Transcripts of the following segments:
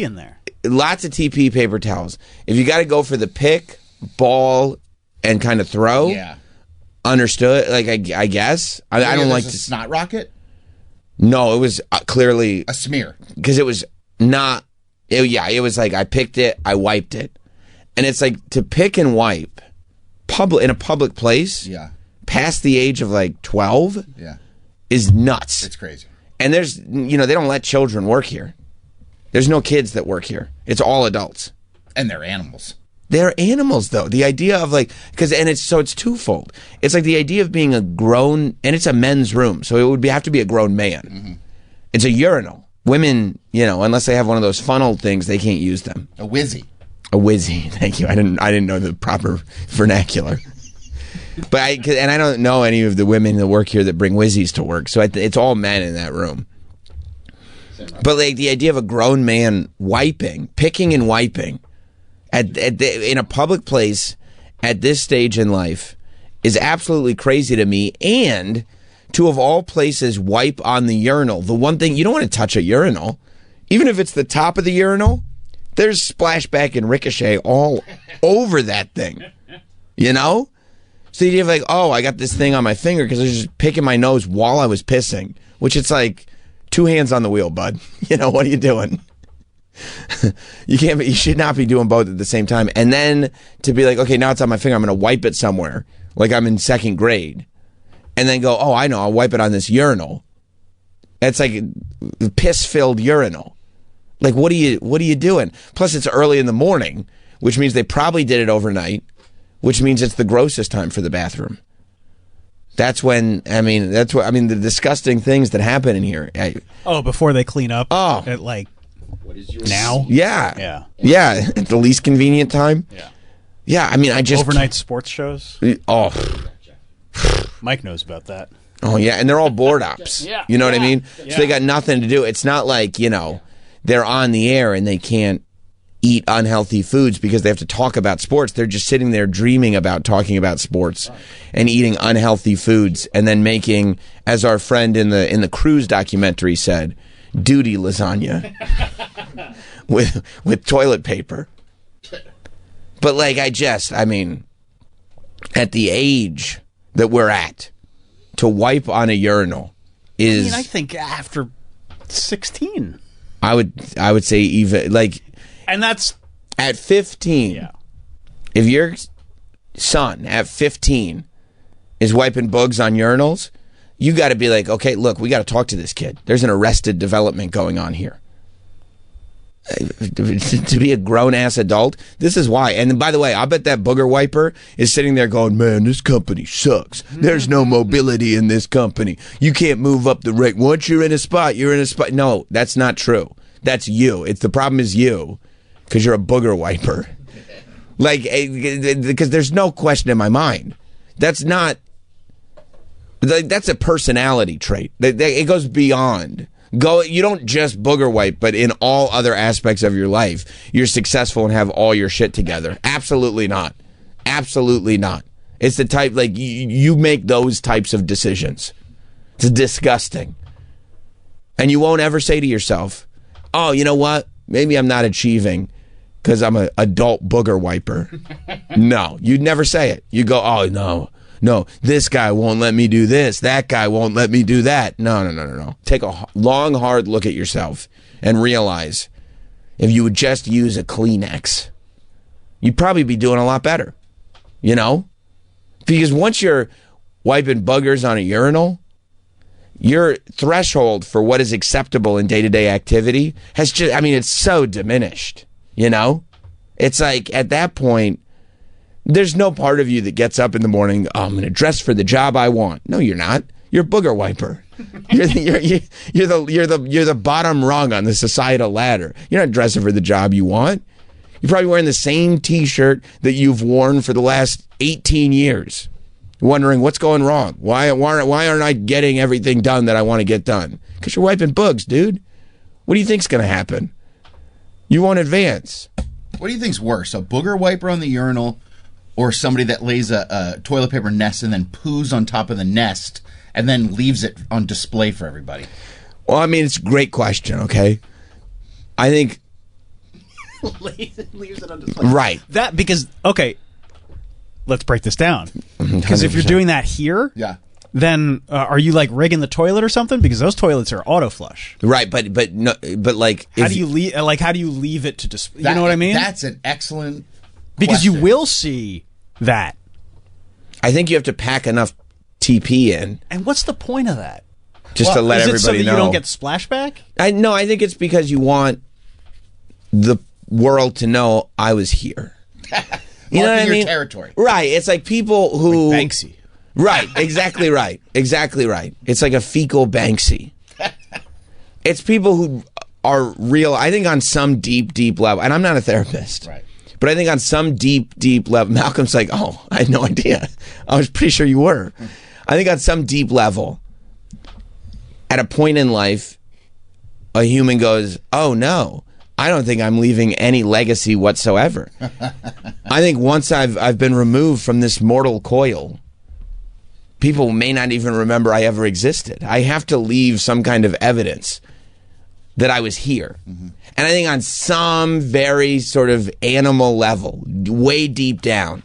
in there. Lots of TP paper towels. If you got to go for the pick, ball, and kind of throw, Yeah. understood. Like I guess I don't like a to. snot rocket. No, it was clearly A smear. because it was not. It was like I picked it, I wiped it, and it's like to pick and wipe in a public place. Yeah. Past the age of like 12 Yeah. is nuts. It's crazy. And there's, they don't let children work here. There's no kids that work here. It's all adults. And they're animals. They're animals, though. The idea of it's twofold. It's like the idea of being a grown, and it's a men's room, so it would have to be a grown man. Mm-hmm. It's a urinal. Women, unless they have one of those funnel things, they can't use them. A whizzy. A whizzy. Thank you. I didn't know the proper vernacular. But I don't know any of the women that work here that bring whizzies to work, so it's all men in that room. But like the idea of a grown man picking and wiping in a public place at this stage in life is absolutely crazy to me. And to, of all places, wipe on the urinal. The one thing, you don't want to touch a urinal. Even if it's the top of the urinal, there's splashback and ricochet all over that thing. So you have like, oh, I got this thing on my finger because I was just picking my nose while I was pissing, which it's like 2 hands on the wheel, bud. What are you doing? You should not be doing both at the same time. And then to be like, okay, now it's on my finger, I'm going to wipe it somewhere, like I'm in 2nd grade. And then go, oh, I know, I'll wipe it on this urinal. It's like a piss-filled urinal. Like, what are you doing? Plus, it's early in the morning, which means they probably did it overnight, which means it's the grossest time for the bathroom. That's when, the disgusting things that happen in here. Before they clean up. Oh. At like now? Yeah. Yeah. At the least convenient time. Yeah. Yeah. I just. Overnight sports shows. Oh. Mike knows about that. Oh, yeah. And they're all board ops. Yeah. You know what I mean? Yeah. So they got nothing to do. It's not like, they're on the air and they can't eat unhealthy foods because they have to talk about sports. They're just sitting there dreaming about talking about sports and eating unhealthy foods and then making, as our friend in the Cruise documentary said, duty lasagna with toilet paper. But like at the age that we're at, to wipe on a urinal is I think after 16. I would say even like. And that's at 15. Yeah. If your son at 15 is wiping bugs on urinals, you got to be like, okay, look, we got to talk to this kid. There's an arrested development going on here. To be a grown-ass adult, this is why. And by the way, I bet that booger wiper is sitting there going, man, this company sucks. There's no mobility in this company. You can't move up the rank. Once you're in a spot, you're in a spot. No, that's not true. That's you. The problem is you. Because you're a booger wiper. Because there's no question in my mind. That's a personality trait. It goes beyond. You don't just booger wipe, but in all other aspects of your life, you're successful and have all your shit together. Absolutely not. Absolutely not. It's the type, you make those types of decisions. It's disgusting. And you won't ever say to yourself, oh, you know what? Maybe I'm not achieving because I'm an adult booger wiper. No, you'd never say it. You go, oh, no, this guy won't let me do this. That guy won't let me do that. No. Take a long, hard look at yourself and realize if you would just use a Kleenex, you'd probably be doing a lot better, Because once you're wiping buggers on a urinal, your threshold for what is acceptable in day-to-day activity has just, it's so diminished. It's like at that point, there's no part of you that gets up in the morning, oh, I'm going to dress for the job I want. No, you're not. You're a booger wiper. You're the bottom rung on the societal ladder. You're not dressing for the job you want. You're probably wearing the same T-shirt that you've worn for the last 18 years, wondering what's going wrong. Why aren't I getting everything done that I want to get done? Because you're wiping bugs, dude. What do you think's going to happen? You won't advance. What do you think's worse, a booger wiper on the urinal or somebody that lays a toilet paper nest and then poos on top of the nest and then leaves it on display for everybody? Well, it's a great question, okay? I think Leaves it on display. Right. That because okay, let's break this down. Because if you're 100%. doing that here, Yeah. then are you like rigging the toilet or something? Because those toilets are auto flush. Right, but no, but like, How do you leave? How do you leave it to display? You know what I mean? That's an excellent Because you question. will see that. I think you have to pack enough TP in And what's the point of that? just to let Is it so that everybody know. you don't get splashback? I think it's because you want the world to know I was here. You know what I Marking mean? your territory. Right. It's like people who Banksy. Right. Exactly right. Exactly right. It's like a fecal Banksy. It's people who are real. I think on some deep, deep level, and I'm not a therapist. Right. But I think on some deep, deep level, Malcolm's like, oh, I had no idea. I was pretty sure you were. I think on some deep level, at a point in life, a human goes, oh no, I don't think I'm leaving any legacy whatsoever. I think once I've been removed from this mortal coil, people may not even remember I ever existed. I have to leave some kind of evidence that I was here. And I think on some very sort of animal level, way deep down,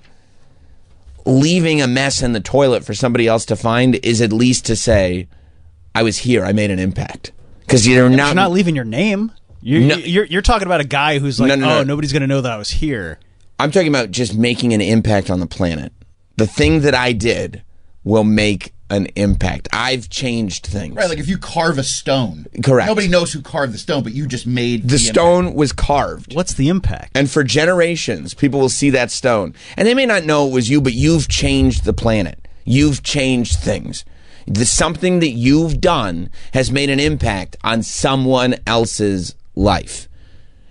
leaving a mess in the toilet for somebody else to find is at least to say, I was here, I made an impact. Because you're You're not leaving your name. No. You're talking about a guy who's like, No. nobody's going to know that I was here. I'm talking about just making an impact on the planet. The thing that I did will make an impact. I've changed things. Right, like if you carve a stone. Correct. Nobody knows who carved the stone, but you just made The impact. stone was carved. What's the impact? And for generations, people will see that stone. And they may not know it was you, but you've changed the planet. You've changed things. Something that you've done has made an impact on someone else's life.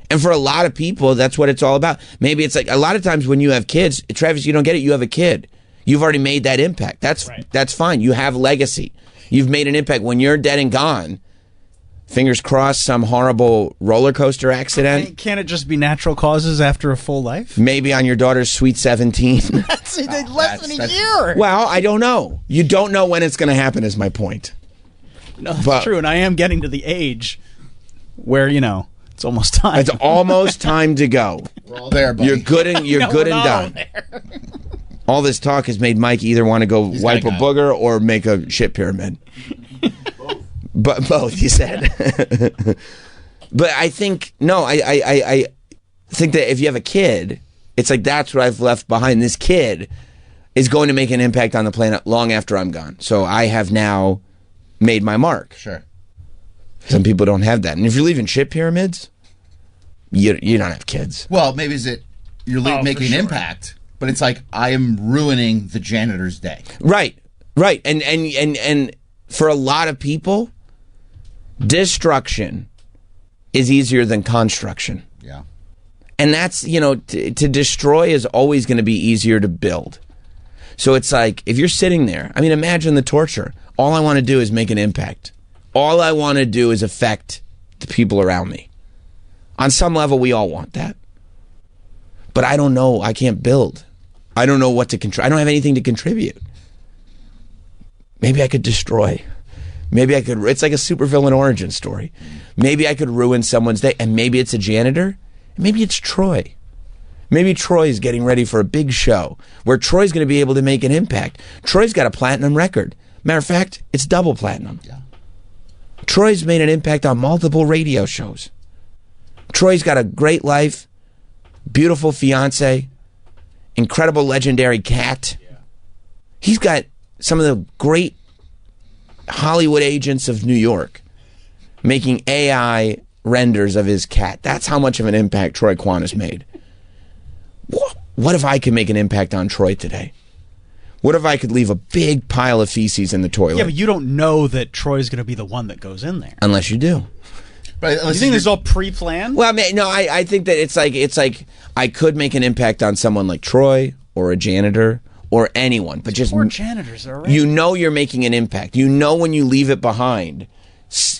And for a lot of people, that's what it's all about. Maybe it's like a lot of times when you have kids, Travis, you don't get it, you have a kid. You've already made that impact. That's fine. You have legacy. You've made an impact. When you're dead and gone, fingers crossed, some horrible roller coaster accident, Can't it just be natural causes after a full life? maybe on your daughter's sweet 17. That's less than a that's- year. Well, I don't know. You don't know when it's going to happen is my point. No, that's but- true. And I am getting to the age where, it's almost time. It's almost time to go. We're all there, buddy. You're good and No, good we're and not all done. All this talk has made Mike either want to go wipe a got it. booger or make a shit pyramid. But both, he said. But I think I think that if you have a kid, it's like that's what I've left behind. This kid is going to make an impact on the planet long after I'm gone. So I have now made my mark. Sure. Some people don't have that. And if you're leaving shit pyramids, you don't have kids. Well, maybe is it you're making an impact, but it's like I am ruining the janitor's day. Right. And for a lot of people, destruction is easier than construction. Yeah. And that's, to destroy is always going to be easier to build. So it's like, if you're sitting there, I mean, imagine the torture. All I want to do is make an impact. All I want to do is affect the people around me. On some level, we all want that. But I don't know. I can't build. I don't know what to contribute. I don't have anything to contribute. Maybe I could destroy. Maybe I could. It's like a supervillain origin story. Maybe I could ruin someone's day. And maybe it's a janitor. Maybe it's Troy. Maybe Troy's getting ready for a big show where Troy's going to be able to make an impact. Troy's got a platinum record. Matter of fact, it's double platinum. Yeah. Troy's made an impact on multiple radio shows. Troy's got a great life, beautiful fiance, incredible legendary cat. He's got some of the great Hollywood agents of New York making AI renders of his cat. That's how much of an impact Troy Kwan has made. What if I could make an impact on Troy today? What if I could leave a big pile of feces in the toilet? Yeah, but you don't know that Troy's going to be the one that goes in there. Unless you do. But You think this is all pre-planned? Well, I mean, no, I think that it's like I could make an impact on someone like Troy or a janitor or anyone, but just Poor janitors are right. you know you're making an impact. You know when you leave it behind,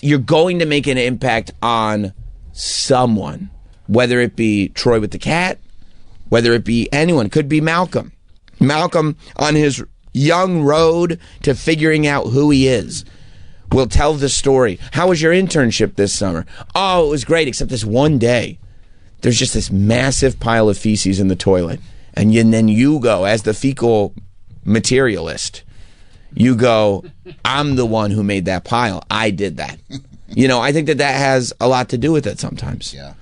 you're going to make an impact on someone, whether it be Troy with the cat, whether it be anyone. Could be Malcolm. Malcolm on his young road to figuring out who he is will tell the story. How was your internship this summer? Oh, it was great, except this one day there's just this massive pile of feces in the toilet. And then you go, as the fecal materialist, you go, I'm the one who made that pile. I did that. I think that has a lot to do with it sometimes. Yeah.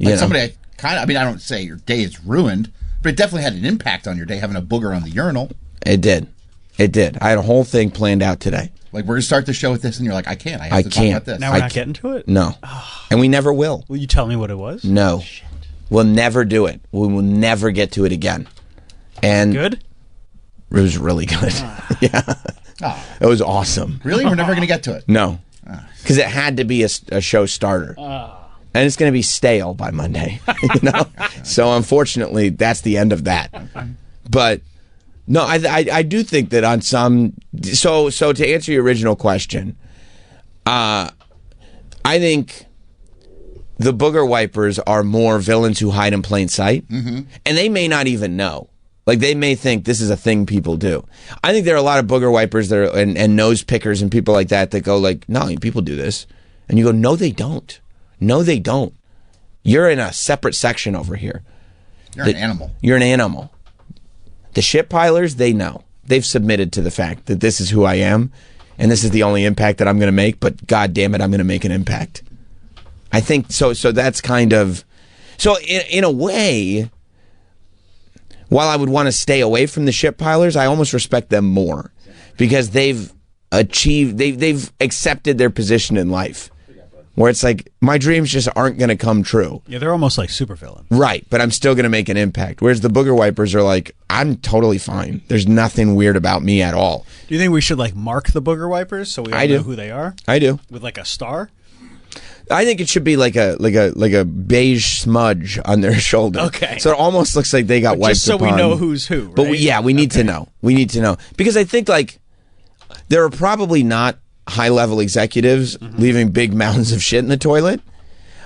Like somebody I don't say your day is ruined, but it definitely had an impact on your day having a booger on the urinal. It did. I had a whole thing planned out today. Like, we're going to start the show with this, and you're like, I can't. I have to talk about this. Now we're not getting to it? No. And we never will. Will you tell me what it was? No. Shit. We'll never do it. We will never get to it again. And good? It was really good. Yeah. It was awesome. Really? We're never going to get to it? No. Because it had to be a show starter. And it's going to be stale by Monday. So unfortunately, that's the end of that. But no, I do think that on some... So to answer your original question, I think the booger wipers are more villains who hide in plain sight. Mm-hmm. And they may not even know. Like, they may think this is a thing people do. I think there are a lot of booger wipers that are, and nose pickers and people like that go like, no, people do this. And you go, no, they don't. No, they don't. You're in a separate section over here. You're an animal. You're an animal. The shit pilers, they know. They've submitted to the fact that this is who I am, and this is the only impact that I'm going to make, but God damn it, I'm going to make an impact. I think, so that's kind of... So in a way, while I would want to stay away from the shit pilers, I almost respect them more, because they've accepted their position in life. Where it's like, my dreams just aren't going to come true. Yeah, they're almost like supervillains. Right, but I'm still going to make an impact. Whereas the booger wipers are like, I'm totally fine. There's nothing weird about me at all. Do you think we should mark the booger wipers so we all know who they are? I do. With a star? I think it should be like a beige smudge on their shoulder. Okay. So it almost looks like they got wiped just so upon. we know who's who, right? But we need to know. We need to know. Because I think there are probably not high-level executives leaving big mountains of shit in the toilet.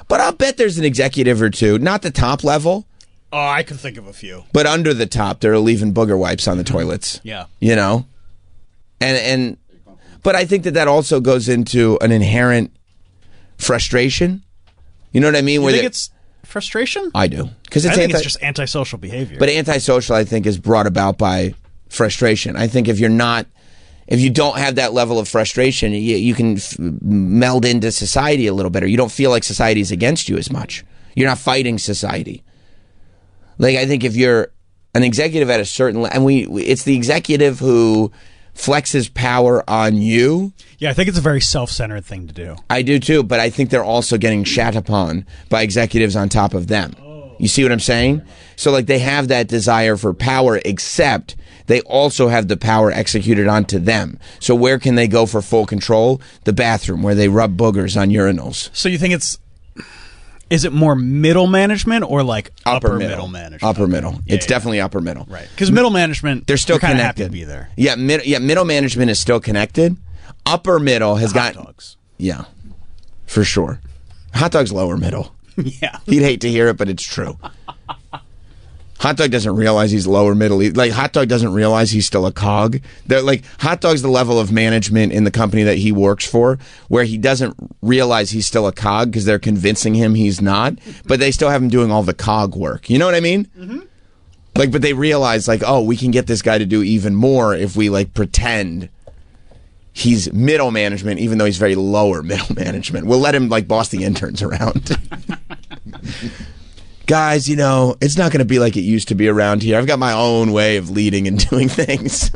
But I'll bet there's an executive or two, not the top level. Oh, I can think of a few. But under the top, they're leaving booger wipes on the toilets. Yeah. And but I think that also goes into an inherent frustration. You know what I mean? You think it's frustration? I do. Because I think it's just antisocial behavior. But antisocial, I think, is brought about by frustration. I think if you don't have that level of frustration, you can meld into society a little better. You don't feel like society's against you as much. You're not fighting society. I think if you're an executive at a certain level, and it's the executive who flexes power on you. Yeah, I think it's a very self-centered thing to do. I do too, but I think they're also getting shat upon by executives on top of them. You see what I'm saying? So they have that desire for power, except they also have the power executed onto them. So where can they go for full control? The bathroom, where they rub boogers on urinals. So you think is it more middle management or upper middle management? Upper middle. It's definitely upper middle. Right. Because middle management, they're still kind of connected. happy to be there. Yeah, middle management is still connected. Upper middle has got hot dogs. Yeah, for sure. Hot dog's lower middle. Yeah. You'd hate to hear it, but it's true. Hot dog doesn't realize he's lower middle. Hot dog doesn't realize he's still a cog. Hot dog's the level of management in the company that he works for, where he doesn't realize he's still a cog because they're convincing him he's not, but they still have him doing all the cog work. You know what I mean? Mm-hmm. But they realize, oh, we can get this guy to do even more if we pretend he's middle management, even though he's very lower middle management. We'll let him boss the interns around. Guys, it's not going to be like it used to be around here. I've got my own way of leading and doing things.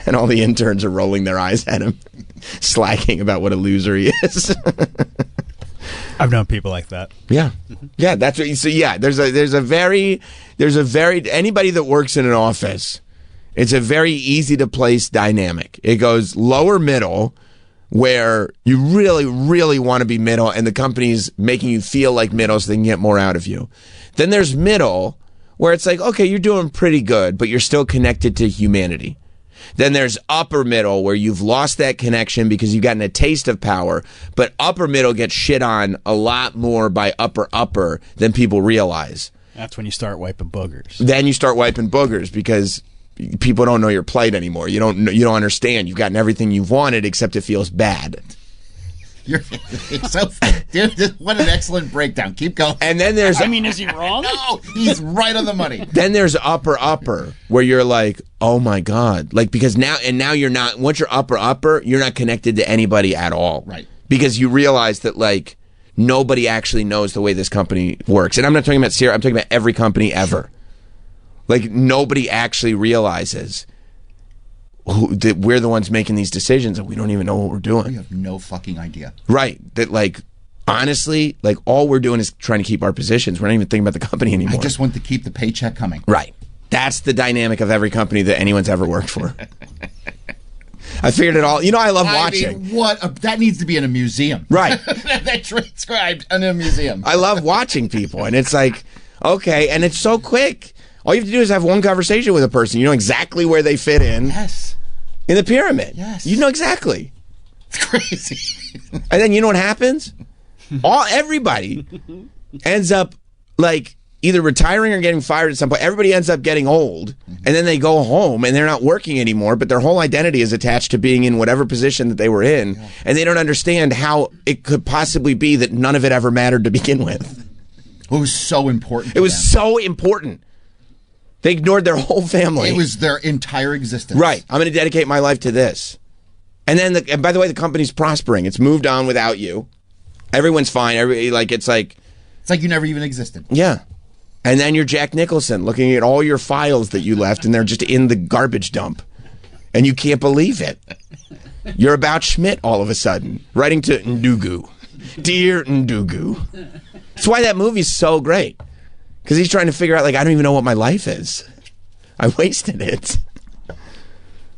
And all the interns are rolling their eyes at him, slacking about what a loser he is. I've known people like that. Yeah. Yeah, that's what you see. Yeah, there's a very anybody that works in an office, it's a very easy to place dynamic. It goes lower middle, where you really, really want to be middle, and the company's making you feel like middle so they can get more out of you. Then there's middle, where it's okay, you're doing pretty good, but you're still connected to humanity. Then there's upper middle, where you've lost that connection because you've gotten a taste of power, but upper middle gets shit on a lot more by upper than people realize. That's when you start wiping boogers. Then you start wiping boogers because people don't know your plight anymore. You don't understand. You've gotten everything you've wanted, except it feels bad. It's so, dude, what an excellent breakdown. Keep going. And then there's I mean, is he wrong? No, he's right on the money. then there's upper where you're like, oh my God. Like, because now you're not, once you're upper, you're not connected to anybody at all. Right. Because you realize that, like, nobody actually knows the way this company works. And I'm not talking about Sierra, I'm talking about every company ever. Like, nobody actually realizes that we're the ones making these decisions and we don't even know what we're doing. You have no fucking idea. Right. That, like, honestly, like, all we're doing is trying to keep our positions. We're not even thinking about the company anymore. I just want to keep the paycheck coming. Right. That's the dynamic of every company that anyone's ever worked for. I figured it all. You know, I love watching. That needs to be in a museum. Right. That's transcribed in a museum. I love watching people, and it's like, okay, and it's so quick. All you have to do is have one conversation with a person. You know exactly where they fit in. Yes. In the pyramid. Yes. You know exactly. It's crazy. And then you know what happens? Everybody ends up, like, either retiring or getting fired at some point. Everybody ends up getting old, and then they go home, and they're not working anymore, but their whole identity is attached to being in whatever position that they were in, and they don't understand how it could possibly be that none of it ever mattered to begin with. It was so important. It was so important. They ignored their whole family. It was their entire existence. Right. I'm going to dedicate my life to this. And then, and by the way, the company's prospering. It's moved on without you. Everyone's fine. It's like you never even existed. Yeah. And then you're Jack Nicholson looking at all your files that you left, and they're just in the garbage dump. And you can't believe it. You're about Schmidt all of a sudden, writing to Ndugu. Dear Ndugu. That's why that movie's so great. Because he's trying to figure out, like, I don't even know what my life is. I wasted it.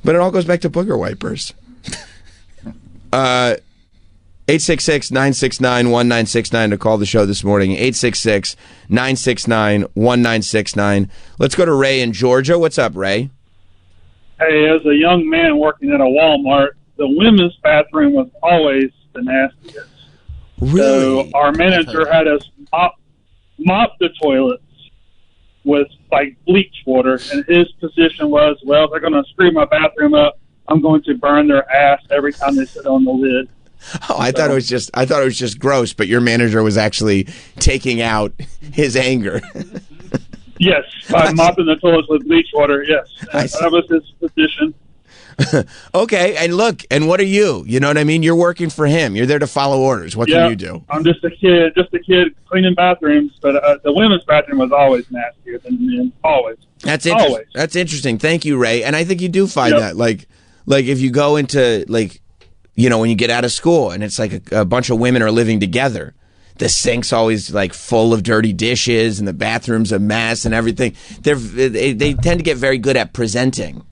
But it all goes back to booger wipers. 866-969-1969 to call the show this morning. 866-969-1969. Let's go to Ray in Georgia. What's up, Ray? Hey, as a young man working at a Walmart, the women's bathroom was always the nastiest. Really? So our manager had us mop the toilets with, like, bleach water, and his position was, well, they're going to screw my bathroom up. I'm going to burn their ass every time they sit on the lid. Oh, I thought it was just gross, but your manager was actually taking out his anger. Yes, by mopping the toilets with bleach water, yes. That was his position. Okay, and look, and what are you? You know what I mean? You're working for him. You're there to follow orders. What can you do? I'm just a kid cleaning bathrooms, but the women's bathroom was always nastier than the men. Always. That's interesting. Always. That's interesting. Thank you, Ray. And I think you do find that, like if you go into, like, you know, when you get out of school and it's like a bunch of women are living together, the sink's always, like, full of dirty dishes and the bathroom's a mess and everything. They tend to get very good at presenting.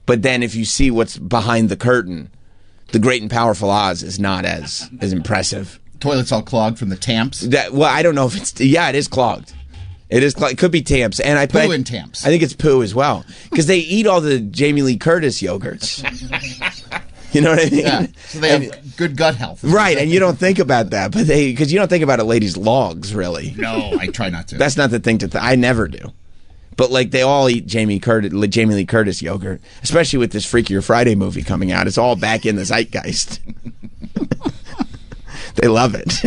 But then if you see what's behind the curtain, the great and powerful Oz is not as impressive. Toilet's all clogged from the tamps. I don't know if it's... Yeah, it is clogged. It is clogged. It could be tamps. And poo and tamps. I think it's poo as well. Because they eat all the Jamie Lee Curtis yogurts. You know what I mean? Yeah, so they have good gut health. Right, and you don't think about that, but because you don't think about a lady's logs, really. No, I try not to. That's not the thing I never do. But, like, they all eat Jamie Lee Curtis yogurt, especially with this Freakier Friday movie coming out. It's all back in the zeitgeist. They love it.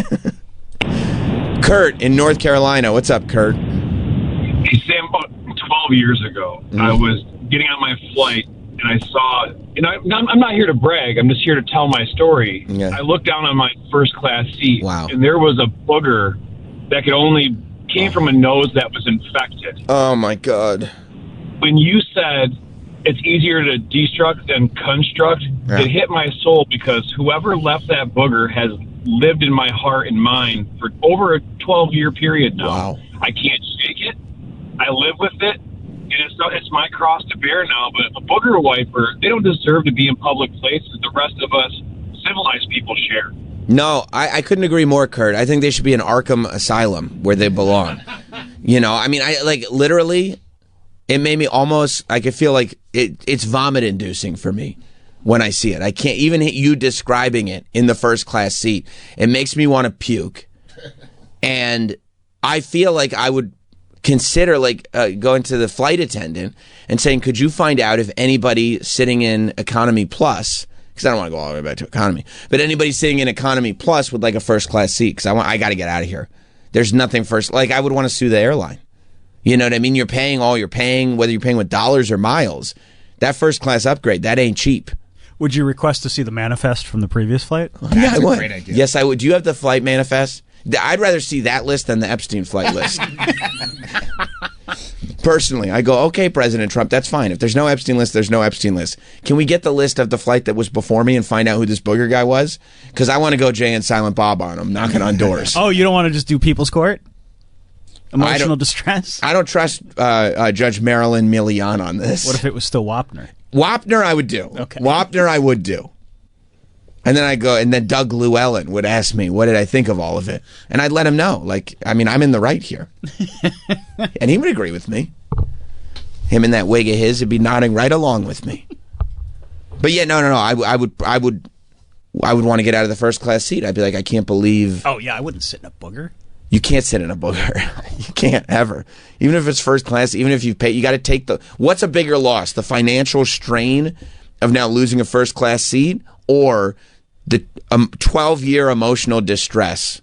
Kurt in North Carolina. What's up, Kurt? Hey, Sam, about 12 years ago, I was getting on my flight, and I saw, I'm not here to brag, I'm just here to tell my story. Yeah. I looked down on my first class seat, and there was a booger that came from a nose that was infected. Oh, my God. When you said it's easier to destruct than construct, it hit my soul, because whoever left that booger has lived in my heart and mind for over a 12-year period now. Wow. I can't shake it. I live with it. And it's my cross to bear now, but a booger wiper, they don't deserve to be in public places the rest of us civilized people share. No, I couldn't agree more, Kurt. I think they should be in Arkham Asylum where they belong. You know, I mean, literally, it made me I could feel like it's vomit-inducing for me when I see it. I can't, even you describing it in the first class seat, it makes me want to puke. And I feel like I would consider, like, going to the flight attendant and saying, could you find out if anybody sitting in Economy Plus because I don't want to go all the way back to economy. But anybody sitting in economy plus would like a first class seat because I got to get out of here. There's nothing first. Like I would want to sue the airline. You know what I mean? You're paying all you're paying, whether you're paying with dollars or miles. That first class upgrade, that ain't cheap. Would you request to see the manifest from the previous flight? Yeah, I would. great idea. Yes, I would. Do you have the flight manifest? I'd rather see that list than the Epstein flight list. Personally, I go, okay, President Trump, that's fine. If there's no Epstein list, there's no Epstein list. Can we get the list of the flight that was before me and find out who this booger guy was? Because I want to go Jay and Silent Bob on him, knocking on doors. Oh, you don't want to just do people's court? Emotional distress? I don't trust Judge Marilyn Milian on this. What if it was still Wapner? Wapner, I would do. Okay. Wapner, I would do. And then I go, and then Doug Llewellyn would ask me, what did I think of all of it? And I'd let him know. Like, I mean, I'm in the right here. And he would agree with me. Him in that wig of his would be nodding right along with me. But yeah, no. I would want to get out of the first class seat. I'd be like, I can't believe. Oh, yeah, I wouldn't sit in a booger. You can't sit in a booger. You can't ever. Even if it's first class, even if you pay, you got to take what's a bigger loss? The financial strain of now losing a first class seat or the 12-year emotional distress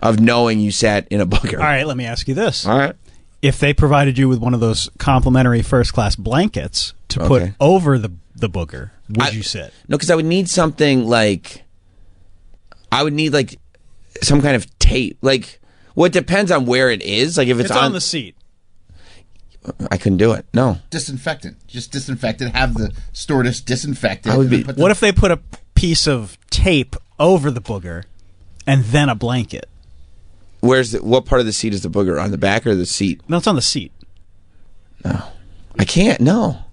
of knowing you sat in a booger? All right, let me ask you this. All right. If they provided you with one of those complimentary first-class blankets to put over the booger, would you sit? No, because I would need something like, I would need like some kind of tape. Like, well, it depends on where it is. Like if it's on the seat. I couldn't do it. No. Disinfectant. Just disinfect it. Have the stewardess disinfect it. I would be- What if they put a piece of tape over the booger and then a blanket? What part of the seat is the booger? On the back or the seat? No, it's on the seat. No. I can't. No,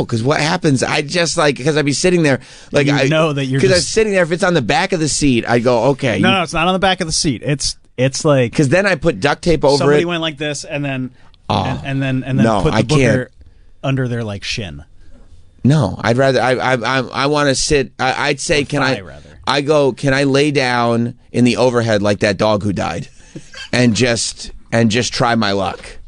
because what happens? I just because I'd be sitting there, like You know that you're because I'm just- sitting there. If it's on the back of the seat, I go okay. No, it's not on the back of the seat. It's like Because then I put duct tape over somebody it. went like this and then Oh. and then No, put the I booger can't. under their like shin. No, I'd rather. I want to sit. I'd say, can thigh, I? rather. I go. Can I lay down in the overhead like that dog who died, and just try my luck?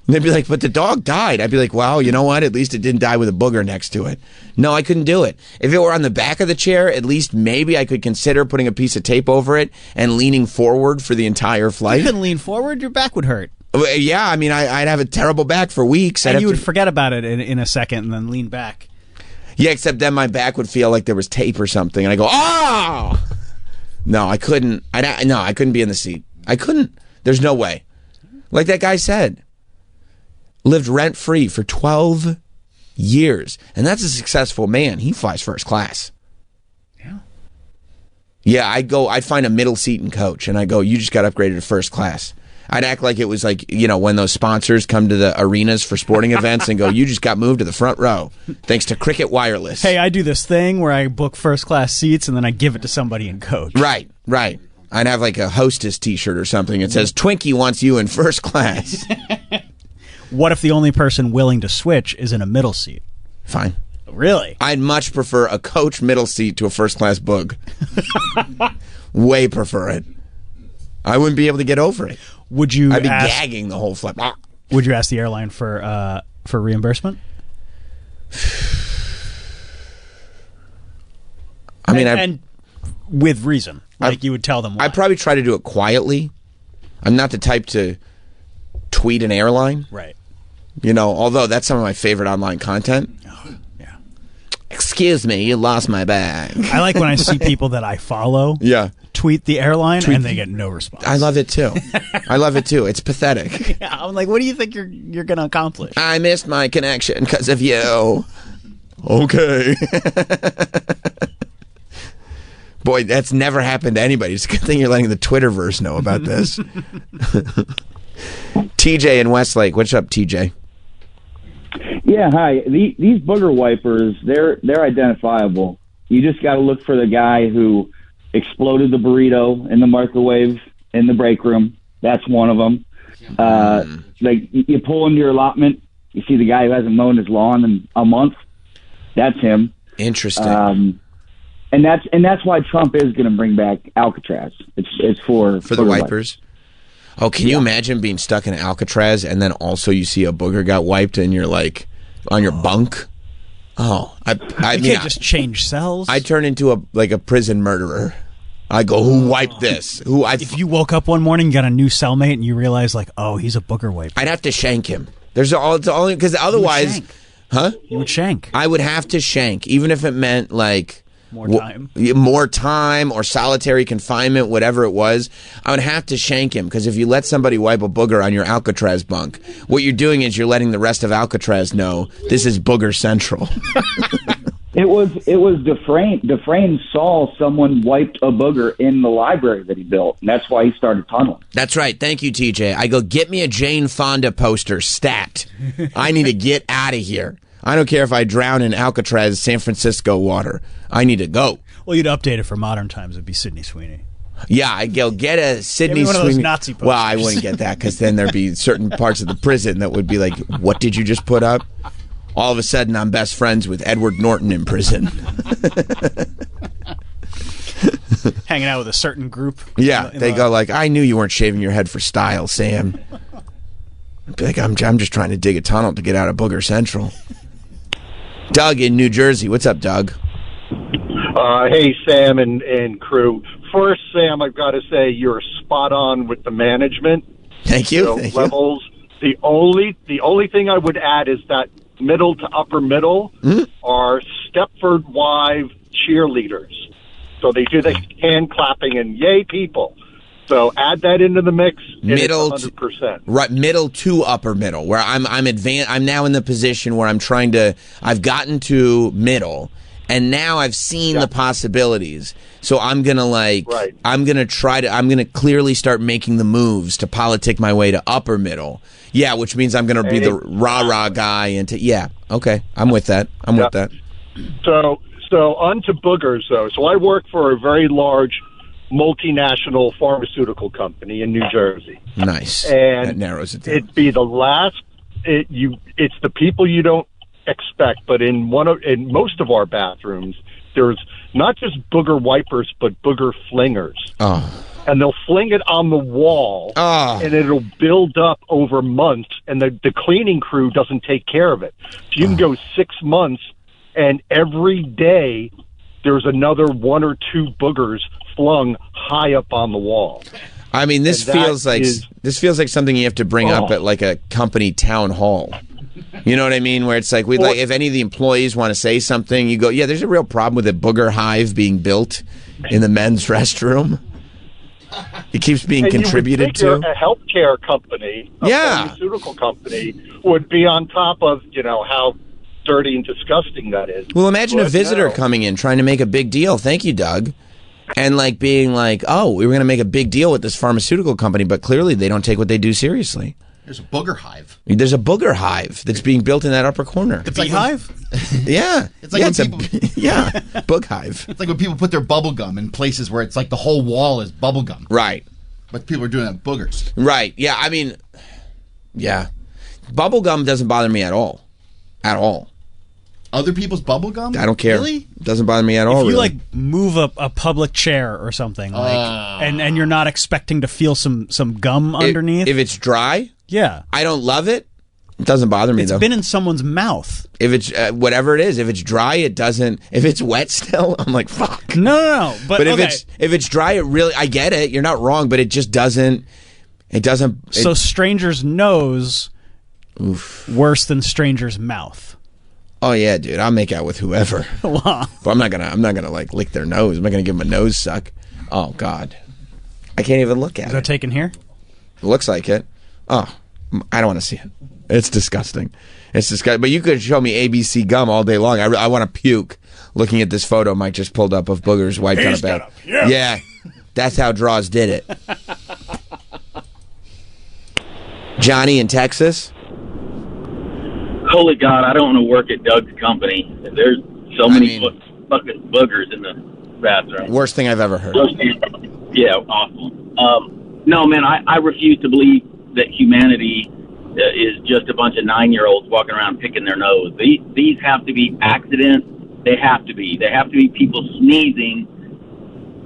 And they'd be like, but the dog died. I'd be like, well, you know what? At least it didn't die with a booger next to it. No, I couldn't do it. If it were on the back of the chair, at least maybe I could consider putting a piece of tape over it and leaning forward for the entire You flight. couldn't lean forward; your back would hurt, Yeah, I mean, I'd have a terrible back for weeks. and I'd you have would to- forget about it in a second and then lean back. Yeah, except then my back would feel like there was tape or something, and I go, oh! No, I couldn't. I couldn't be in the seat. I couldn't. There's no way. Like that guy said, lived rent free for 12 years, and that's a successful man. He flies first class. Yeah. Yeah, I'd find a middle seat and coach, and I go, you just got upgraded to first class. I'd act like it was like, when those sponsors come to the arenas for sporting events and go, you just got moved to the front row thanks to Cricket Wireless. Hey, I do this thing where I book first class seats and then I give it to somebody in coach. Right. I'd have like a hostess t-shirt or something. It says, Twinkie wants you in first class. What if the only person willing to switch is in a middle seat? Fine. Really? I'd much prefer a coach middle seat to a first class boog. Way prefer it. I wouldn't be able to get over it. Would you I'd be ask, gagging the whole flight. Would you ask the airline for reimbursement? I mean, and with reason. Like you would tell them why. I'd probably try to do it quietly. I'm not the type to tweet an airline. Right. Although that's some of my favorite online content. Yeah. Excuse me, you lost my bag. I like when I see people that I follow Yeah. tweet the airline and they get no response. I love it too. It's pathetic. Yeah, I'm like, what do you think you're going to accomplish? I missed my connection because of you. Okay. Boy, that's never happened to anybody. It's a good thing you're letting the Twitterverse know about this. TJ in Westlake. What's up, TJ? Yeah, hi. These booger wipers, they're identifiable. You just got to look for the guy who exploded the burrito in the microwave in the break room. That's one of them. Like you pull into your allotment, you see the guy who hasn't mown his lawn in a month. That's him. Interesting. And that's why Trump is going to bring back Alcatraz. It's for the wipers. Oh, can you imagine being stuck in Alcatraz and then also you see a booger got wiped and you're like on your bunk? Oh, I You mean, can't just change cells. I turn into a prison murderer. I go, who wiped this? If you woke up one morning, got a new cellmate, and you realize, like, oh, he's a booger wiper. I'd have to shank him. It's only because otherwise, You would shank. I would have to shank, even if it meant like more time or solitary confinement, whatever it was. I would have to shank him, because if you let somebody wipe a booger on your Alcatraz bunk, what you're doing is you're letting the rest of Alcatraz know this is Booger Central. It was Dufresne. Dufresne saw someone wiped a booger in the library that he built, and that's why he started tunneling. That's right. Thank you, TJ. I go, get me a Jane Fonda poster, stat. I need to get out of here. I don't care if I drown in Alcatraz, San Francisco water. I need to go. Well, you'd update it for modern times. It'd be Sydney Sweeney. Yeah, I'd go get a Sydney one of Sweeney. those Nazi posters. Well, I wouldn't get that, because then there'd be certain parts of the prison that would be like, what did you just put up? All of a sudden, I'm best friends with Edward Norton in prison. Hanging out with a certain group. Yeah, they go like, I knew you weren't shaving your head for style, Sam. I'd be like, I'm just trying to dig a tunnel to get out of Booger Central. Doug in New Jersey. What's up, Doug? Hey, Sam and crew. First, Sam, I've got to say you're spot on with the management. Thank you. Thank levels. You. The only thing I would add is that middle to upper middle are Stepford Wife cheerleaders. So they do the hand clapping and yay people. So add that into the mix. Middle 100%. Right, middle to upper middle, where I'm advanced. I'm now in the position where I've gotten to middle, and now I've seen the possibilities. So I'm gonna I'm gonna clearly start making the moves to politic my way to upper middle. Yeah, which means I'm gonna be the rah-rah guy okay, I'm with that. With that. So on to boogers though. So I work for a very large multinational pharmaceutical company in New Jersey. Nice. And that narrows it down. It'd be the last. It's the people you don't expect, but in most of our bathrooms, there's not just booger wipers, but booger flingers. Oh. And they'll fling it on the wall, and it'll build up over months, and the cleaning crew doesn't take care of it. So you can go 6 months, and every day there's another 1 or 2 boogers flung high up on the wall. I mean, this feels like something you have to bring up at like a company town hall. You know what I mean? Where it's like if any of the employees want to say something, you go, yeah, there's a real problem with a booger hive being built in the men's restroom. It keeps being contributed to. A healthcare company, a pharmaceutical company, would be on top of how dirty and disgusting that is. Well, imagine a visitor coming in trying to make a big deal. Thank you, Doug. And being like, oh, we were going to make a big deal with this pharmaceutical company, but clearly they don't take what they do seriously. There's a booger hive. There's a booger hive that's being built in that upper corner. The beehive? Yeah. It's like bug hive. It's like when people put their bubble gum in places where it's like the whole wall is bubble gum. Right. But people are doing that with boogers. Right. Yeah. I mean, yeah. Bubble gum doesn't bother me at all. At all. Other people's bubble gum? I don't care. Really? It doesn't bother me at all. If you really. move a public chair or something, and you're not expecting to feel some gum underneath. If it's dry, yeah, I don't love it. It doesn't bother me though. It's been in someone's mouth. If it's whatever it is, if it's dry, it doesn't. If it's wet still, I'm like fuck. No. But if it's dry, it really. I get it. You're not wrong, but it just doesn't. It doesn't. So stranger's nose, worse than stranger's mouth. Oh yeah, dude, I'll make out with whoever. Wow. But I'm not gonna lick their nose. I'm not gonna give them a nose suck. Oh God, I can't even look at it. Is that taken here? It looks like it. Oh, I don't want to see it. It's disgusting. It's disgusting. But you could show me ABC gum all day long. I want to puke looking at this photo Mike just pulled up of boogers wiped on a bed. Yeah, that's how Draws did it. Johnny in Texas. Holy God, I don't want to work at Doug's company. There's so many fucking boogers in the bathroom. Worst thing I've ever heard. Yeah, awful. No, man, I refuse to believe that humanity is just a bunch of 9-year-olds walking around picking their nose. These have to be accidents. They have to be. They have to be people sneezing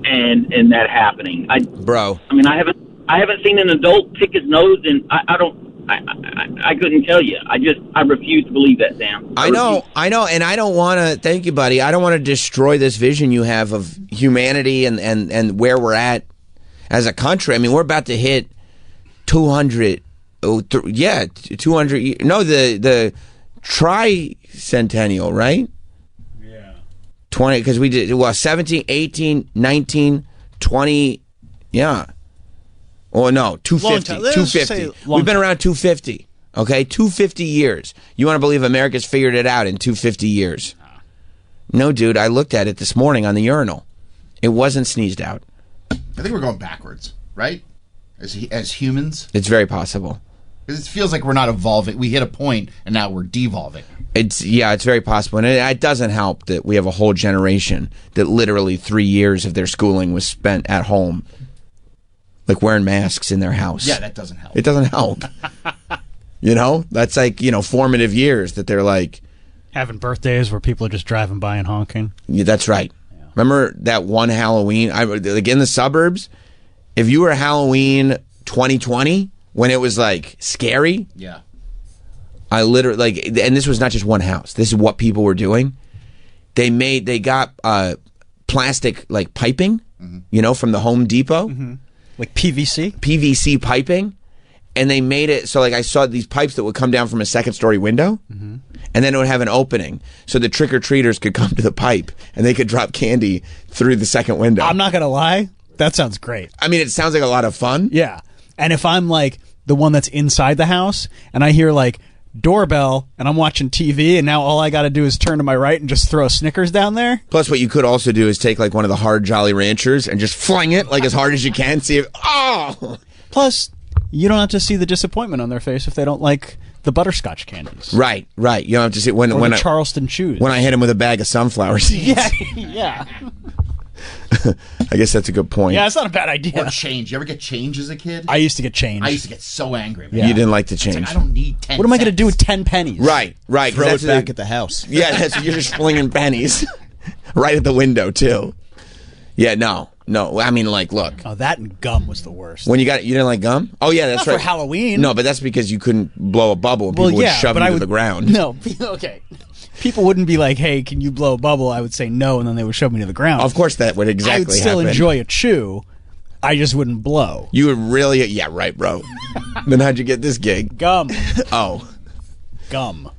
and that happening. I mean, I haven't seen an adult pick his nose, and I don't I couldn't tell you. I refuse to believe that, Sam. I know, and I don't want to. Thank you, buddy. I don't want to destroy this vision you have of humanity and where we're at as a country. I mean, we're about to hit 200. 200. No, the tricentennial, right? Yeah. 20, because we did 17, 18, 19, 20. Yeah. Oh no, 250. 250. We've been around 250. Okay, 250 years. You want to believe America's figured it out in 250 years? No, dude. I looked at it this morning on the urinal. It wasn't sneezed out. I think we're going backwards, right? As humans, it's very possible. Because it feels like we're not evolving. We hit a point, and now we're devolving. It's very possible, and it doesn't help that we have a whole generation that literally 3 years of their schooling was spent at home, like wearing masks in their house. Yeah, that doesn't help. It doesn't help. That's like formative years that they're like having birthdays where people are just driving by and honking. Yeah, that's right. Yeah. Remember that one Halloween? Like in the suburbs, if you were Halloween 2020 when it was like scary. Yeah. I literally and this was not just one house. This is what people were doing. They got plastic like piping, from the Home Depot, like PVC. PVC piping, and they made it so like I saw these pipes that would come down from a second-story window, and then it would have an opening so the trick-or-treaters could come to the pipe and they could drop candy through the second window. I'm not gonna lie, that sounds great. I mean, it sounds like a lot of fun. Yeah, and if I'm like the one that's inside the house and I hear like doorbell and I'm watching TV and now all I got to do is turn to my right and just throw a Snickers down there. Plus what you could also do is take like one of the hard Jolly Ranchers and just fling it like as hard as you can, see if Plus you don't have to see the disappointment on their face if they don't like the butterscotch candies. Right. You don't have to see when the Charleston Chews. When I hit him with a bag of sunflower seeds. Yeah. I guess that's a good point. Yeah, it's not a bad idea. Or change. You ever get change as a kid? I used to get change. I used to get so angry. Yeah. You didn't like the change. Like, I don't need 10 What am I going to do with 10 pennies? Right. Throw it back at the house. Yeah, you're just flinging pennies right at the window too. Yeah, no. I mean, like, look. Oh, that and gum was the worst. When you didn't like gum? Oh, yeah, that's not right. For Halloween. No, but that's because you couldn't blow a bubble and people would shove it to the ground. No, okay. People wouldn't be like, hey, can you blow a bubble? I would say no, and then they would shove me to the ground. Of course that would exactly happen. I would still enjoy a chew. I just wouldn't blow. You would really... Yeah, right, bro. Then how'd you get this gig? Gum. Oh. Gum.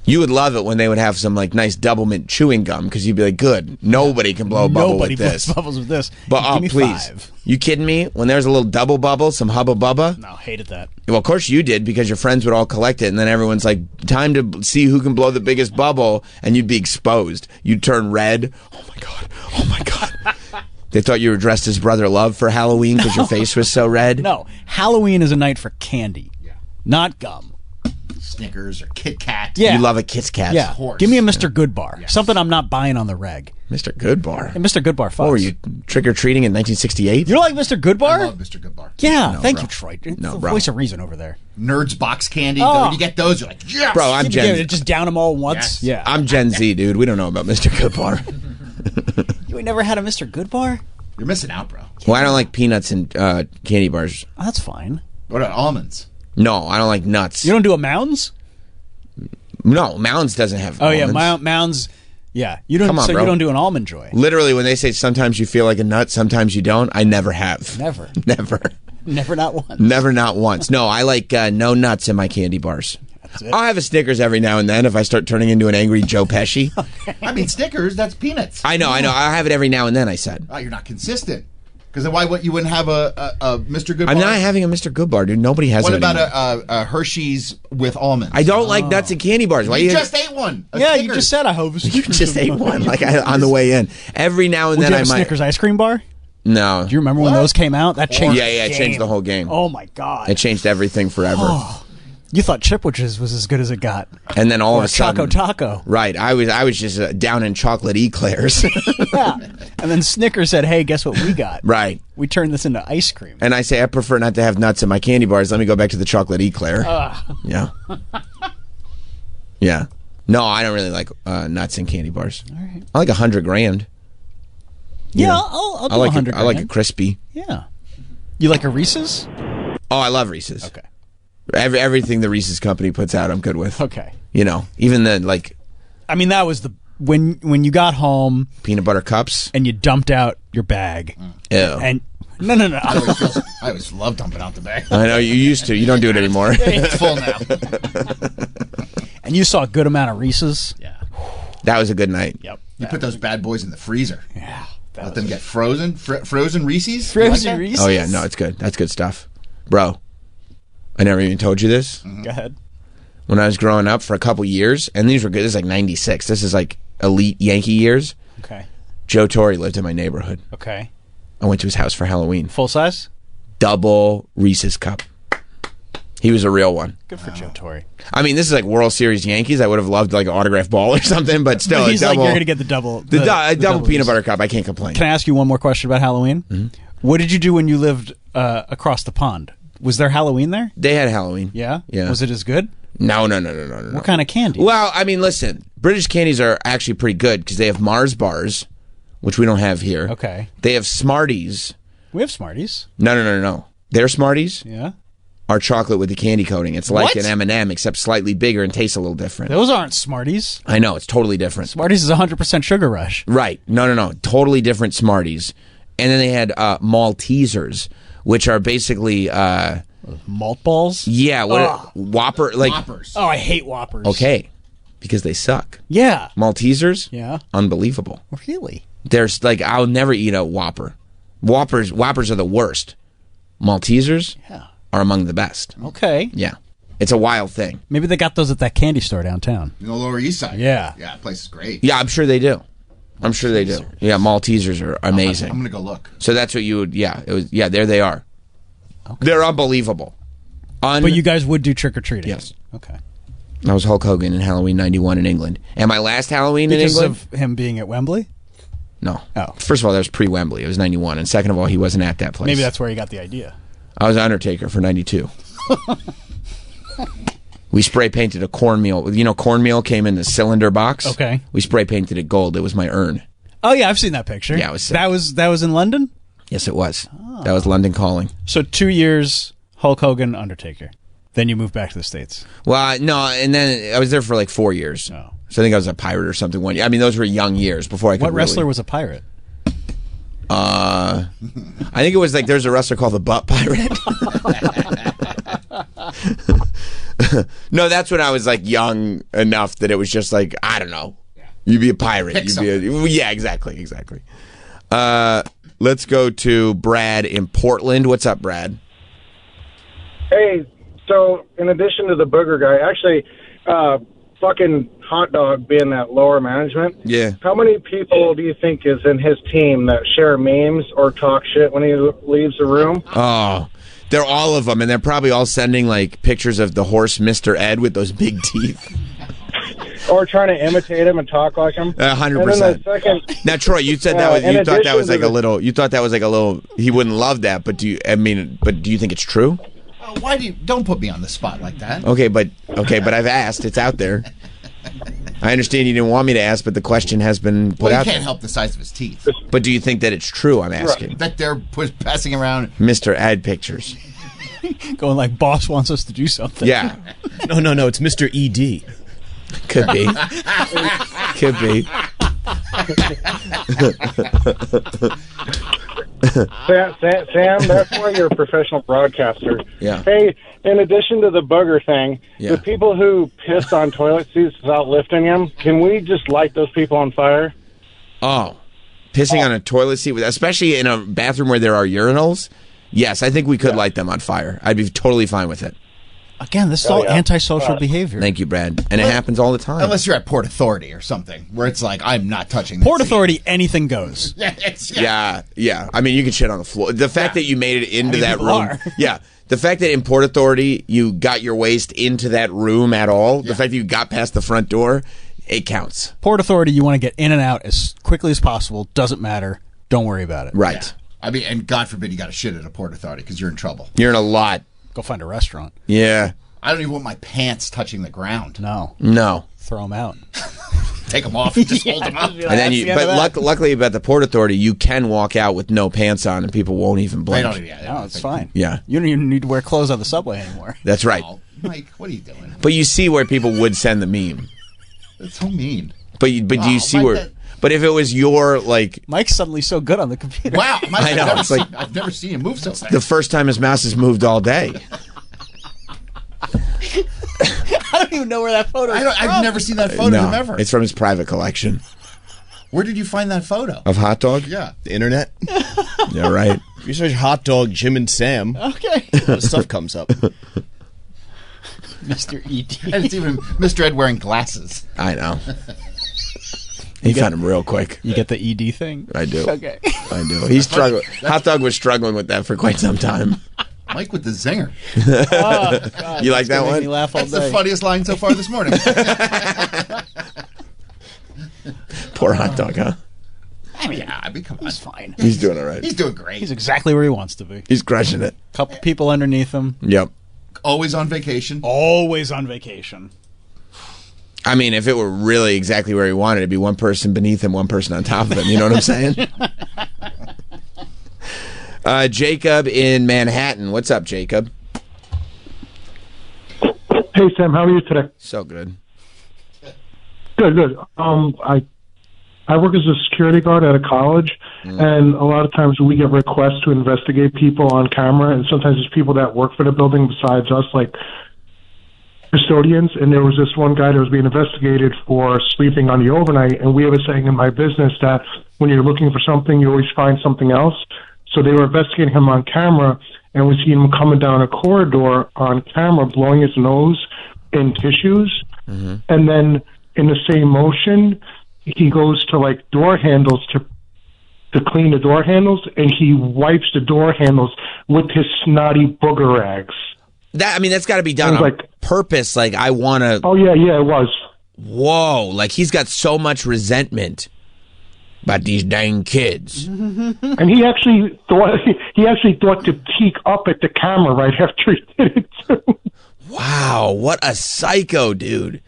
You would love it when they would have some like nice double mint chewing gum because you'd be like, good, nobody can blow a bubble with this. Nobody blows bubbles with this. But Give me please. 5. You kidding me? When there's a little double bubble, some Hubba Bubba? No, hated that. Well, of course you did because your friends would all collect it and then everyone's like, time to see who can blow the biggest bubble and you'd be exposed. You'd turn red. Oh my God. Oh my God. They thought you were dressed as Brother Love for Halloween because your face was so red? No. Halloween is a night for candy, not gum. Snickers or Kit Kat. Yeah. You love a Kit Kat. Yeah. Give me a Mr. Goodbar. Yes. Something I'm not buying on the reg. Mr. Goodbar? And Mr. Goodbar fucks. What were you, trick-or-treating in 1968? You don't like Mr. Goodbar? I love Mr. Goodbar. Yeah. No, Thank bro. you, Troy. No, the bro. Voice of reason over there. Nerds box candy. Oh. When you get those, you're like, yes! Bro, I'm Gen Z. Just down them all once? Yes. Yeah. I'm Gen Z, dude. We don't know about Mr. Goodbar. You ain't never had a Mr. Goodbar? You're missing out, bro. Well, I don't like peanuts and candy bars. Oh, that's fine. What about almonds? No, I don't like nuts. You don't do a Mounds? No, Mounds doesn't have almonds. Yeah, Mounds. Yeah, you don't. Come on, so bro. you don't do an Almond Joy. Literally, when they say sometimes you feel like a nut, sometimes you don't, I never have. Never. Never, not once. Never, not once. No, I like no nuts in my candy bars. That's it. I'll have a Snickers every now and then if I start turning into an angry Joe Pesci. I mean, Snickers, that's peanuts. I know. I'll have it every now and then, I said. Oh, you're not consistent. Because then you wouldn't have a Mr. Goodbar? I'm not having a Mr. Goodbar, dude. Nobody has What it about anymore. a Hershey's with almonds? I don't like nuts and candy bars. Why You just ate one. Yeah, Snickers. you just said I hope. You just ate one on the way in. Every now and Would then you I have a might. Snickers ice cream bar? No. Do you remember when those came out? That changed. Yeah, it the changed game. the whole game. Oh my God! It changed everything forever. Oh, you thought Chipwiches was as good as it got, And then all or of a sudden, Choco Taco. right? I was just down in chocolate eclairs. Yeah, and then Snickers said, "Hey, guess what we got? Right. We turned this into ice cream." And I say I prefer not to have nuts in my candy bars. Let me go back to the chocolate eclair. Yeah. Yeah. No, I don't really like nuts in candy bars. All right. I like $100 grand. Yeah, know, I'll do I like 100. I like a crispy. Yeah. You like a Reese's? Oh, I love Reese's. Okay. Everything the Reese's Company puts out, I'm good with. Okay. You know, even the like. I mean, that was the when you got home, peanut butter cups, and you dumped out your bag. Ew. And no. I always love dumping out the bag. I know you used to. You don't do it anymore. It's full now. And you saw a good amount of Reese's. Yeah. That was a good night. Yep. You put those bad boys in the freezer. Yeah. Let them get frozen. Frozen Reese's. Frozen Reese's. Oh yeah, no, it's good. That's good stuff, bro. I never even told you this. Mm-hmm. Go ahead. When I was growing up for a couple years, and these were good. This is like '96. This is like elite Yankee years. Okay. Joe Torre lived in my neighborhood. Okay. I went to his house for Halloween. Full size? Double Reese's cup. He was a real one. Good for Joe Torre. I mean, this is like World Series Yankees. I would have loved like an autograph ball or something, but still, But he's a double, like, you're going to get the double. a double peanut Reese's. butter cup. I can't complain. Can I ask you one more question about Halloween? Mm-hmm. What did you do when you lived across the pond? Was there Halloween there? They had Halloween. Yeah? Yeah. Was it as good? No. What kind of candy? Well, I mean, listen, British candies are actually pretty good because they have Mars bars, which we don't have here. Okay. They have Smarties. We have Smarties. No. Their Smarties Yeah. are chocolate with the candy coating. It's like What? an M&M except slightly bigger and tastes a little different. Those aren't Smarties. I know, it's totally different. Smarties is 100% Sugar Rush. Right. No. Totally different Smarties. And then they had Maltesers, which are basically Malt balls? yeah, Whopper like Whoppers. Oh, I hate Whoppers. okay, because they suck. Yeah. Maltesers? Yeah. Unbelievable. Really? There's like I'll never eat a Whopper. Whoppers are the worst. Maltesers are among the best. Okay. Yeah. It's a wild thing. Maybe they got those at that candy store downtown. In the Lower East Side. Yeah. Yeah, that place is great. Yeah, I'm sure they do. Yeah, Maltesers are amazing. I'm going to go look. So that's what you would there they are. Okay. They're unbelievable. But you guys would do trick-or-treating? Yes. Okay. I was Hulk Hogan in Halloween '91 in England. And my last Halloween Because in England? of him being at Wembley? No. Oh. First of all, that was pre-Wembley. It was '91. And second of all, he wasn't at that place. Maybe that's where you got the idea. I was Undertaker for '92. We spray painted a cornmeal. You know, cornmeal came in the cylinder box. Okay. We spray painted it gold. It was my urn. Oh, yeah, I've seen that picture. Yeah, it was sick. That was in London? Yes, it was. That was London Calling. So 2 years, Hulk Hogan, Undertaker. Then you moved back to the States. Well, no, and then I was there for like 4 years. Oh. So I think I was a pirate or something one year. I mean, those were young years before I could What wrestler really... was a pirate? I think it was like there's a wrestler called the Butt Pirate. No, that's when I was like young enough that it was just like, I don't know. You'd be a pirate. Yeah, exactly. Let's go to Brad in Portland. What's up, Brad? Hey, so in addition to the booger guy, actually, fucking hot dog being that lower management. Yeah. How many people do you think is in his team that share memes or talk shit when he leaves the room? Oh, they're all of them, and they're probably all sending like pictures of the horse Mr. Ed with those big teeth. Or trying to imitate him and talk like him. 100%. Now, Troy, you said that was you thought that was like a little. You thought that was like a little. He wouldn't love that, but do you think it's true? Why don't put me on the spot like that? Okay, but I've asked. It's out there. I understand you didn't want me to ask, but the question has been put out. You can't there. help the size of his teeth. But do you think that it's true? I'm asking. That they're passing around Mr. Ed pictures. Going like, boss wants us to do something. Yeah. No, it's Mr. ED. Could be. Could be. Sam, that's why you're a professional broadcaster. Yeah. Hey, in addition to the booger thing, Yeah. the people who pissed on toilet seats without lifting them, can we just light those people on fire? Oh, pissing on a toilet seat, especially in a bathroom where there are urinals? Yes, I think we could light them on fire. I'd be totally fine with it. Again, this is all antisocial behavior. Thank you, Brad. And it happens all the time. Unless you're at Port Authority or something, where it's like, I'm not touching this Port seat. Authority, anything goes. Yeah. I mean, you can shit on the floor. The fact that you made it into that people room. are. Yeah. The fact that in Port Authority you got your waste into that room at all, the fact that you got past the front door, it counts. Port Authority, you want to get in and out as quickly as possible. Doesn't matter. Don't worry about it. Right. I mean, and God forbid you got to shit at a Port Authority because you're in trouble. You're in a lot. Go find a restaurant. Yeah. I don't even want my pants touching the ground. No. No. Throw them out. take them off and just hold them up. And then luckily about the Port Authority, you can walk out with no pants on and people won't even blink. No, it's fine. Yeah. You don't even need to wear clothes on the subway anymore. That's right. Oh, Mike, what are you doing? But you see where people would send the meme. That's so mean. But do you see Mike, where? But if it was your like, Mike's suddenly so good on the computer. Wow, I know. It's like I've never seen him move so fast. the first time his mouse has moved all day. I don't even know where that photo is. I've never seen that photo of him ever. It's from his private collection Where did you find that photo? of hot dog. Yeah. The internet. Yeah, right. If you search hot dog Jim and Sam, Okay. a lot of stuff comes up. Mr. E.T. And it's even Mr. Ed wearing glasses. I know. He found him real quick. You get the ED thing? I do. Okay. I do. He's struggling. Hot dog was struggling with that for quite some time. Mike with the zinger. Oh, God, You like that Make one? me laugh all That's day. the funniest line so far this morning. Poor hot dog, huh? Yeah, I mean, come on. He's fine. He's doing all right. He's doing great. He's exactly where he wants to be. He's crushing it. Couple people underneath him. Yep. Always on vacation. Always on vacation. I mean, if it were really exactly where he wanted, it'd be one person beneath him, one person on top of him. You know what I'm saying? Jacob in Manhattan. What's up, Jacob? Hey, Sam. How are you today? So good. Good. I work as a security guard at a college, and a lot of times we get requests to investigate people on camera, and sometimes there's people that work for the building besides us, like custodians. And there was this one guy that was being investigated for sleeping on the overnight, and we have a saying in my business that when you're looking for something, you always find something else. So they were investigating him on camera, and we see him coming down a corridor on camera, blowing his nose in tissues, and then in the same motion, he goes to like door handles to clean the door handles, and he wipes the door handles with his snotty booger rags. That's got to be done on purpose. Like, I want to. Oh yeah, it was. Whoa! Like, he's got so much resentment about these dang kids. And he actually thought to peek up at the camera right after he did it too. Wow, what a psycho, dude.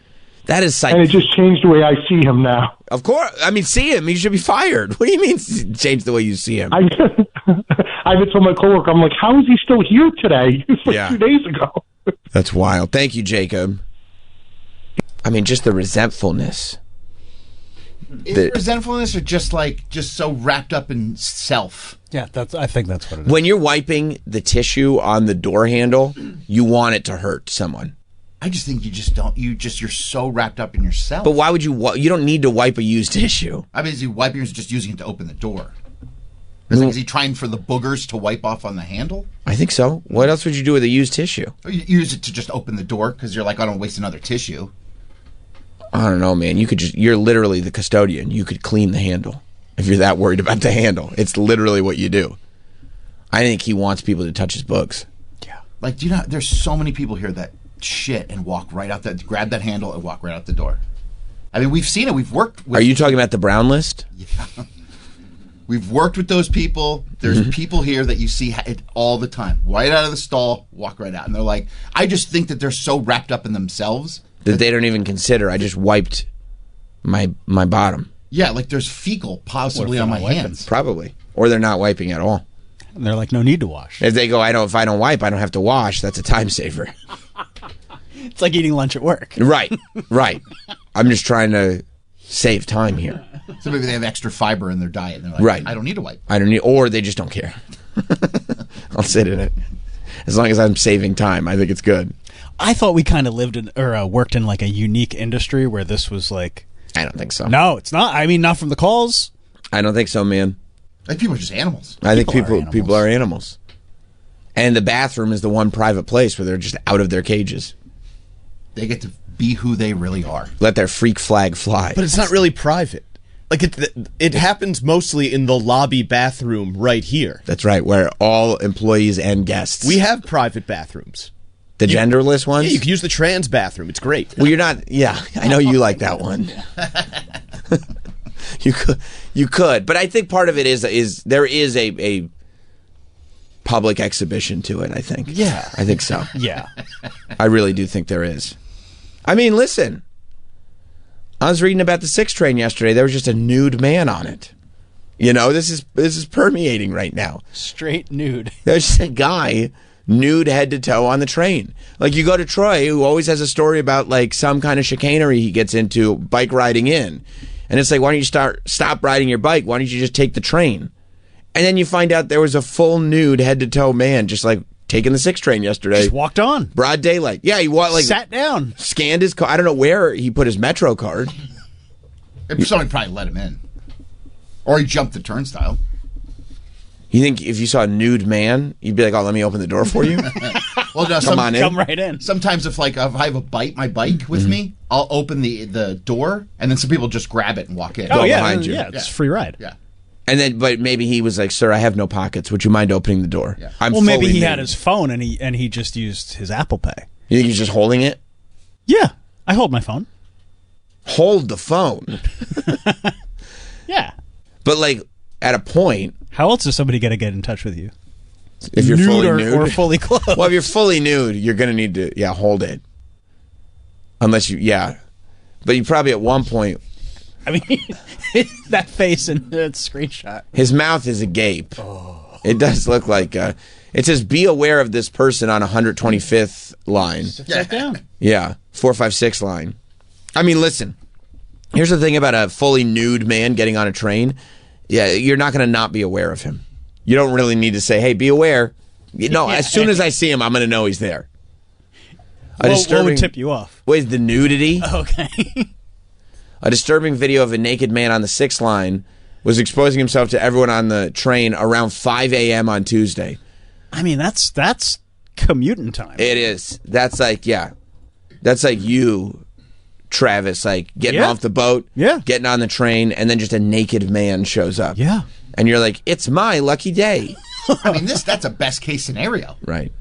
That is psycho. And it just changed the way I see him now. Of course. I mean, see him. He should be fired. What do you mean change the way you see him? I even told my coworker, I'm like, how is he still here today? It was like 2 days ago. That's wild. Thank you, Jacob. I mean, just the resentfulness. Is it resentfulness or just so wrapped up in self? Yeah, I think that's what it is. When you're wiping the tissue on the door handle, you want it to hurt someone. I just think you just don't. You're so wrapped up in yourself. But why would you? You don't need to wipe a used tissue. I mean, is he wiping or is he just using it to open the door? Is he trying for the boogers to wipe off on the handle? I think so. What else would you do with a used tissue? Or you use it to just open the door because you're like, I don't waste another tissue. I don't know, man. You're literally the custodian. You could clean the handle if you're that worried about the handle. It's literally what you do. I think he wants people to touch his books. Yeah. Like, do you know, there's so many people here that shit and walk right out that, grab that handle and walk right out the door. I mean, we've seen it. We've worked with. Are you talking about the brown list? Yeah. We've worked with those people. There's people here that you see it all the time. Right out of the stall, walk right out. And they're like, I just think that they're so wrapped up in themselves that they don't even consider. I just wiped my bottom. Yeah, like there's fecal possibly on my hands. Probably. Or they're not wiping at all. And they're like, no need to wash. If they go, if I don't wipe, I don't have to wash. That's a time saver. It's like eating lunch at work. Right. I'm just trying to save time here. So maybe they have extra fiber in their diet. And they're like, right. I don't need to wipe. Or they just don't care. I'll sit in it. As long as I'm saving time, I think it's good. I thought we kind of lived in or worked in like a unique industry where this was like. I don't think so. No, it's not. I mean, not from the calls. I don't think so, man. Like people are just animals. I think people are animals. And the bathroom is the one private place where they're just out of their cages. They get to be who they really are. Let their freak flag fly. But it's not really private. Like it happens mostly in the lobby bathroom right here. That's right, where all employees and guests. We have private bathroods. The genderless ones? Yeah, you can use the trans bathroom. It's great. Well, you're not. Yeah, I know you like that one. You could, but I think part of it is there is a public exhibition to it. I think. Yeah, I think so. Yeah, I really do think there is. I mean, listen. I was reading about the 6 train yesterday. There was just a nude man on it. You know, this is permeating right now. Straight nude. There's just a guy nude head to toe on the train. Like, you go to Troy, who always has a story about like some kind of chicanery he gets into bike riding in. And it's like, why don't you stop riding your bike? Why don't you just take the train? And then you find out there was a full nude head to toe man just like taking the 6 train yesterday. Just walked on. Broad daylight. Yeah, he sat down. Scanned his card. I don't know where he put his Metro card. Somebody probably let him in. Or he jumped the turnstile. You think if you saw a nude man, you'd be like, "Oh, let me open the door for you"? Well, no, come right in. Sometimes if I have my bike with me, I'll open the door, and then some people just grab it and walk in. Oh, yeah, behind you. Yeah, it's a free ride. Yeah. And then, but maybe he was like, "Sir, I have no pockets. Would you mind opening the door?" Yeah. I'm well, maybe fully he nude. had his phone and he just used his Apple Pay. You think he's just holding it? Yeah, I hold my phone. Hold the phone. Yeah. But like at a point, how else is somebody going to get in touch with you? If you're nude fully nude or fully clothed? Well, if you're fully nude, you're going to need to hold it. Unless but you probably at one point. I mean, that face in that screenshot. His mouth is agape. Oh. It does look like it says, "Be aware of this person" on 125th line. Sit down. Yeah, 456 line. I mean, listen. Here's the thing about a fully nude man getting on a train. Yeah, you're not going to not be aware of him. You don't really need to say, "Hey, be aware." No, as soon as I see him, I'm going to know he's there. What would tip you off? Wait, the nudity? Okay. A disturbing video of a naked man on the 6th line was exposing himself to everyone on the train around 5 a.m. on Tuesday. I mean, that's commuting time. It is. That's like you, Travis, like getting off the boat, getting on the train, and then just a naked man shows up. Yeah. And you're like, it's my lucky day. I mean, that's a best case scenario. Right.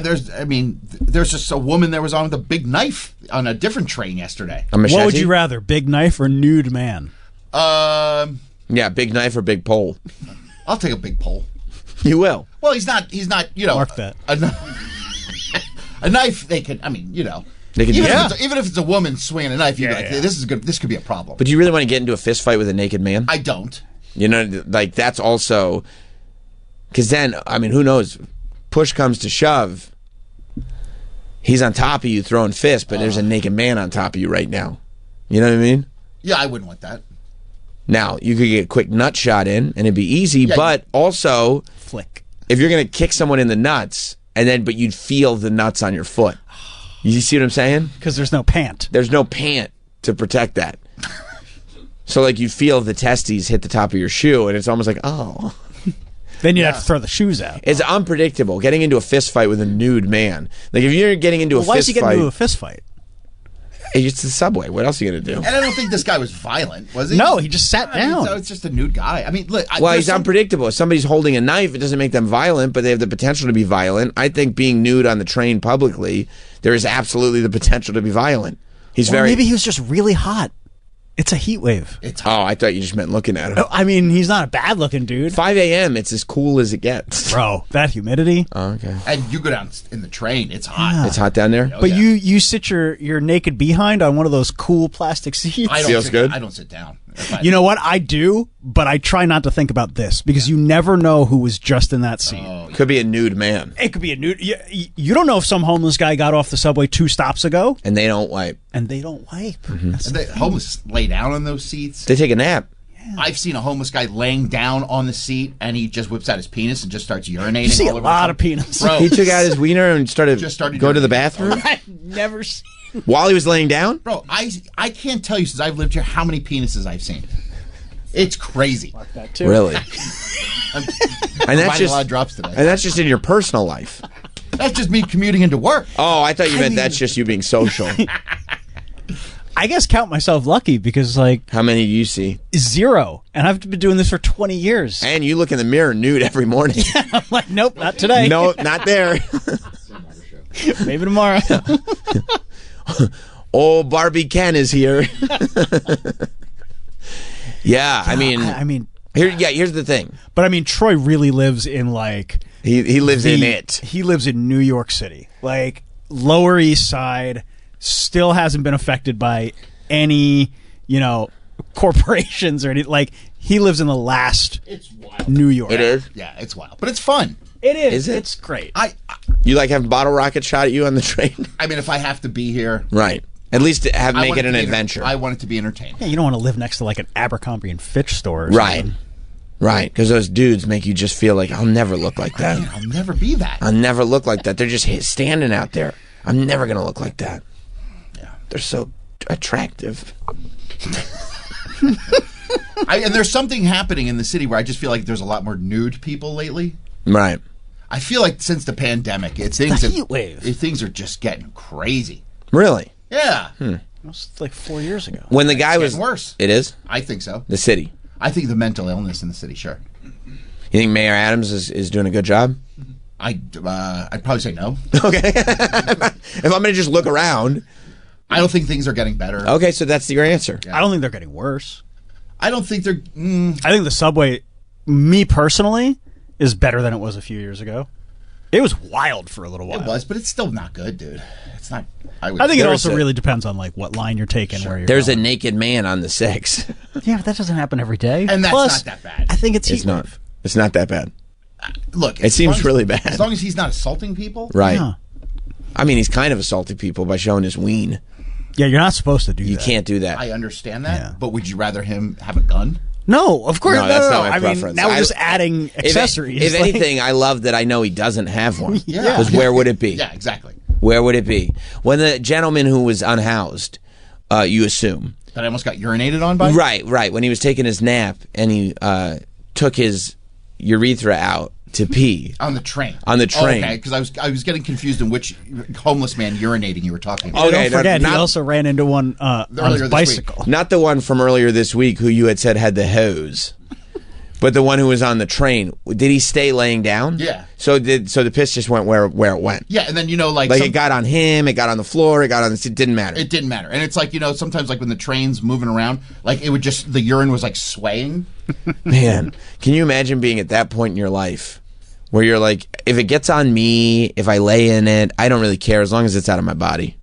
There's just a woman that was on with a big knife on a different train yesterday. What would you rather, big knife or nude man? Yeah, big knife or big pole? I'll take a big pole. You will. Well, he's not, Mark that. A knife, they could, I mean, They could even if it's a woman swinging a knife, you'd be like, this is good. This could be a problem. But do you really want to get into a fist fight with a naked man? I don't. Like that's also, because then, I mean, who knows? Push comes to shove, he's on top of you throwing fists, but there's a naked man on top of you right now. You know what I mean? Yeah, I wouldn't want that. Now, you could get a quick nut shot in, and it'd be easy, but also, flick. If you're going to kick someone in the nuts, but you'd feel the nuts on your foot. You see what I'm saying? Because there's no pant. There's no pant to protect that. So, like, you feel the testes hit the top of your shoe, and it's almost like, oh. Then you'd have to throw the shoes out. It's unpredictable. Getting into a fist fight with a nude man. Like, if you're getting into a fist fight... Why is he getting into a fist fight? It's the subway. What else are you going to do? And I don't think this guy was violent, was he? No, he just sat down. So it's just a nude guy. I mean, look... He's unpredictable. If somebody's holding a knife, it doesn't make them violent, but they have the potential to be violent. I think being nude on the train publicly, there is absolutely the potential to be violent. Maybe he was just really hot. It's a heat wave. Oh, I thought you just meant looking at him. I mean, he's not a bad looking dude. 5 a.m., it's as cool as it gets. Bro, that humidity. Oh, okay. And you go down in the train, it's hot. Yeah. It's hot down there? But you sit your naked behind on one of those cool plastic seats. Feels good? I don't sit down. You know what? I do, but I try not to think about this because you never know who was just in that seat. Could be a nude man. It could be a nude. You don't know if some homeless guy got off the subway 2 stops ago. And they don't wipe. Mm-hmm. The homeless lay down on those seats. They take a nap. Yeah. I've seen a homeless guy laying down on the seat, and he just whips out his penis and just starts urinating. You see all a over lot of penis. Bro. He took out his wiener and started go to the bathroom? I've never seen. While he was laying down? Bro, I can't tell you since I've lived here how many penises I've seen. It's crazy. Like that too. Really? And that's just a lot of drops today. And that's just in your personal life. That's just me commuting into work. Oh, I thought you meant that's just you being social. I guess count myself lucky because how many do you see? 0, and I've been doing this for 20 years. And you look in the mirror nude every morning. I'm like, nope, not today. No, not there. Maybe tomorrow. Old Barbie Ken is here. Yeah, I mean, here's the thing. But I mean, Troy really lives in he lives in it. He lives in New York City, Lower East Side. Still hasn't been affected by any, corporations or anything. Like, he lives in the last New York. It is? Yeah, it's wild, but it's fun. It is. Is it? It's great. You like having bottle rockets shot at you on the train? I mean, if I have to be here, right. At least make it an adventure. I want it to be entertaining. Yeah, you don't want to live next to like an Abercrombie and Fitch store. Or Right. something. Right, because those dudes make you just feel like, I'll never look like that. I'll never be that. I'll never look like that. They're just standing out there. I'm never going to look like that. Yeah. They're so attractive. And there's something happening in the city where I just feel like there's a lot more nude people lately. Right. I feel like since the pandemic, things are just getting crazy. Really? Yeah. It was like 4 years ago. When the guy It's was... getting worse. It is? I think so. The city. I think the mental illness in the city, sure. You think Mayor Adams is doing a good job? I'd probably say no. Okay. If I'm going to just look around... I don't think things are getting better. Okay, so that's your answer. I don't think they're getting worse. I don't think they're... I think the subway, me personally, is better than it was a few years ago. It was wild for a little while. It was, but it's still not good, dude. It's not... I think it also really depends on like what line you're taking. Where you're There's going. a naked man on the 6. Yeah, but that doesn't happen every day. And that's Plus, not that bad. I think it's It's not. It's not that bad. Look, It seems really bad. As long as he's not assaulting people. Right. Yeah. I mean, he's kind of assaulting people by showing his ween. Yeah, you're not supposed to do that. You can't do that. I understand that, but would you rather him have a gun? No, of course No, not. that's No, not my I mean, preference. now we're just adding accessories. If Like- anything, I love that I know he doesn't have one. Yeah. Because where would it be? Yeah, exactly. Where would it be? When the gentleman who was unhoused, you assume. That I almost got urinated on by? Right. When he was taking his nap and he took his urethra out to pee. On the train. On the train. Okay, because I was getting confused in which homeless man urinating you were talking about. Okay, Don't forget, not- he also ran into one on Earlier his this bicycle. Not the one from earlier this week who you had said had the hose. But the one who was on the train, did he stay laying down? Yeah. So the piss just went where it went. Yeah, and then Like it got on him, it got on the floor, it got on. It didn't matter. It didn't matter. And it's like, sometimes like when the train's moving around, like it would just, the urine was like swaying. Man, can you imagine being at that point in your life where you're like, if it gets on me, if I lay in it, I don't really care as long as it's out of my body.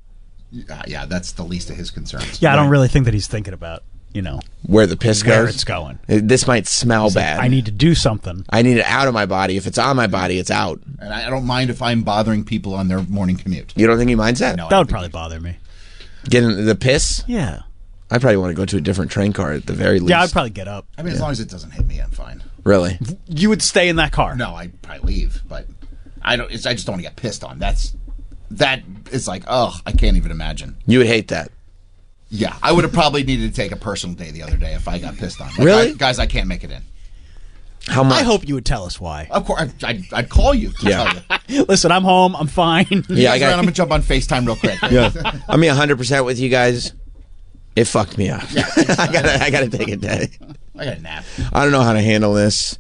Yeah, that's the least of his concerns. Yeah, I don't really think that he's thinking about, Where the piss where goes. it's going. This might smell bad. I need to do something. I need it out of my body. If it's on my body, it's out. And I don't mind if I'm bothering people on their morning commute. You don't think he minds that? No, That would probably bother me. Getting the piss? Yeah. I probably want to go to a different train car at the very least. Yeah, I'd probably get up. I mean, as long as it doesn't hit me, I'm fine. Really? You would stay in that car. No, I'd probably leave, but I just don't want to get pissed on. That is like, I can't even imagine. You would hate that. Yeah, I would have probably needed to take a personal day the other day if I got pissed on. Like, Really? guys, I can't make it in. How much? I hope you would tell us why. Of course, I'd call you. To Yeah. tell you. Listen, I'm home. I'm fine. Yeah, I'm gonna jump on FaceTime real quick. Yeah. I'm 100% with you guys. It fucked me up. Yeah, I gotta take a day. I got a nap. I don't know how to handle this.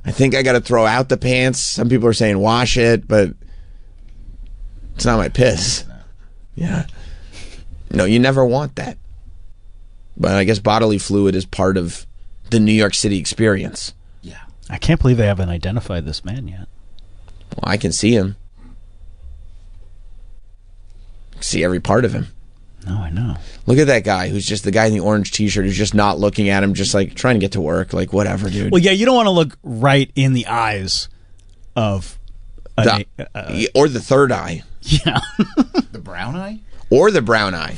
I think I gotta throw out the pants. Some people are saying wash it, but it's not my piss. Yeah. No, you never want that. But I guess bodily fluid is part of the New York City experience. Yeah. I can't believe they haven't identified this man yet. Well, I can see him. See every part of him. No, I know. Look at that guy who's just the guy in the orange t-shirt who's just not looking at him, just like trying to get to work. Like, whatever, dude. Well, yeah, you don't want to look right in the eyes of or the third eye. Yeah. The brown eye? Or the brown eye.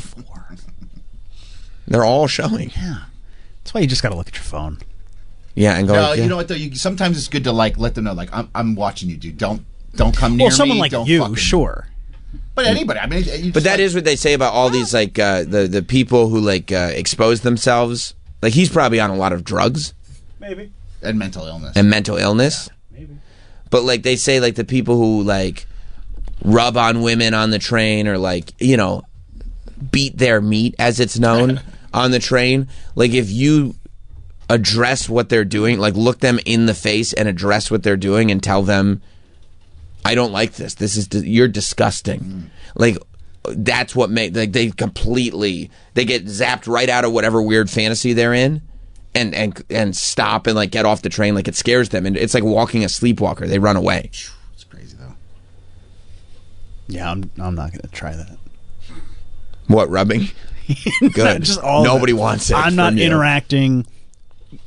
They're all showing. Yeah. That's why you just got to look at your phone. Yeah, and go. No, yeah. you know what though? Sometimes it's good to like let them know, like I'm watching you, dude. Don't come near me. Well, someone like don't you, fucking- sure. But anybody, I mean, But that is what they say about all these like the people who like expose themselves. Like he's probably on a lot of drugs Maybe. and mental illness. and mental illness. Maybe. But like they say, like the people who like rub on women on the train or like beat their meat, as it's known, on the train. Like if you address what they're doing, like look them in the face and address what they're doing and tell them, I don't like this. This is you're disgusting. Like that's what they get zapped right out of whatever weird fantasy they're in, and stop and like get off the train. Like it scares them, and it's like walking a sleepwalker. They run away. It's crazy though. Yeah, I'm not going to try that. What, rubbing? Good. Just all of Nobody it. wants it. I'm not from you. interacting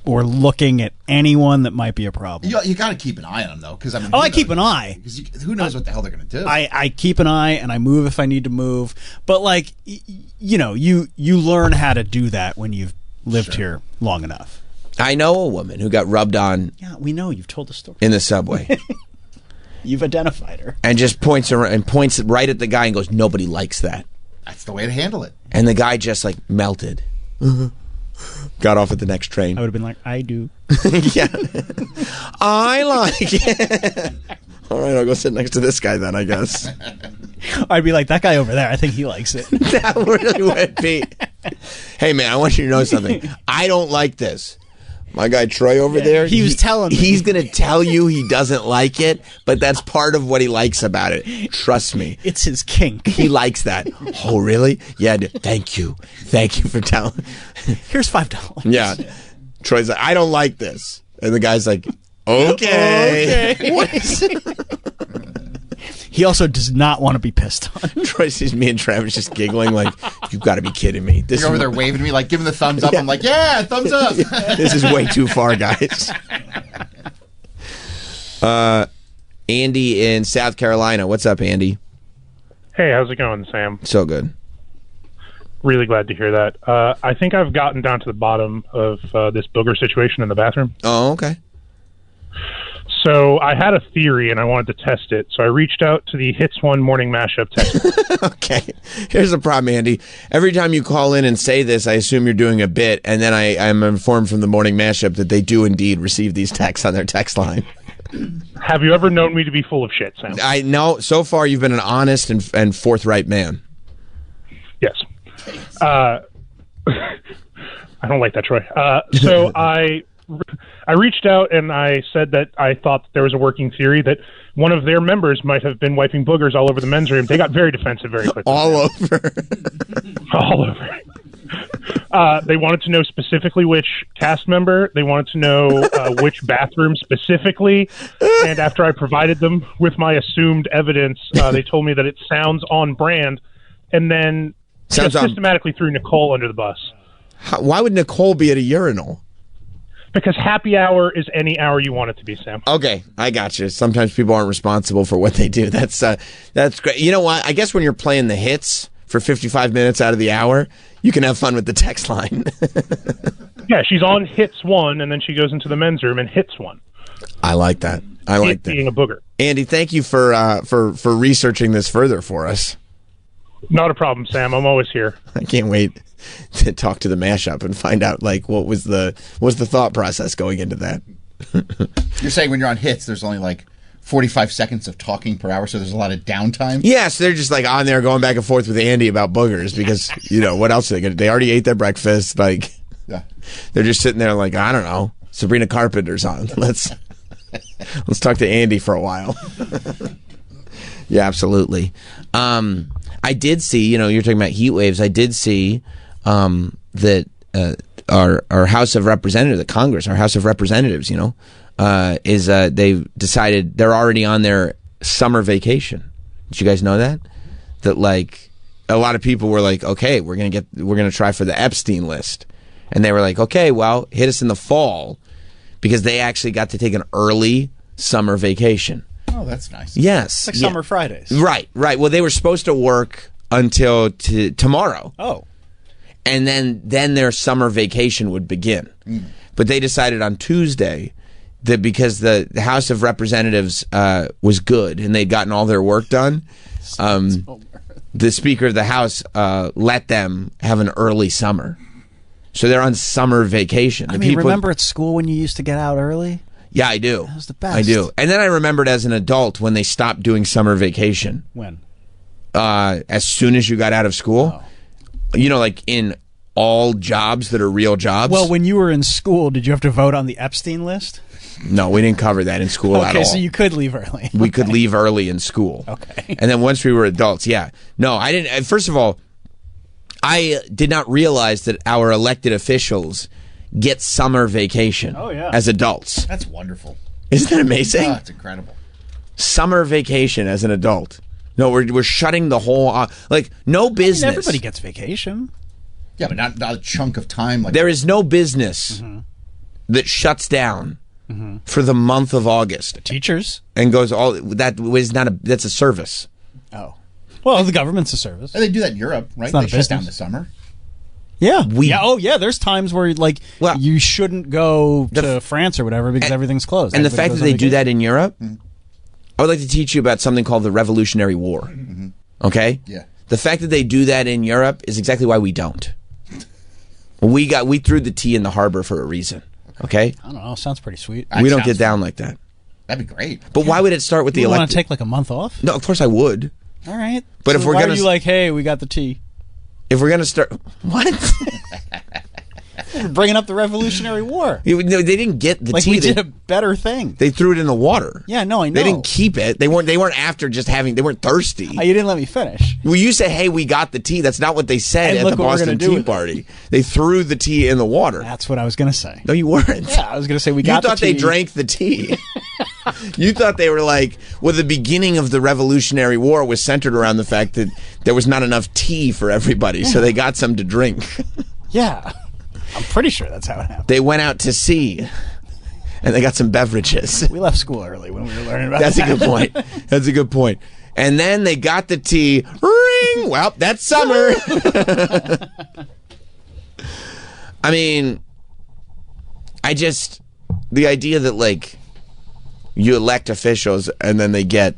or looking at anyone that might be a problem. You got to keep an eye on them, though, because I keep an eye. Because who knows what the hell they're going to do? I keep an eye and I move if I need to move. But like, you learn how to do that when you've lived here long enough. I know a woman who got rubbed on. Yeah, we know. You've told the story in the subway. You've identified her and just points right at the guy and goes, "Nobody likes that." That's the way to handle it. And the guy just like melted. Got off at the next train. I would have been like, I do. Yeah. I like it. All right, I'll go sit next to this guy then, I guess. I'd be like, that guy over there, I think he likes it. That really would be. Hey, man, I want you to know something. I don't like this. My guy Troy over there, he was telling me. He's going to tell you he doesn't like it, but that's part of what he likes about it. Trust me. It's his kink. He likes that. Oh, really? Yeah, thank you. Thank you for telling. Here's $5. Yeah. Troy's like, I don't like this. And the guy's like, okay. He also does not want to be pissed on. Troy sees me and Travis just giggling like, you've got to be kidding me. You're over there waving to me, like giving the thumbs up. I'm like, yeah, thumbs up. This is way too far, guys. Andy in South Carolina. What's up, Andy? Hey, how's it going, Sam? So good. Really glad to hear that. I think I've gotten down to the bottom of this booger situation in the bathroom. Oh, okay. So I had a theory and I wanted to test it. So I reached out to the Hits One morning mashup test. Okay. Here's the problem, Andy. Every time you call in and say this, I assume you're doing a bit, and then I'm informed from the morning mashup that they do indeed receive these texts on their text line. Have you ever known me to be full of shit, Sam? I know. So far, you've been an honest and forthright man. Yes. I don't like that, Troy. So I reached out and I said that I thought that there was a working theory that one of their members might have been wiping boogers all over the men's room. They got very defensive very quickly. All over. All over. They wanted to know specifically which cast member. They wanted to know which bathroom specifically. And after I provided them with my assumed evidence, they told me that it sounds on brand. And then systematically threw Nicole under the bus. Why would Nicole be at a urinal? Because happy hour is any hour you want it to be, Sam. Okay, I got you. Sometimes people aren't responsible for what they do. That's great. You know what? I guess when you're playing the hits for 55 minutes out of the hour, you can have fun with the text line. Yeah, she's on Hits One, and then she goes into the men's room and hits one. I like that. I like that. Being a booger. Andy, thank you for researching this further for us. Not a problem, Sam. I'm always here. I can't wait to talk to the mashup and find out what was the thought process going into that. You're saying when you're on Hits, there's only like 45 seconds of talking per hour, so there's a lot of downtime? Yes, they're just like on there going back and forth with Andy about boogers because, what else are they going to do? They already ate their breakfast. Yeah. They're just sitting there like, I don't know, Sabrina Carpenter's on. Let's talk to Andy for a while. Yeah, absolutely. I did see, you're talking about heat waves. I did see that our House of Representatives, the Congress, our House of Representatives, they've decided they're already on their summer vacation. Did you guys know that? That a lot of people were like, okay, we're gonna try for the Epstein list, and they were like, okay, well, hit us in the fall, because they actually got to take an early summer vacation. Oh, that's nice. Yes. It's like Summer Fridays. Right. Well, they were supposed to work until tomorrow. Oh. And then their summer vacation would begin. But they decided on Tuesday that because the House of Representatives was good and they'd gotten all their work done, the Speaker of the House let them have an early summer. So they're on summer vacation. Remember at school when you used to get out early? Yeah, I do. That was the best. I do. And then I remembered as an adult when they stopped doing summer vacation. When? As soon as you got out of school. Oh. In all jobs that are real jobs. Well, when you were in school, did you have to vote on the Epstein list? No, we didn't cover that in school at all. Okay, so you could leave early. We could leave early in school. Okay. And then once we were adults, yeah. No, I didn't. First of all, I did not realize that our elected officials get summer vacation as adults. That's wonderful. Isn't that amazing? Oh, that's incredible. Summer vacation as an adult. No, we're shutting the whole no business. Everybody gets vacation. Yeah, but not a chunk of time. Like There is no business that shuts down for the month of August. Teachers. And goes all that was not that's a service. Oh. Well, the government's a service. And they do that in Europe, right? It's not They a shut down business. the summer. Yeah. There's times where like you shouldn't go to France or whatever because everything's closed. And the Everybody fact that goes on they do vacation. that in Europe, I would like to teach you about something called the Revolutionary War. Okay? Yeah. The fact that they do that in Europe is exactly why we don't. We threw the tea in the harbor for a reason. Okay? I don't know. Sounds pretty sweet. We don't get down like that. That'd be great. But why would it start with the You want elected? to take like a month off? No, of course I would. All right. But So if we're why gonna are you like, hey, we got the tea. If we're gonna start, what? We're bringing up the Revolutionary War. No, they didn't get the Like tea. we did a better thing. They threw it in the water. Yeah, no, I know. They didn't keep it. They weren't after just having. They weren't thirsty. You didn't let me finish. Well, you say, "Hey, we got the tea." That's not what they said And at look the what we're Boston gonna do Tea with it. Party. They threw the tea in the water. That's what I was going to say. No, you weren't. Yeah, I was going to say we You got thought the tea. they drank the tea. You thought they were like, well, the beginning of the Revolutionary War was centered around the fact that there was not enough tea for everybody, so they got some to drink. Yeah. I'm pretty sure that's how it happened. They went out to sea, and they got some beverages. We left school early when we were learning about That's that. a good point. That's a good point. And then they got the tea. Ring! Well, that's summer. I mean, the idea that, like, you elect officials and then they get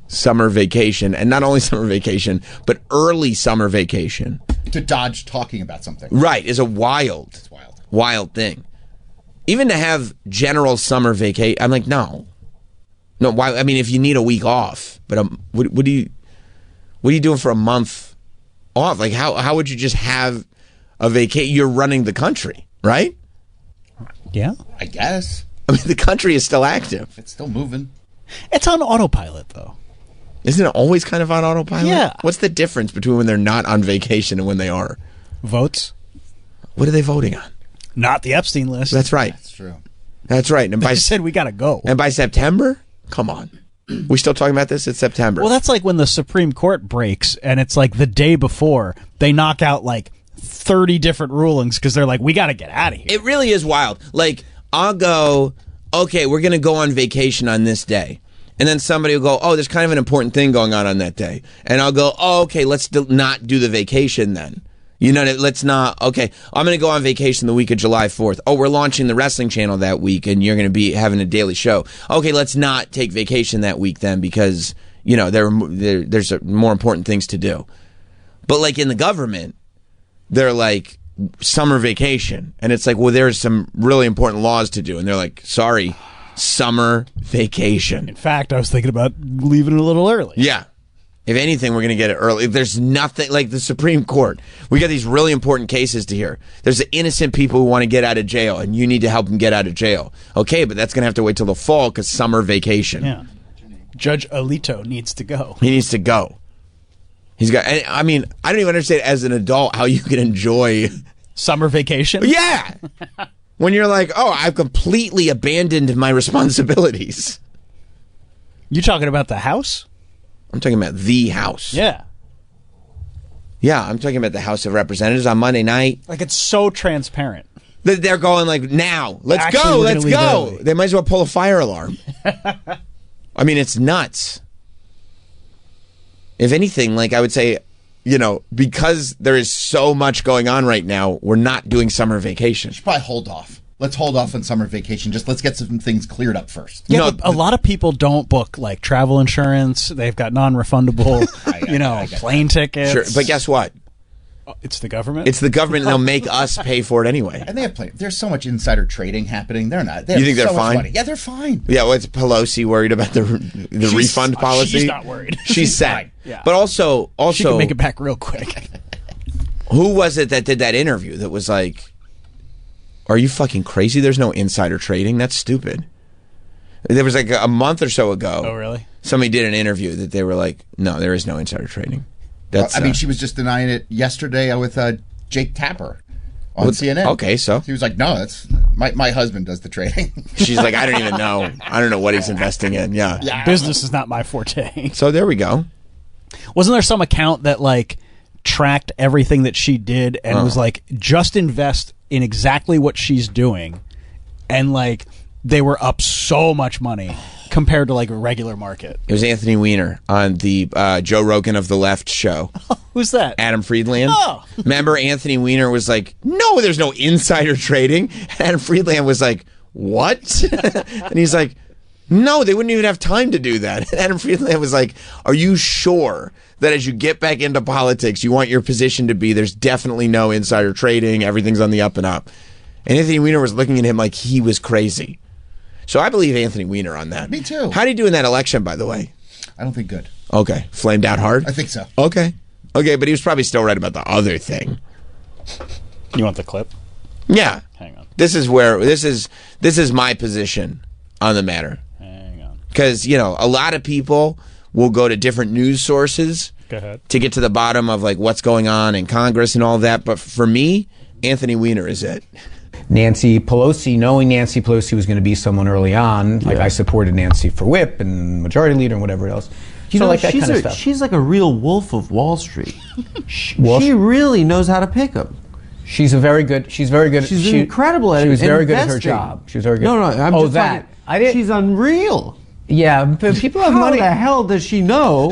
summer vacation, and not only summer vacation, but early summer vacation. To dodge talking about something. Right, is a wild thing. Even to have general summer vacation, I'm like, no. Why? I mean, if you need a week off, but what are you doing for a month off? Like, how would you just have a vacation? You're running the country, right? Yeah. I guess. I mean, the country is still active. It's still moving. It's on autopilot, though. Isn't it always kind of on autopilot? Yeah. What's the difference between when they're not on vacation and when they are? Votes. What are they voting on? Not the Epstein list. That's right. That's true. That's right. And They just said we got to go. And by September, come on. We still talking about this? It's September. Well, that's like when the Supreme Court breaks and it's like the day before they knock out like 30 different rulings because they're like, we got to get out of here. It really is wild. Like, I'll go, okay, we're going to go on vacation on this day. And then somebody will go, oh, there's kind of an important thing going on that day. And I'll go, oh, okay, let's not do the vacation then. You know, let's not, okay, I'm going to go on vacation the week of July 4th. Oh, we're launching the wrestling channel that week and you're going to be having a daily show. Okay, let's not take vacation that week then because, you know, there's more important things to do. But like in the government, they're like, summer vacation. And it's like, well, there's some really important laws to do. And they're like, sorry, summer vacation. In fact, I was thinking about leaving it a little early. Yeah. If anything, we're going to get it early. If there's nothing like the Supreme Court, we got these really important cases to hear. There's the innocent people who want to get out of jail, and you need to help them get out of jail. Okay, but that's going to have to wait till the fall because summer vacation. Yeah. Judge Alito needs to go. He needs to go. He's got. I mean, I don't even understand as an adult how you can enjoy summer vacation. Yeah. When you're like, oh, I've completely abandoned my responsibilities. You talking about the House? I'm talking about the House. Yeah. Yeah, I'm talking about the House of Representatives on Monday night. Like, it's so transparent. They're going like, now, let's Actually, go, we're let's gonna leave go. early. They might as well pull a fire alarm. I mean, it's nuts. If anything, like I would say, you know, because there is so much going on right now, we're not doing summer vacation. Should probably hold off. Let's hold off on summer vacation. Just let's get some things cleared up first. Yeah, but a lot of people don't book like travel insurance. They've got non-refundable, plane tickets. Sure, but guess what? It's the government. It's the government, and they'll make us pay for it anyway. And they have plenty. There's so much insider trading happening. They're not. You think they're so much fine? money. Yeah, they're fine. Yeah, well, it's Pelosi worried about the refund policy? She's not worried. She's set. fine. Yeah. But also, She can make it back real quick. Who was it that did that interview that was like, are you fucking crazy? There's no insider trading. That's stupid. There was like a month or so ago. Oh, really? Somebody did an interview that they were like, no, there is no insider trading. That's, I mean, she was just denying it yesterday with Jake Tapper on CNN. Okay, so he was like, "No, that's my husband does the trading." She's like, "I don't even know. I don't know what he's investing in." Yeah. Business is not my forte. So there we go. Wasn't there some account that like tracked everything that she did and was like, just invest in exactly what she's doing. And like, they were up so much money compared to like a regular market. It was Anthony Weiner on the Joe Rogan of the Left show. Who's that? Adam Friedland. Oh. Remember, Anthony Weiner was like, no, there's no insider trading. And Adam Friedland was like, what? And he's like, no, they wouldn't even have time to do that. And Adam Friedland was like, are you sure that as you get back into politics, you want your position to be there's definitely no insider trading, everything's on the up and up? And Anthony Weiner was looking at him like he was crazy. So I believe Anthony Weiner on that. Me too. How did he do in that election, by the way? I don't think good. Okay. Flamed out hard? I think so. Okay, but he was probably still right about the other thing. You want the clip? Yeah. Hang on. This is my position on the matter. Hang on. Because, you know, a lot of people will go to different news sources Go ahead. to get to the bottom of like what's going on in Congress and all that. But for me, Anthony Weiner is it. Nancy Pelosi, knowing Nancy Pelosi was going to be someone early on, like I supported Nancy for whip and majority leader and whatever else. You So know, like that kind of stuff. she's like a real wolf of Wall Street. Wolf? She really knows how to pick them. She's very good. She's incredible at it. She was very good at her investing. job. She was very good. No, I'm just that. talking, I didn't. She's unreal. Yeah, but people have How money. the hell does she know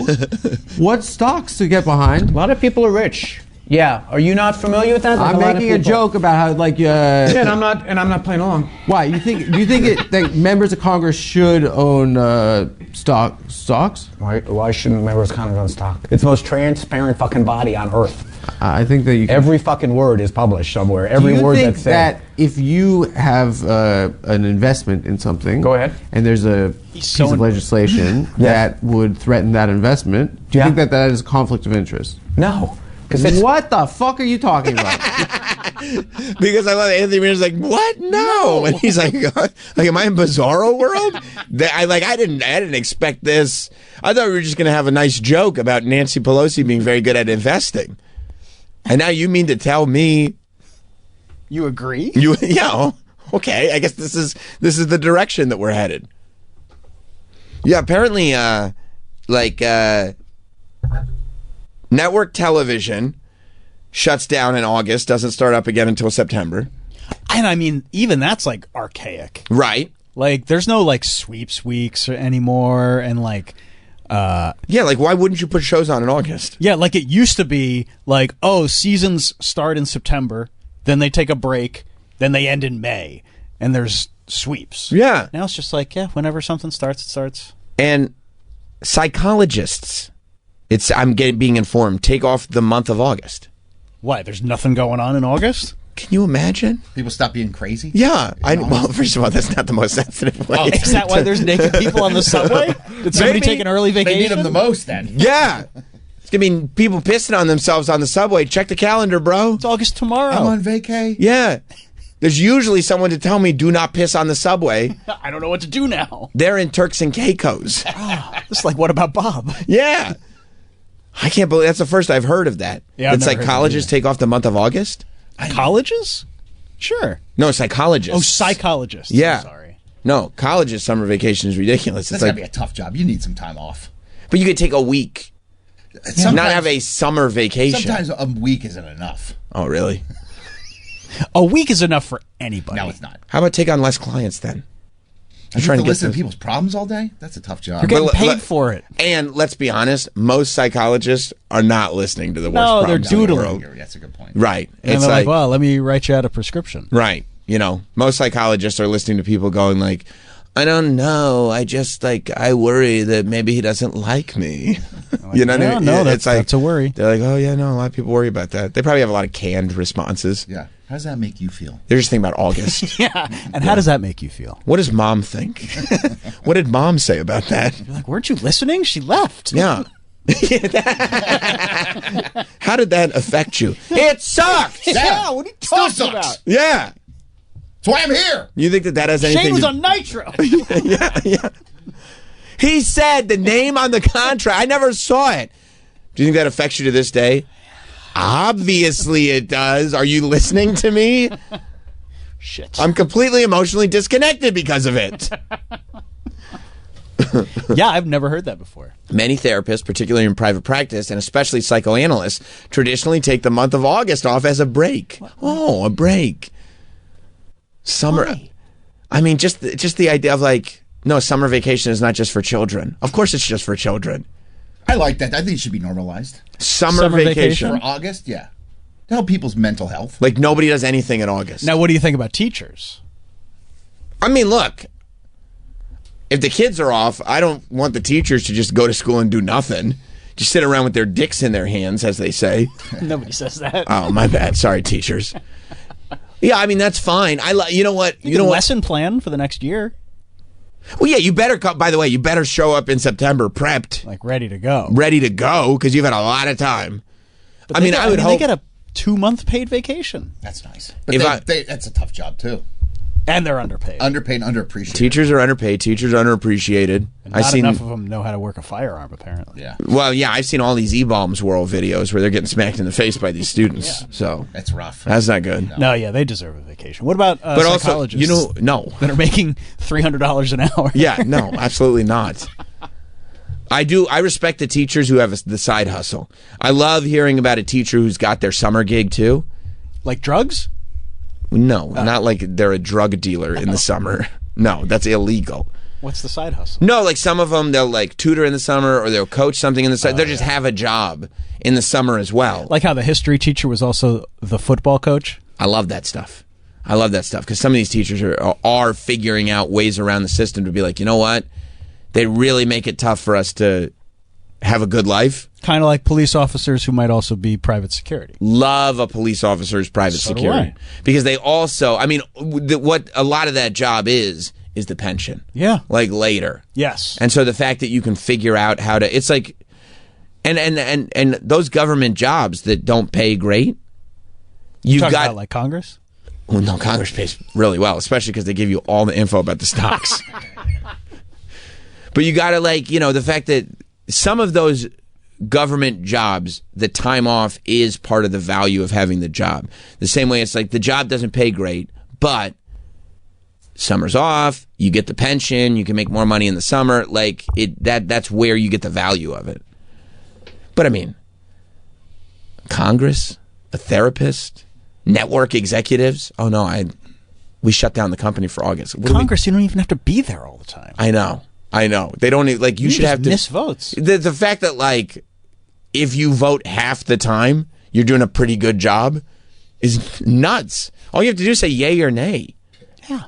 what stocks to get behind? A lot of people are rich. Yeah, are you not familiar with that? Like I'm making a joke about how like yeah, and I'm not playing along. Why do you think that members of Congress should own stocks? Why shouldn't members of Congress own stock? It's the most transparent fucking body on earth. I think that every fucking word is published somewhere. Every word that's said. That if you have an investment in something, go ahead, and there's a piece of legislation that would threaten that investment, do you think that is a conflict of interest? No. What the fuck are you talking about? Because I love Anthony Weiner's like, what? No. And he's like, am I in Bizarro World? I didn't expect this. I thought we were just going to have a nice joke about Nancy Pelosi being very good at investing. And now you mean to tell me you agree? Okay. I guess this is the direction that we're headed. Yeah, apparently network television shuts down in August, doesn't start up again until September. And I mean, even that's like archaic. Right. Like there's no like sweeps weeks anymore and like like why wouldn't you put shows on in August? Yeah, like it used to be like, oh, seasons start in September, then they take a break, then they end in May, and there's sweeps. Yeah. Now it's just like, whenever something starts, it starts. And psychologists, I'm being informed, take off the month of August. Why? There's nothing going on in August? Can you imagine? People stop being crazy? Yeah. Well, first of all, that's not the most sensitive way. Oh, is that why there's naked people on the subway? Did somebody take an early vacation? They need them the most then. Yeah. I mean, people pissing on themselves on the subway. Check the calendar, bro. It's August tomorrow. I'm on vacay. Yeah. There's usually someone to tell me, do not piss on the subway. I don't know what to do now. They're in Turks and Caicos. It's like, what about Bob? Yeah. I can't believe that's the first I've heard of that. Yeah, that psychologists take off the month of August? Colleges? Sure. No, psychologists. Oh, psychologists. Yeah. I'm sorry. No, college's summer vacation is ridiculous. That's gotta be a tough job. You need some time off. But you could take a week. Not have a summer vacation. Sometimes a week isn't enough. Oh, really? A week is enough for anybody. No, it's not. How about take on less clients then? I'm trying to listen to people's problems all day? That's a tough job. You're getting paid for it. And let's be honest, most psychologists are not listening to the worst No, they're problems in the doodling. world. That's a good point. Right. And they're like, well, let me write you out a prescription. Right. You know, most psychologists are listening to people going like, I don't know. I just I worry that maybe he doesn't like me. You know what I mean? No, that's a worry. They're like, oh yeah, no, a lot of people worry about that. They probably have a lot of canned responses. Yeah. How does that make you feel? They're just thinking about August. Yeah. And how does that make you feel? What does mom think? What did mom say about that? You're like, weren't you listening? She left. Yeah. How did that affect you? It sucked. Yeah, what are you talking about? Yeah. That's why I'm here. You think that has anything Shane was to on Nitro. yeah. He said the name on the contract. I never saw it. Do you think that affects you to this day? Obviously it does. Are you listening to me? Shit. I'm completely emotionally disconnected because of it. Yeah, I've never heard that before. Many therapists, particularly in private practice, and especially psychoanalysts, traditionally take the month of August off as a break. Oh, a break. Summer. Why? I mean, just the idea of like, no, summer vacation is not just for children. Of course it's just for children. I like that. I think it should be normalized. Summer vacation. For August, yeah. To help people's mental health. Like nobody does anything in August. Now, what do you think about teachers? I mean, look, if the kids are off, I don't want the teachers to just go to school and do nothing. Just sit around with their dicks in their hands, as they say. Nobody says that. Oh, my bad. Sorry, teachers. Yeah, I mean, that's fine. You know what? Lesson plan for the next year. Well, yeah, you better, by the way, you better show up in September prepped. Like ready to go. Ready to go, because you've had a lot of time. I mean, I would hope. They get a 2-month paid vacation. That's nice. But that's a tough job, too. And they're underpaid. Underpaid and underappreciated. Teachers are underpaid. Teachers are underappreciated. And not enough of them know how to work a firearm, apparently. Yeah. Well, yeah, I've seen all these E-Bombs World videos where they're getting smacked in the face by these students. Yeah. So that's rough. That's not good. No, yeah, they deserve a vacation. What about but psychologists? Also, no. That are making $300 an hour. Yeah, no, absolutely not. I respect the teachers who have the side hustle. I love hearing about a teacher who's got their summer gig, too. Like drugs? No, not like they're a drug dealer in the summer. No, that's illegal. What's the side hustle? No, like some of them, they'll like tutor in the summer or they'll coach something in the summer. They'll just have a job in the summer as well. Like how the history teacher was also the football coach? I love that stuff. I love that stuff because some of these teachers are figuring out ways around the system to be like, you know what? They really make it tough for us to have a good life. Kind of like police officers who might also be private security. Love a police officer's private security. Because they also, I mean, what a lot of that job is the pension. Yeah. Like later. Yes. And so the fact that you can figure out how to, it's like, and those government jobs that don't pay great, you got about like Congress? Well, no, Congress pays really well, especially because they give you all the info about the stocks. But you got to the fact that some of those government jobs, the time off is part of the value of having the job. The same way it's like the job doesn't pay great, but summer's off, you get the pension, you can make more money in the summer. Like that's where you get the value of it. But I mean, Congress, a therapist, network executives. Oh no, we shut down the company for August. Congress, you don't even have to be there all the time. I know. They don't you should have to miss votes. The fact that if you vote half the time, you're doing a pretty good job is nuts. All you have to do is say yay or nay. Yeah.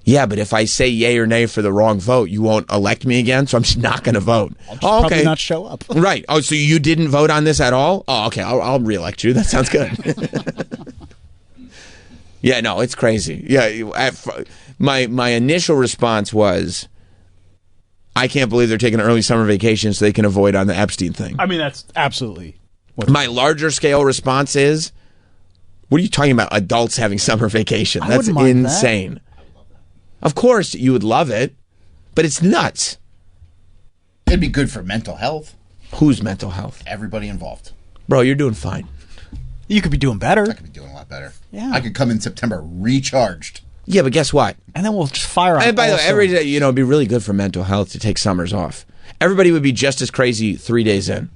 Yeah, but if I say yay or nay for the wrong vote, you won't elect me again, so I'm just not going to vote. I'll just probably not show up. Right. Oh, so you didn't vote on this at all? Oh, okay. I'll re-elect you. That sounds good. Yeah, no, it's crazy. Yeah, my initial response was, I can't believe they're taking an early summer vacation so they can avoid on the Epstein thing. I mean, that's absolutely my larger scale response is, what are you talking about? Adults having summer vacation? That's insane. That. Of course, you would love it, but it's nuts. It'd be good for mental health. Whose mental health? Everybody involved. Bro, you're doing fine. You could be doing better. I could be doing a lot better. Yeah. I could come in September recharged. Yeah, but guess what? And then we'll just fire on. And by the way, every day, it'd be really good for mental health to take summers off. Everybody would be just as crazy 3 days in.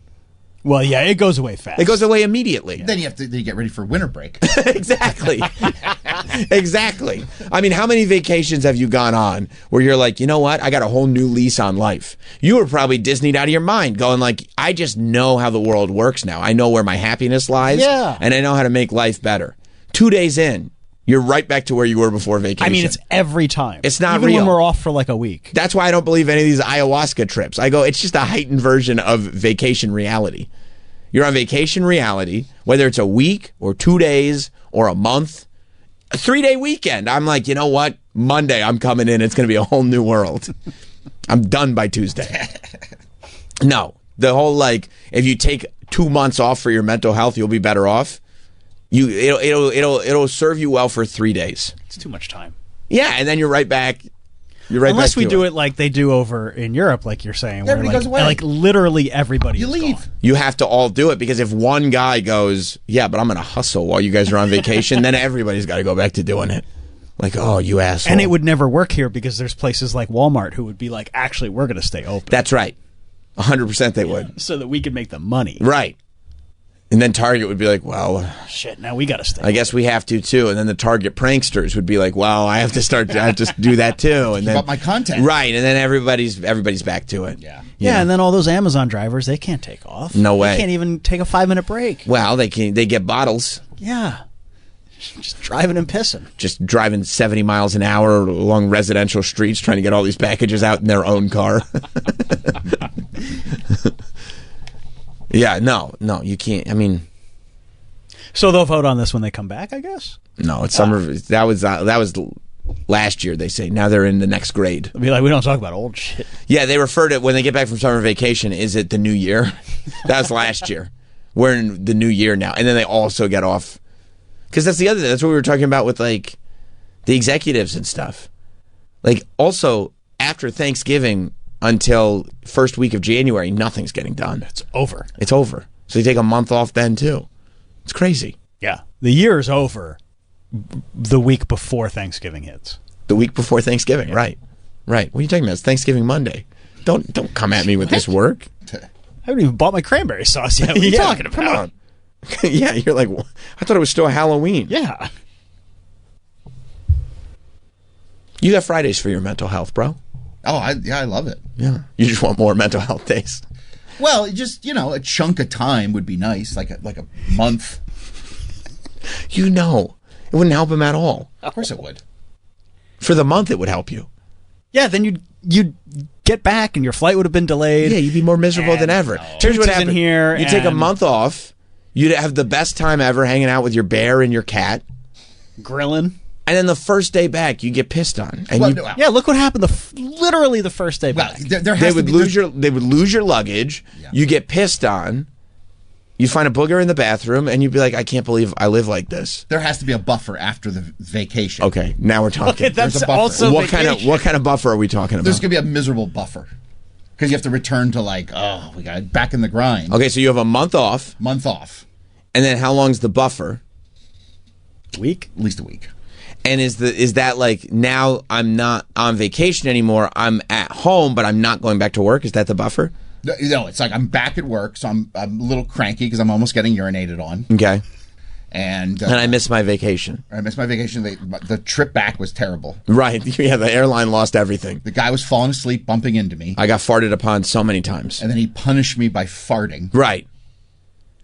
Well, yeah, it goes away fast. It goes away immediately. Yeah. Then you have to get ready for winter break. Exactly. Exactly. I mean, how many vacations have you gone on where you're like, you know what? I got a whole new lease on life. You were probably Disneyed out of your mind going like, I just know how the world works now. I know where my happiness lies. Yeah. And I know how to make life better. 2 days in, you're right back to where you were before vacation. I mean, it's every time. It's not even real. When we're off for like a week. That's why I don't believe any of these ayahuasca trips. I go, it's just a heightened version of vacation reality. You're on vacation reality, whether it's a week or 2 days or a month, a 3-day weekend. I'm like, you know what? Monday, I'm coming in. It's going to be a whole new world. I'm done by Tuesday. No, the whole if you take 2 months off for your mental health, you'll be better off. It'll serve you well for 3 days. It's too much time. Yeah, and then you're right back. Unless we do it like they do over in Europe, like you're saying, where everybody goes away. Like literally everybody. You leave. Gone. You have to all do it because if one guy goes, yeah, but I'm going to hustle while you guys are on vacation, then everybody's got to go back to doing it. Like, oh, you asshole. And it would never work here because there's places like Walmart who would be like, actually, we're going to stay open. That's right. 100% they would. So that we could make the money. Right. And then Target would be like, well, shit, now we got to stay. I guess we have to too. And then the Target pranksters would be like, well, I have to do that too. And Keep then up my content. Right. And then everybody's back to it. Yeah, and then all those Amazon drivers, they can't take off. No way. They can't even take a 5-minute break. Well, they get bottles. Yeah. Just driving and pissing. Just driving 70 miles an hour along residential streets trying to get all these packages out in their own car. Yeah, no, you can't. I mean, so they'll vote on this when they come back, I guess. No, it's summer. That was last year. They say now they're in the next grade. They'll be like, we don't talk about old shit. Yeah, they refer to when they get back from summer vacation. Is it the new year? That was last year. We're in the new year now, and then they also get off because that's the other thing. That's what we were talking about with like the executives and stuff. Like also after Thanksgiving. Until first week of January, nothing's getting done. It's over. It's over. So you take a month off then too. It's crazy. Yeah. The year's over the week before Thanksgiving hits. The week before Thanksgiving, yeah. Right. What are you talking about? It's Thanksgiving Monday. Don't come at me with this work. I haven't even bought my cranberry sauce yet. What are you talking about? Come on. Yeah, you're like, I thought it was still Halloween. Yeah. You got Fridays for your mental health, bro. Oh, I love it. Yeah. You just want more mental health days. Well, just, a chunk of time would be nice, like a month. It wouldn't help him at all. Of course it would. For the month, it would help you. Yeah, then you'd get back and your flight would have been delayed. Yeah, you'd be more miserable than ever. Here's what happened. Here you take a month off. You'd have the best time ever hanging out with your bear and your cat. Grilling. And then the first day back, you get pissed on. And yeah, look what happened. Literally the first day back. They would lose your luggage. Yeah. You get pissed on. You find a booger in the bathroom, and you'd be like, "I can't believe I live like this." There has to be a buffer after the vacation. Okay, now we're talking. Okay, that's There's a buffer. also what kind of buffer are we talking about? There's gonna be a miserable buffer because you have to return to we got back in the grind. Okay, so you have a month off. And then how long's the buffer? Week, at least a week. And is that like now I'm not on vacation anymore? I'm at home, but I'm not going back to work. Is that the buffer? No, it's like I'm back at work, so I'm a little cranky because I'm almost getting urinated on. Okay. And I missed my vacation. The trip back was terrible. Right. Yeah, the airline lost everything. The guy was falling asleep, bumping into me. I got farted upon so many times. And then he punished me by farting. Right.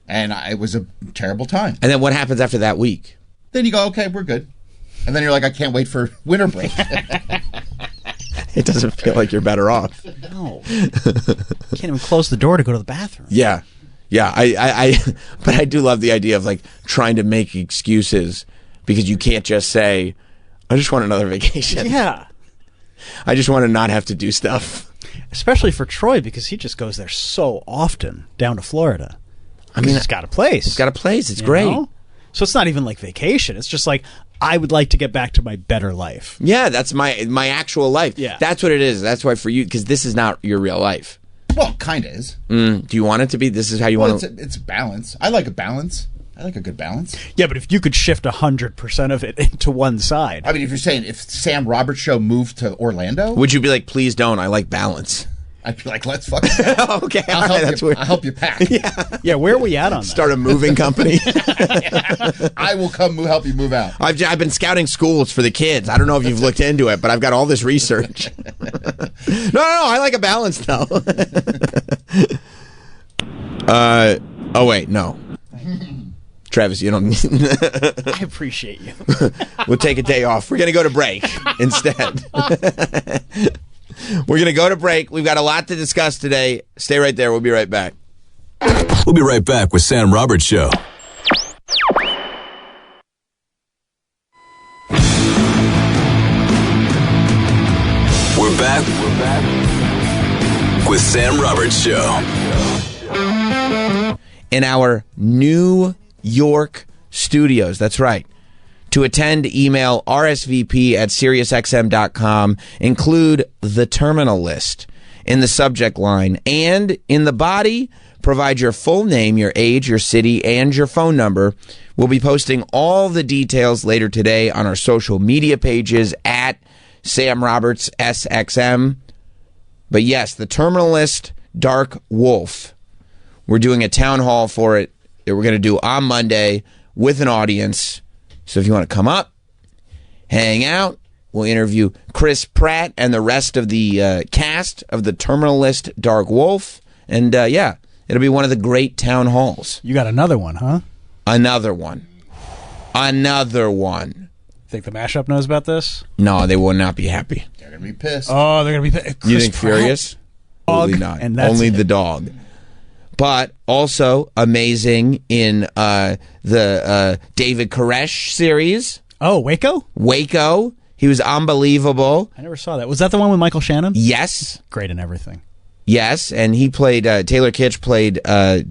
And it was a terrible time. And then what happens after that week? Then you go, okay, we're good. And then you're like, I can't wait for winter break. It doesn't feel like you're better off. No. Can't even close the door to go to the bathroom. Yeah. Yeah. But I do love the idea of like trying to make excuses because you can't just say, I just want another vacation. Yeah. I just want to not have to do stuff. Especially for Troy because he just goes there so often down to Florida. I mean, he's got a place. He's got a place. It's great. Know? So it's not even like vacation. It's just like, I would like to get back to my better life. Yeah, that's my actual life. Yeah. That's what it is. That's why for you, because this is not your real life. Well, kind of is. Do you want it to be? This is how you want to... It's balance. I like a balance. I like a good balance. Yeah, but if you could shift 100% of it into one side. I mean, if you're saying if Sam Roberts show moved to Orlando... Would you be like, please don't, I like balance? I'd be like, let's fucking... Okay, I'll help you pack. Yeah, where are we at on that? Start a moving company. I will come help you move out. I've been scouting schools for the kids. I don't know if you've looked into it, but I've got all this research. No, I like a balance, though. Oh, wait, no. Travis, you don't... I appreciate you. We'll take a day off. We're going to go to break instead. We're going to go to break. We've got a lot to discuss today. Stay right there. We'll be right back. We'll be right back with Sam Roberts Show. We're back with Sam Roberts Show. In our New York studios. That's right. To attend, email RSVP at SiriusXM.com. Include the terminal list. in the subject line, and in the body, provide your full name, your age, your city, and your phone number. We'll be posting all the details later today on our social media pages at Sam Roberts SXM. But yes, the Terminal List Dark Wolf. We're doing a town hall for it that we're going to do on Monday with an audience. So if you want to come up, hang out, we'll interview Chris Pratt and the rest of the cast of the Terminal List Dark Wolf. And yeah, it'll be one of the great town halls. You got another one, huh? Another one. Another one. Think the mashup knows about this? No, they will not be happy. They're going to be pissed. Oh, they're going to be pissed. You think furious? Absolutely not. And that's only it. the dog. But also amazing in the David Koresh series. Oh, Waco? Waco. He was unbelievable. I never saw that. Was that the one with Michael Shannon? Yes. Great in everything. Yes, and he played, Taylor Kitsch played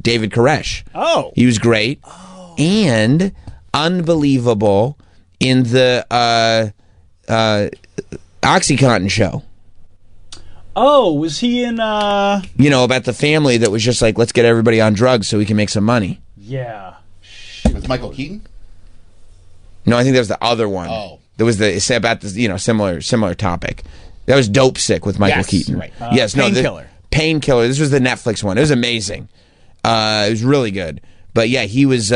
David Koresh. Oh. He was great. Oh. And unbelievable in the OxyContin show. Oh, was he in... You know, about the family that was just like, let's get everybody on drugs so we can make some money. Yeah. With Michael Keaton? No, I think that was the other one. Oh. There was it's about this, similar topic. That was Dope Sick with Michael Keaton. Right. Painkiller. Painkiller. This was the Netflix one. It was amazing. It was really good. But yeah, he was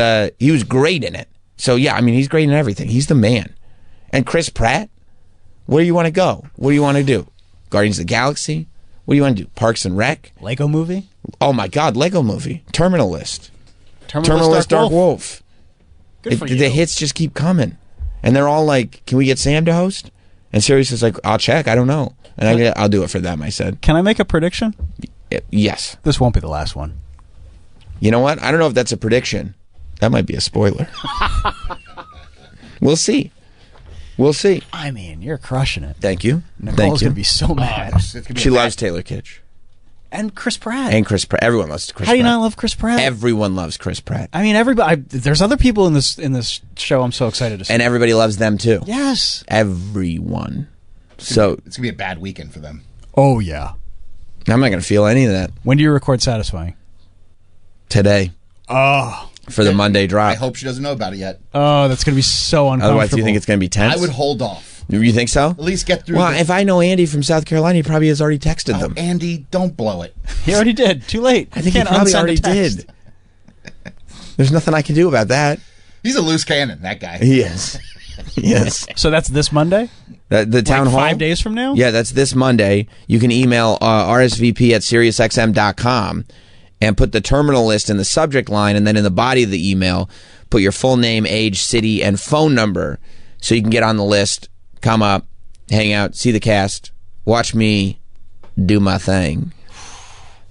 great in it. So yeah, I mean, he's great in everything. He's the man. And Chris Pratt, where do you want to go? What do you want to do? Guardians of the Galaxy? What do you want to do? Parks and Rec? Lego movie? Oh my God, Lego movie. Terminal List. Terminal List Dark Wolf. Good for you. The hits just keep coming. And they're all like, can we get Sam to host? And Sirius is like, I'll check. I don't know. And I'll do it for them, I said. Can I make a prediction? Yes. This won't be the last one. You know what? I don't know if that's a prediction. That might be a spoiler. We'll see. We'll see. I mean, you're crushing it. Thank you. Nicole's going to be so mad. She loves Taylor Kitsch. And Chris Pratt. And Chris Pratt. Everyone loves Chris Pratt. How do you not love Chris Pratt? Everyone loves Chris Pratt. I mean, everybody. There's other people in this show I'm so excited to see. And everybody loves them too. Yes. Everyone. So it's gonna be a bad weekend for them. Oh yeah. I'm not gonna feel any of that. When do you record Satisfying? Today. Oh. For the Monday drop. I hope she doesn't know about it yet. Oh, that's gonna be so uncomfortable. Otherwise, do you think it's gonna be tense? I would hold off. You think so? At least get through. Well, if I know Andy from South Carolina, he probably has already texted them. Andy, don't blow it. He already did. Too late. I think he probably already did. There's nothing I can do about that. He's a loose cannon, that guy. He is. Yes. So that's this Monday? The town hall? 5 days from now? Yeah, that's this Monday. You can email RSVP at SiriusXM.com and put the terminal list in the subject line, and then in the body of the email, put your full name, age, city, and phone number so you can get on the list, come up, hang out, see the cast, watch me do my thing.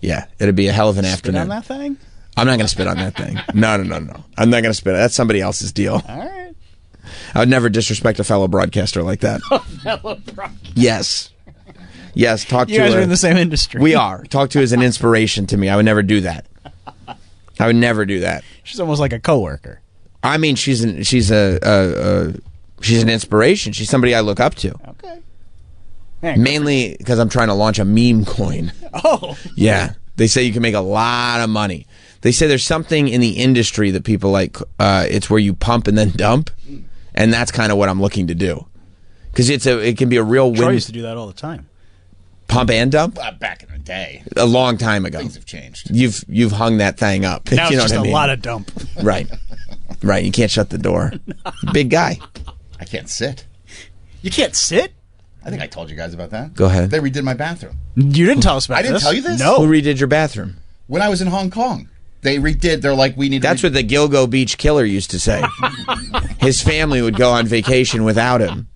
Yeah, it'll be a hell of an afternoon. Spit on that thing? I'm not going to spit on that thing. No. I'm not going to spit. That's somebody else's deal. All right. I would never disrespect a fellow broadcaster like that. Fellow broadcaster. Yes. Yes, talk to you guys her. are in the same industry. We are. Talk to her as an inspiration to me. I would never do that. I would never do that. She's almost like a coworker. I mean, she's an inspiration. She's somebody I look up to. Okay. Mainly because I'm trying to launch a meme coin. Oh. Yeah. They say you can make a lot of money. They say there's something in the industry that people like. It's where you pump and then dump, and that's kind of what I'm looking to do. Because it can be a real win. Troy used to do that all the time. Pump and dump? Back in the day. A long time ago. Things have changed. You've hung that thing up. Now you know it's just what I mean? a lot of dump. Right. Right. You can't shut the door. Big guy. I can't sit. You can't sit? I think I told you guys about that. Go ahead. They redid my bathroom. You didn't tell us about I didn't this. tell you this? No. Who redid your bathroom? When I was in Hong Kong. They redid. They're like, we need. That's what the Gilgo Beach Killer used to say. His family would go on vacation without him,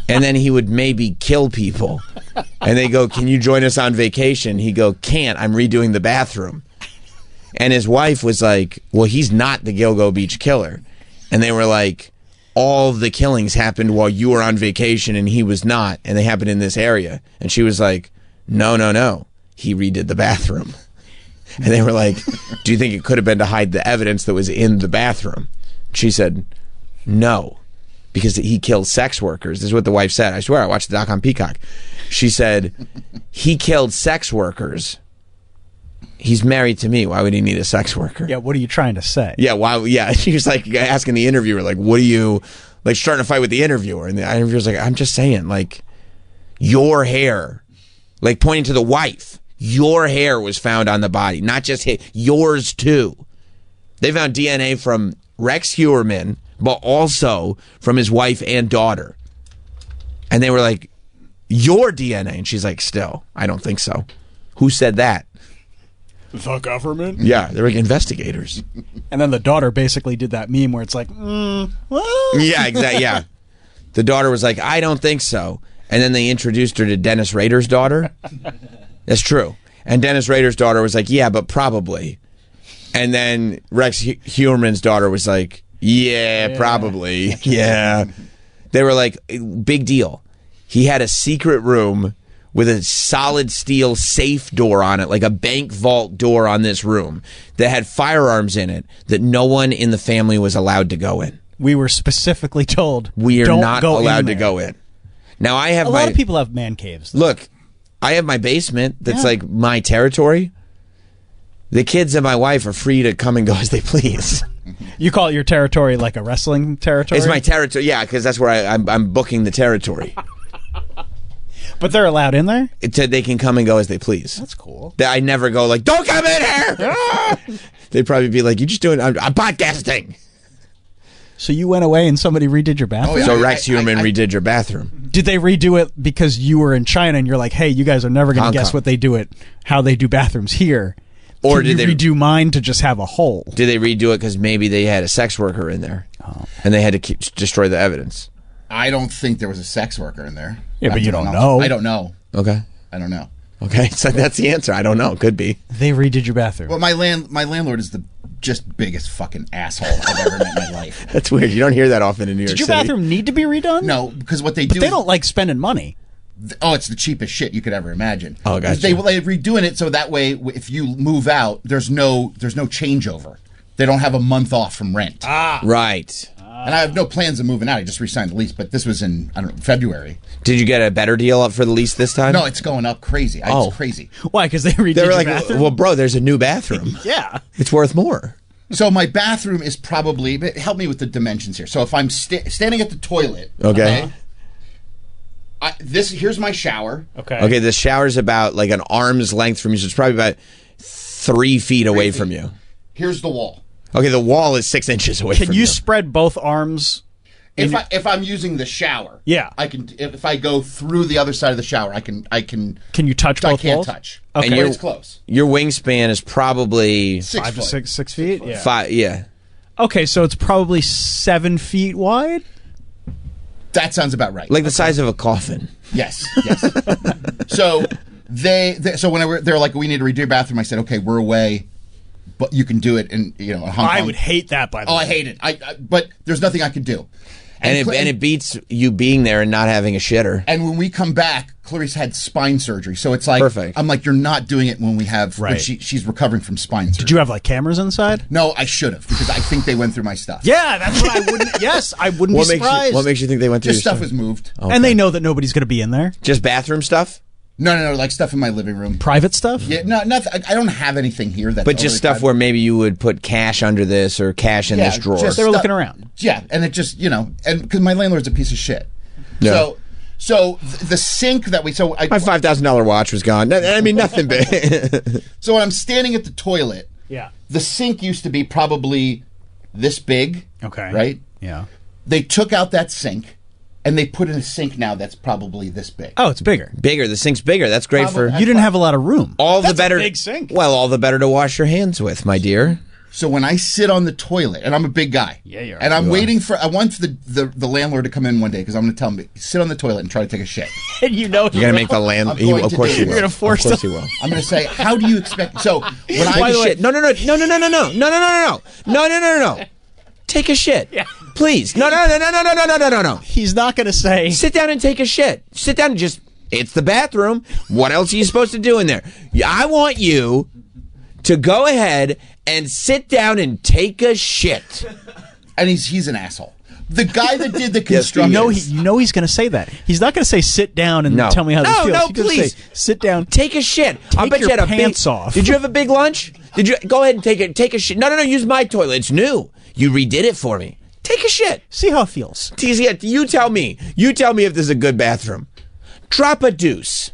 and then he would maybe kill people. And they go, "Can you join us on vacation?" He'd go, "Can't. I'm redoing the bathroom." And his wife was like, "Well, he's not the Gilgo Beach Killer." And they were like, "All the killings happened while you were on vacation, and he was not, and they happened in this area." And she was like, "No. He redid the bathroom." And they were like, "Do you think it could have been to hide the evidence that was in the bathroom?" She said, "No. because he killed sex workers. This is what the wife said. I swear, I watched the doc on Peacock. She said, he killed sex workers. He's married to me. Why would he need a sex worker? Yeah, what are you trying to say? Yeah, why? Yeah, she was like asking the interviewer, like, what are you, like, starting to fight with the interviewer? And the interviewer's like, I'm just saying, like, your hair, like, pointing to the wife, your hair was found on the body, not just yours too. They found DNA from Rex Heuermann, but also from his wife and daughter. And they were like, your DNA? And she's like, still, I don't think so. Who said that? The government? Yeah, they're like investigators. And then the daughter basically did that meme where it's like, well. Yeah, exactly. Yeah. The daughter was like, I don't think so. And then they introduced her to Dennis Rader's daughter. That's true. And Dennis Rader's daughter was like, yeah, but probably. And then Rex Heuermann's daughter was like, yeah, probably. Yeah. They were like, big deal. He had a secret room with a solid steel safe door on it, like a bank vault door on this room that had firearms in it that no one in the family was allowed to go in. We were specifically told we are don't not go allowed in to there. go in. Now I have a lot of people have man caves. Look, I have my basement that's like my territory. The kids and my wife are free to come and go as they please. You call it your territory like a wrestling territory? It's my territory, yeah, because that's where I'm booking the territory. But they're allowed in there? They can come and go as they please. That's cool. I never go like, don't come in here! They'd probably be like, you're just doing, I'm podcasting. So you went away and somebody redid your bathroom? So Rex Heuermann redid your bathroom. Did they redo it because you were in China and you're like, hey, you guys are never going to guess what they do how they do bathrooms here? Or did they redo mine to just have a hole? Did they redo it because maybe they had a sex worker in there and they had to destroy the evidence? I don't think there was a sex worker in there. Yeah, but you don't know. I don't know. Okay. I don't know. Okay, so that's the answer. I don't know. Could be. They redid your bathroom. Well, my landlord is the just biggest fucking asshole I've ever met in my life. That's weird. You don't hear that often in New York Did your City. bathroom need to be redone? No, because what they do they don't like spending money. Oh, it's the cheapest shit you could ever imagine. Oh, gotcha. They're redoing it so that way, if you move out, there's no changeover. They don't have a month off from rent. Right. And I have no plans of moving out. I just re-signed the lease, but this was in February. Did you get a better deal up for the lease this time? No, it's going up crazy. It's crazy. Why? Because they redid They were your like, bathroom? well, bro, there's a new bathroom. Yeah. It's worth more. So my bathroom is probably, but help me with the dimensions here. So if I'm standing at the toilet, Okay. here's my shower. Okay, the shower's about like an arm's length from you, so it's probably about 3 feet away from you. Here's the wall. Okay, the wall is 6 inches away from you. Can you spread both arms? If I'm using the shower, yeah, I can. If I go through the other side of the shower, I can. Can you touch both I can't walls? touch. Okay, And it's close. Your wingspan is probably 5 to 6 feet. Yeah. 5. Yeah. Okay, so it's probably 7 feet wide. That sounds about right. Like the size of a coffin. Yes. So so whenever they're like, we need to redo your bathroom, I said, okay, we're away, but you can do it in Hong Kong. I would hate that, by the way. Oh, I hate it. But there's nothing I could do. And it beats you being there and not having a shitter. And when we come back, Clarice had spine surgery, so it's like Perfect. I'm like, you're not doing it when we have when Right. she's recovering from spine surgery. Did you have like cameras inside? No, I should have because I think they went through my stuff. Yeah, that's what I wouldn't. Yes, I wouldn't be surprised. What makes you think they went through Just your stuff was moved. Okay. And they know that nobody's going to be in there. Just bathroom stuff? No, like stuff in my living room. Private stuff? Yeah, no, nothing. I don't have anything here that's But just overly stuff private. where maybe you would put cash under this or cash in this drawer. just They were stuff- looking around. Yeah, and it just and because my landlord's a piece of shit. Yeah. So the sink that my $5,000 watch was gone. I mean, nothing big. So when I'm standing at the toilet, Yeah. the sink used to be probably this big. Okay. Right? Yeah. They took out that sink and they put in a sink now that's probably this big. Oh, it's bigger. Bigger. The sink's bigger. That's great for You didn't have a lot of room. all That's the better. a big sink. Well, all the better to wash your hands with, my dear. So when I sit on the toilet, and I'm a big guy, Yeah, you are. and I'm You waiting I want the landlord to come in one day because I'm going to tell him sit on the toilet and try to take a shit. And you know You're gonna make the land. I'm going Of to course do you it. will. You're gonna force Of course them. you will. I'm going to say, how do you expect? So when Take I a shit. No. Take a shit. Yeah. Please. No. He's not going to say. Sit down and take a shit. Sit down and just. It's the bathroom. What else are you supposed to do in there? I want you to go ahead and sit down and take a shit. and he's an asshole. The guy that did the construction. You know he's going to say that. He's not going to say sit down and tell me how this feels. No, He's gonna please. say, sit down. Take a shit. Take bet your you had pants off. Did you have a big lunch? Did you go ahead and take a shit? No. Use my toilet. It's new. You redid it for me. Take a shit. See how it feels. You tell me. You tell me if this is a good bathroom. Drop a deuce.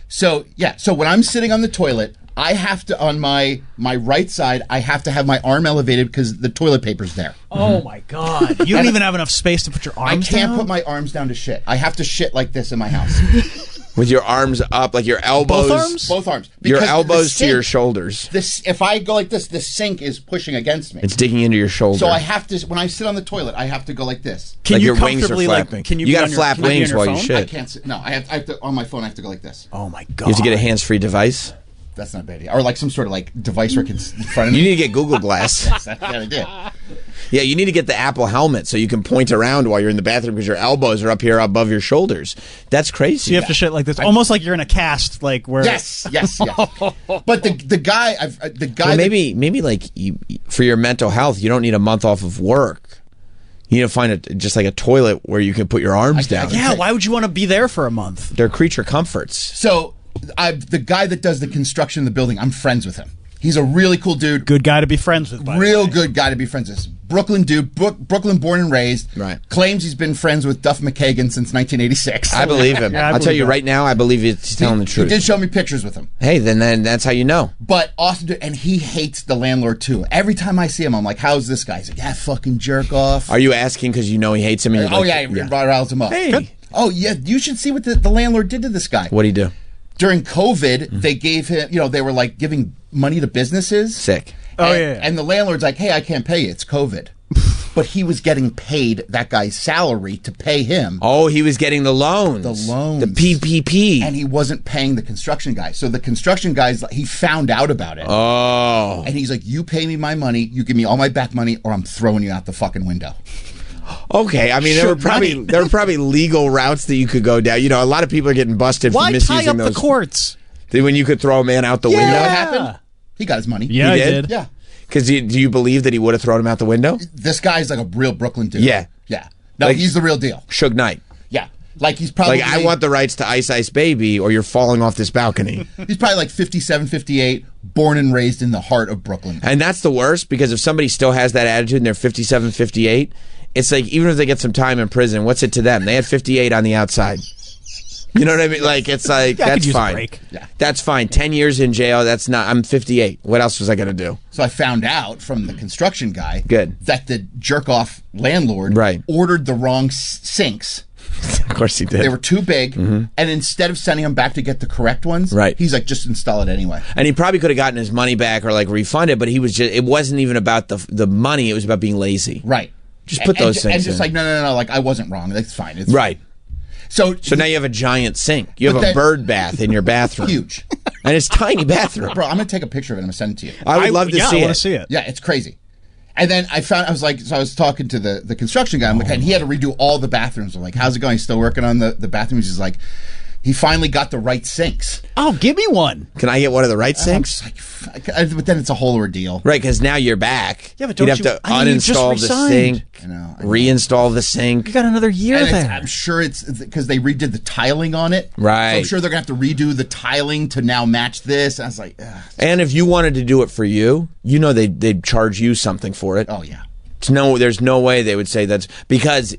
So when I'm sitting on the toilet, I have to, on my right side, I have to have my arm elevated because the toilet paper's there. Oh my God. You don't even have enough space to put your arms down? I can't put my arms down to shit. I have to shit like this in my house. With your arms up, like your elbows. Both arms? Both arms. Your Because elbows the to your sink- shoulders. If I go like this, the sink is pushing against me. It's digging into your shoulder. So I have to, when I sit on the toilet, I have to go like this. Can like you your wings are comfortably, flapping. can you You be gotta on your- flap can you be on wings your while you phone? shit. I can't sit. No, I have to, on my phone, I have to go like this. Oh my God. You have to get a hands-free device. That's not a bad idea. Or like some sort of like device where it can in front of me. You need to get Google Glass. That's a bad idea. Yeah, you need to get the Apple helmet so you can point around while you're in the bathroom because your elbows are up here above your shoulders. That's crazy. So you have to shit like this, almost like you're in a cast, like where. Yes. But the guy, Well, maybe like for your mental health, you don't need a month off of work. You need to find just like a toilet where you can put your arms down. Yeah, why would you want to be there for a month? They're creature comforts. So the guy that does the construction of the building, I'm friends with him. He's a really cool dude. Good guy to be friends with. Real good guy to be friends with. Brooklyn dude, Brooklyn born and raised. Right. Claims he's been friends with Duff McKagan since 1986. I believe him. Yeah, I I'll tell believe you that. right now, I believe he's telling the truth. He did show me pictures with him. Hey, then that's how you know. But Austin, and he hates the landlord too. Every time I see him, I'm like, how's this guy? He's like, yeah, fucking jerk off. Are you asking because you know he hates him? And you're like, It riles him up. Hey. Good. Oh, yeah, you should see what the landlord did to this guy. What'd he do? During COVID, they gave him, they were like giving money to businesses. Sick. And the landlord's like, hey, I can't pay you. It's COVID. But he was getting paid that guy's salary to pay him. Oh, he was getting the loans. The PPP. And he wasn't paying the construction guy. So the construction guy's, he found out about it. Oh. And he's like, you pay me my money, you give me all my back money, or I'm throwing you out the fucking window. Okay, I mean there were probably legal routes that you could go down. A lot of people are getting busted for Why misusing tie up those. the courts? When you could throw a man out the window. You know what happened? He got his money. Yeah, he he did. Yeah. Because do you believe that he would have thrown him out the window? This guy's like a real Brooklyn dude. Yeah. Yeah. No, Like- he's the real deal. Suge Knight. Yeah. Like he's probably Like, I want the rights to Ice Ice Baby or you're falling off this balcony. He's probably like 57, 58, born and raised in the heart of Brooklyn. And that's the worst because if somebody still has that attitude and they're 57, 58, it's like even if they get some time in prison, what's it to them? They had 58 on the outside. You know what I mean? Like, it's like, Yeah, I could that's use a fine. break. Yeah. That's fine. 10 years in jail, that's not, I'm 58. What else was I going to do? So I found out from the construction guy Good. that the jerk off landlord Right. ordered the wrong sinks. Of course he did. They were too big, and instead of sending him back to get the correct ones, Right. he's like, just install it anyway. And he probably could have gotten his money back or like refunded, but it wasn't even about the money, it was about being lazy. Right. Just put those things And just in. like, no, like, I wasn't wrong. That's fine. It's Right. So now you have a giant sink. You have But a that- bird bath in your bathroom. Huge. And it's tiny bathroom. Bro, I'm going to take a picture of it and I'm going to send it to you. I would love to see I want it. to see it. Yeah, it's crazy. And then I was talking to the construction guy, I'm like, and he had to redo all the bathrooms. I'm like, how's it going? He's still working on the bathrooms. He's like, he finally got the right sinks. Oh, give me one. Can I get one of the right sinks? But then it's a whole ordeal. Right, because now you're back. Yeah, but you'd don't have to I mean, you just uninstall the resigned. sink, I know. reinstall the sink. You got another year And there. I'm sure it's because they redid the tiling on it. Right. So I'm sure they're going to have to redo the tiling to now match this. And I was like, ugh. And if you wanted to do it for you, they'd charge you something for it. Oh, yeah. There's no way they would say that's because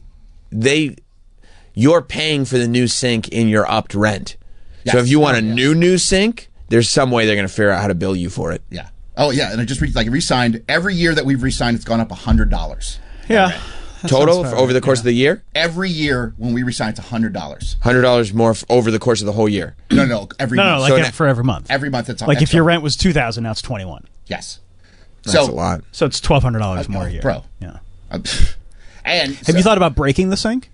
you're paying for the new sink in your upped rent. So Yes. if you want a Oh, yes. new sink, there's some way they're going to figure out how to bill you for it. Yeah. Oh, yeah. And I just re-signed. Every year that we've re-signed, it's gone up $100. Yeah. Total over the course of the year? Every year when we re-sign, it's $100. $100 more over the course of the whole year. No, every month. Like for every month. Every month it's like if your rent was $2,000, now it's $21,000. Yes. That's a lot. So it's $1,200 more a year, bro. Yeah. And have you thought about breaking the sink?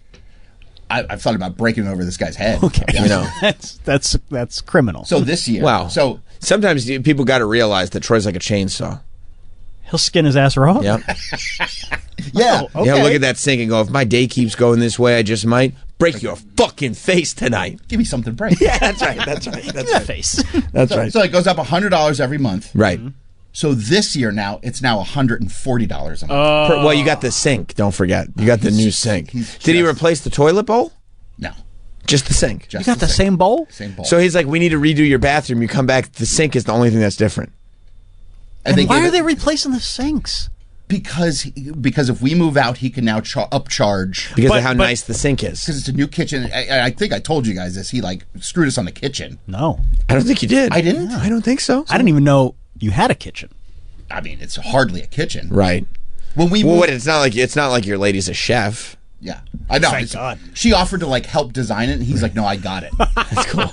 I've thought about breaking it over this guy's head. Okay, Yeah. that's criminal. So this year, Wow. So sometimes people got to realize that Troy's like a chainsaw. He'll skin his ass raw. Yep. yeah, okay. Yeah, look at that sink and go, if my day keeps going this way, I just might break your fucking face tonight. give me something to break. Yeah, that's right. That's right. That's right. face. That's right. So it goes up $100 every month. Right. So this year now, it's now $140 a month. Well, you got the sink. Don't forget, you got the new sink. Did he replace the toilet bowl? No, just the sink. You got the same bowl? Same bowl. So he's like, we need to redo your bathroom. You come back, the sink is the only thing that's different. And why are they replacing the sinks? Because if we move out, he can now upcharge because of how nice the sink is. Because it's a new kitchen. I think I told you guys this. He like screwed us on the kitchen. No, I don't think you did. I didn't. I don't think so. I didn't even know you had a kitchen. I mean, it's hardly a kitchen, right? When we wait, it's not like your lady's a chef. Yeah, I know. Thank God. She offered to like help design it, and he's like, "No, I got it." That's cool.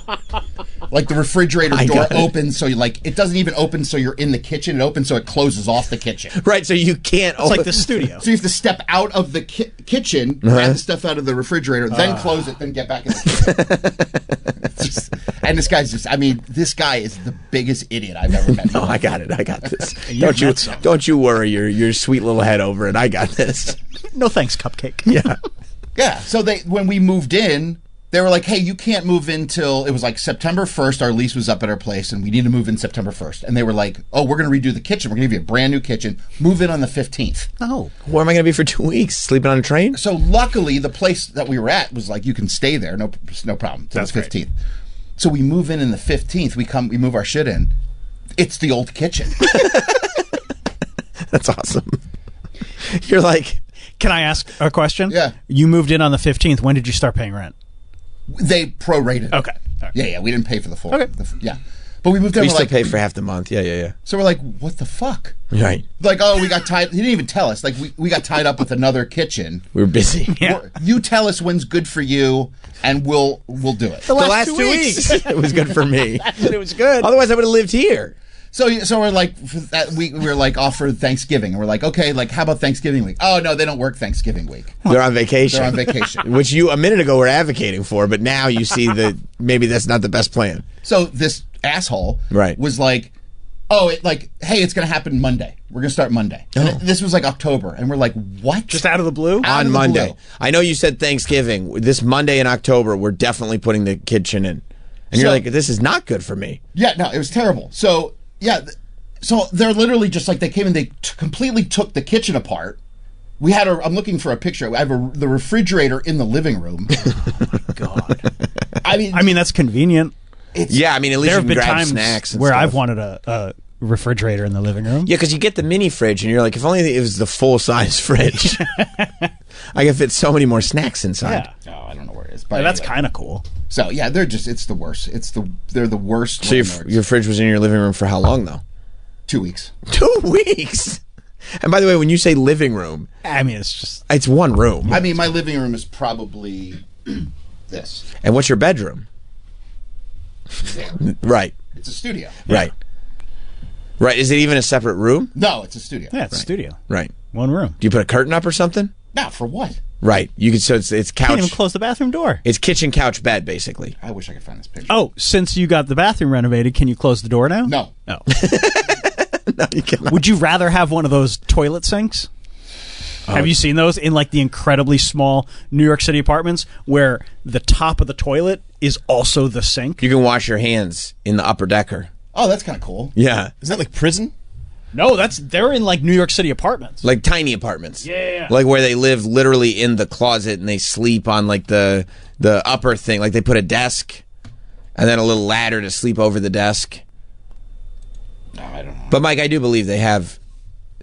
Like the refrigerator door opens, so you like it doesn't even open, so you're in the kitchen. It opens, so it closes off the kitchen. Right, so you can't. It's like the studio. So you have to step out of the kitchen, grab the stuff out of the refrigerator, then close it, then get back in the kitchen. And this guy's this guy is the biggest idiot I've ever met. No, I got it. I got this. Don't you worry your sweet little head over it. I got this. No thanks, Cupcake. Yeah. Yeah. So when we moved in, they were like, hey, you can't move in till it was like September 1st. Our lease was up at our place and we need to move in September 1st. And they were like, oh, we're going to redo the kitchen. We're going to give you a brand new kitchen. Move in on the 15th. Oh. Where am I going to be for 2 weeks? Sleeping on a train? So luckily the place that we were at was like, you can stay there. No problem. Till the 15th. Great. So we move in the 15th. We move our shit in. It's the old kitchen. That's awesome. You're like, can I ask a question? Yeah. You moved in on the 15th. When did you start paying rent? They prorated it. Okay. Yeah. We didn't pay for the full. Okay. Yeah. But we moved in. We still pay for half the month. Yeah. So we're like, what the fuck? Right. Like, oh, we got tied. He didn't even tell us. Like, we got tied up with another kitchen. We were busy. Yeah. You tell us when's good for you, and we'll do it. The last 2 weeks. It was good for me. It was good. Otherwise, I would have lived here. So we're like, we were like off for Thanksgiving. And we're like, okay, like how about Thanksgiving week? Oh no, they don't work Thanksgiving week. They're on vacation. They're on vacation. Which you a minute ago were advocating for, but now you see that maybe that's not the best plan. So this asshole was like, hey, it's going to happen Monday. We're going to start Monday. And this was like October, and we're like, what? Just out of the blue? On Monday. I know you said Thanksgiving. This Monday in October, we're definitely putting the kitchen in. And you're like, this is not good for me. Yeah, no, it was terrible. So, yeah, so they're literally just like, they came and they completely took the kitchen apart. We had I'm looking for a picture. I have the refrigerator in the living room. God. I mean, that's convenient. At least you can grab snacks and where stuff. I've wanted a refrigerator in the living room. Yeah, because you get the mini fridge, and you're like, if only it was the full-size fridge. I could fit so many more snacks inside. Yeah. Oh, I don't know where it is. But yeah, that's kind of cool. So, yeah, it's the worst. They're the worst. So your fridge was in your living room for how long, though? 2 weeks. 2 weeks? And by the way, when you say living room... I mean, it's one room. I mean, my living room is probably this. And what's your bedroom? There. Right. It's a studio. Right. Right. Is it even a separate room? No, it's a studio. Yeah, it's a studio. Right. One room. Do you put a curtain up or something? No, for what? Right. You could. So it's couch. Can't even close the bathroom door. It's kitchen, couch, bed, basically. I wish I could find this picture. Oh, since you got the bathroom renovated, can you close the door now? No. Oh. No, you cannot. Would you rather have one of those toilet sinks? Have you seen those in like the incredibly small New York City apartments where the top of the toilet is also the sink? You can wash your hands in the upper decker. Oh, that's kind of cool. Yeah. Is that like prison? No, they're in like New York City apartments. Like tiny apartments. Yeah. Like where they live literally in the closet and they sleep on like the upper thing. Like they put a desk and then a little ladder to sleep over the desk. No, I don't know. But Mike, I do believe they have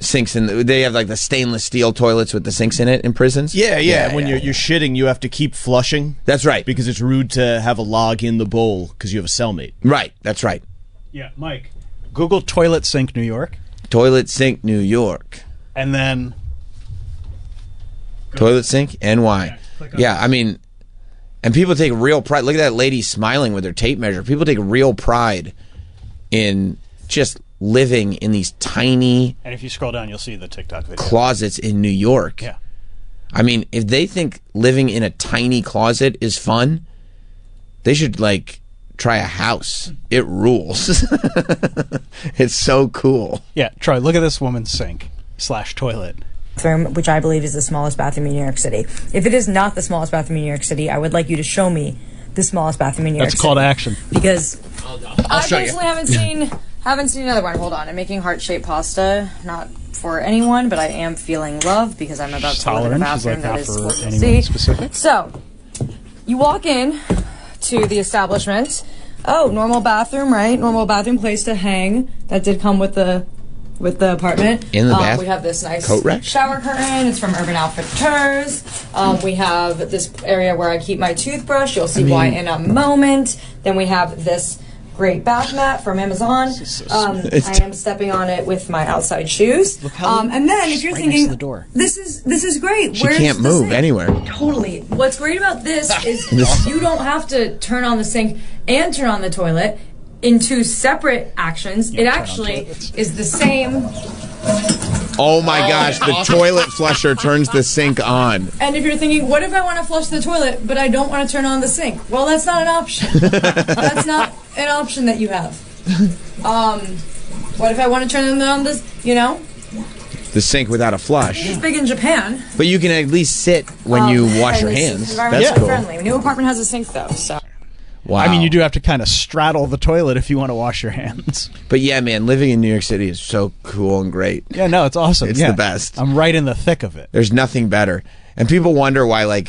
sinks they have like the stainless steel toilets with the sinks in it in prisons. Yeah. When you're shitting, you have to keep flushing. That's right. Because it's rude to have a log in the bowl because you have a cellmate. Right. That's right. Yeah, Mike. Google toilet sink New York. Toilet sink New York. And then toilet sink NY. Yeah, I mean, and people take real pride. Look at that lady smiling with her tape measure. People take real pride in just living in these tiny... And if you scroll down, you'll see the TikTok video. ...closets in New York. Yeah. I mean, if they think living in a tiny closet is fun, they should, like, try a house. It rules. It's so cool. Yeah, Troy, look at this woman's sink / toilet. Bathroom, which I believe is the smallest bathroom in New York City. If it is not the smallest bathroom in New York City, I would like you to show me the smallest bathroom in New York City. That's call to action. Because I show you. personally haven't Haven't seen another one. Hold on. I'm making heart-shaped pasta. Not for anyone, but I am feeling love because I'm about to live in a bathroom that is what you'll see. Specific? So, you walk in to the establishment. Oh, normal bathroom, right? Normal bathroom, place to hang. That did come with the apartment. In the bath? We have this nice coat rack? shower curtain. It's from Urban Outfitters. We have this area where I keep my toothbrush. You'll see why in a moment. Then we have this great bath mat from Amazon. I am stepping on it with my outside shoes. And then if you're thinking, this is great. She can't move anywhere. Totally. What's great about this is you don't have to turn on the sink and turn on the toilet in two separate actions. It actually is the same. Oh my gosh, the toilet flusher turns the sink on. And if you're thinking, what if I want to flush the toilet, but I don't want to turn on the sink? Well, that's not an option. That's not an option that you have. What if I want to turn on this, The sink without a flush. It's big in Japan. But you can at least sit when you wash your hands. That's cool. Friendly. New apartment has a sink, though, so... Wow. I mean, you do have to kind of straddle the toilet if you want to wash your hands. But yeah, man, living in New York City is so cool and great. Yeah, no, it's awesome. It's the best. I'm right in the thick of it. There's nothing better. And people wonder why,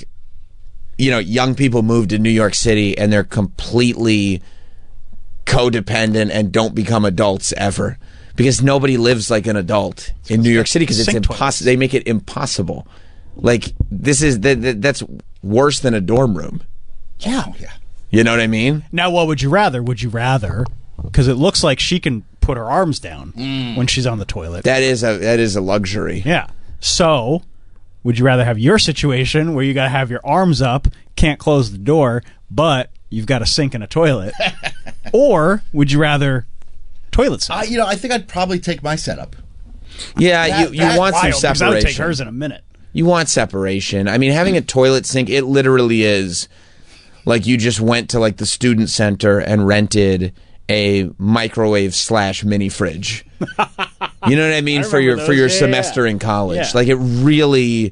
young people move to New York City and they're completely codependent and don't become adults ever. Because nobody lives like an adult in New York City because it's impossible. They make it impossible. That's worse than a dorm room. Yeah. You know what I mean? Now, what would you rather? Would you rather? Because it looks like she can put her arms down when she's on the toilet. That is a luxury. Yeah. So, would you rather have your situation where you got to have your arms up, can't close the door, but you've got a sink and a toilet, or would you rather toilet seat? I think I'd probably take my setup. Yeah, you want some separation. I would take hers in a minute. You want separation. I mean, having a toilet sink, it literally is. Like you just went to the student center and rented a microwave / mini fridge. You know what I mean? For your semester in college. Yeah.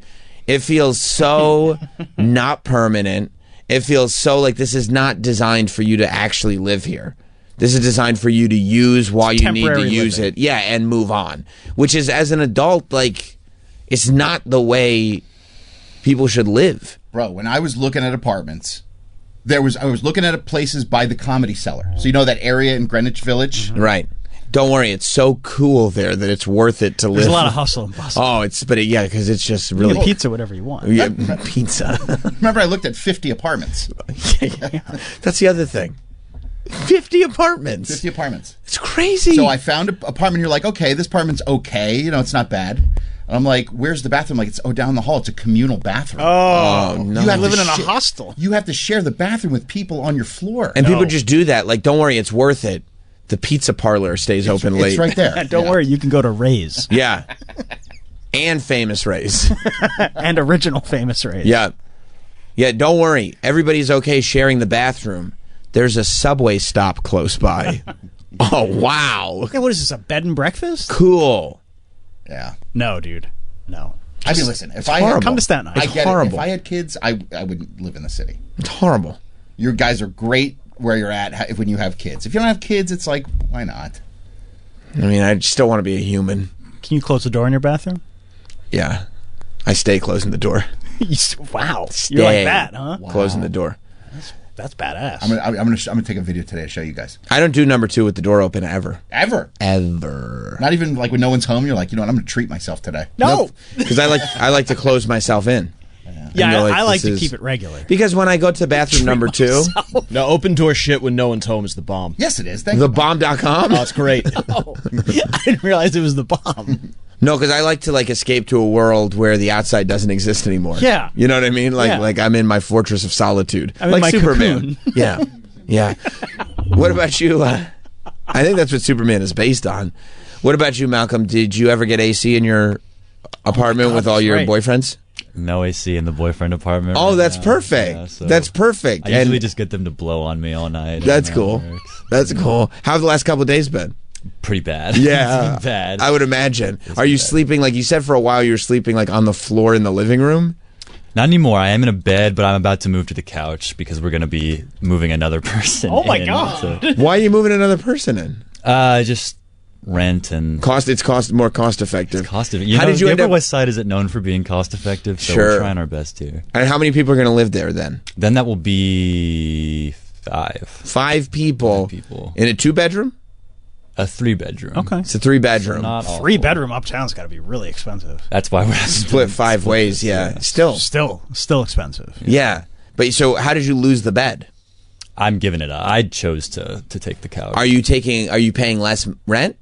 It feels so not permanent. It feels so like this is not designed for you to actually live here. This is designed for you to use while you need to use it. Yeah, and move on. Which is, as an adult, it's not the way people should live. Bro, when I was looking at apartments... I was looking at places by the Comedy Cellar. So you know that area in Greenwich Village? Right. Don't worry, it's so cool there that it's worth it to live. There's a lot of hustle and bustle. Oh, because it's just really... You get pizza, whatever you want. Yeah, pizza. Remember, I looked at 50 apartments. Yeah. That's the other thing. 50 apartments. 50 apartments. It's crazy. So I found an apartment. You're like, okay, this apartment's okay. It's not bad. And I'm like, where's the bathroom? It's down the hall. It's a communal bathroom. Oh no! You're living in a hostel. You have to share the bathroom with people on your floor. And people just do that. Don't worry, it's worth it. The pizza parlor stays open late. It's right there. Don't worry, you can go to Ray's. Yeah, and Famous Ray's, and original Famous Ray's. Yeah. Don't worry, everybody's okay sharing the bathroom. There's a Subway stop close by. Oh wow! Okay, what is this? A bed and breakfast? Cool. Yeah. No, dude. No. I mean, listen. If I come to Staten Island, I get it. If I had kids, I wouldn't live in the city. It's horrible. You guys are great where you're at when you have kids. If you don't have kids, it's like, why not? I mean, I still want to be a human. Can you close the door in your bathroom? Yeah. I stay closing the door. Wow. You're like that, huh? Wow. Closing the door. That's badass. I'm gonna take a video today to show you guys. I don't do number 2 with the door open ever. Ever. Ever. Not even when no one's home. You're like, what? I'm gonna treat myself today. No, because I like to close myself in. Yeah, I like to keep it regular. Because when I go to bathroom number 2, no, open door shit when no one's home is the bomb. Yes, it is. Thebomb.com. Oh, it's great. No. I didn't realize it was the bomb. No, because I like to escape to a world where the outside doesn't exist anymore. Yeah, you know what I mean. Like I'm in my fortress of solitude, I'm like in my Superman. Cocoon. Yeah. What about you? I think that's what Superman is based on. What about you, Malcolm? Did you ever get AC in your apartment with all your boyfriends? No AC in the boyfriend apartment. Oh, that's perfect. Yeah, that's perfect. I usually just get them to blow on me all night. That's cool. That's cool. How have the last couple of days been? Pretty bad. Yeah. It's been bad. I would imagine. Are you sleeping, you said for a while you were sleeping on the floor in the living room? Not anymore. I am in a bed, but I'm about to move to the couch because we're going to be moving another person. Oh my God. Why are you moving another person in? Just rent and It's more cost effective. How did you the end Upper up? West Side isn't known for being cost effective, so Sure. we're trying our best here. And how many people are going to live there then? Then that will be 5. 5 people. 5 people. In a 2-bedroom? A 3-bedroom. Okay. It's a 3-bedroom. Not awful. 3-bedroom uptown's got to be really expensive. That's why we're split 5 ways. Yeah. Still expensive. Yeah. But so how did you lose the bed? I'm giving it up. I chose to take the couch. Are you paying less rent?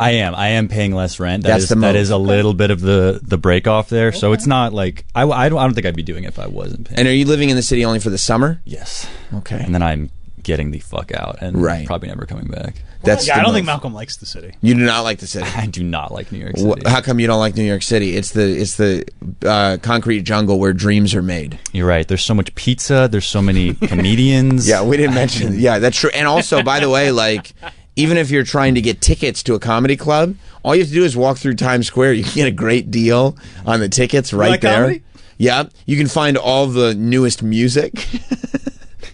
I am paying less rent. That's the that move. is a little bit of the break off there. So it's not like I don't think I'd be doing it if I wasn't paying. And are you living in the city only for the summer? Yes. Okay. And then I'm getting the fuck out and Right. probably never coming back. That's I the don't think move. Malcolm likes the city. You do not like the city. I do not like New York City. How come you don't like New York City? It's the concrete jungle where dreams are made. You're right. There's so much pizza. There's so many comedians. Yeah, we didn't mention. Yeah, that's true. And also, by the way, like even if you're trying to get tickets to a comedy club, all you have to do is walk through Times Square. You can get a great deal on the tickets right like there. comedy? Yeah, you can find all the newest music.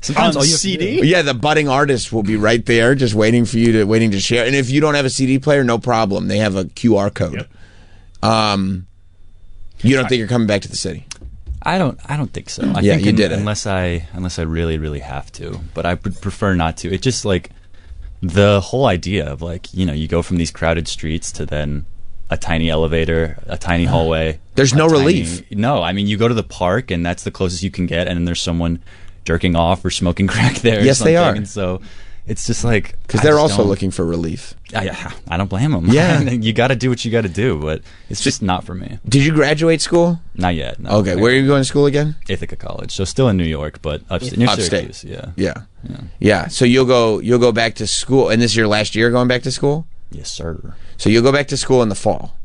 Sometimes on all you have to CD. Yeah, the budding artist will be right there, just waiting to share. And if you don't have a CD player, no problem. They have a QR code. Yep. You don't think you're coming back to the city? I don't think so. I Yeah, think you did it. unless I really, really have to. But I would prefer not to. It's just like the whole idea of like, you go from these crowded streets to then a tiny elevator, a tiny hallway. There's no relief. No, I mean you go to the park and that's the closest you can get, and then there's someone jerking off or smoking crack there. Yes, or they something. are. And so it's just like Because I they're just also don't- looking for relief. I don't blame them. Yeah. You got to do what you got to do, but it's just not for me. Did you graduate school? Not yet. No. Okay, where are you going to school again? Ithaca College. So still in New York, but near Upstate. Syracuse. Yeah. Yeah. So you'll go back to school, and this is your last year going back to school? Yes, sir. So you'll go back to school in the fall.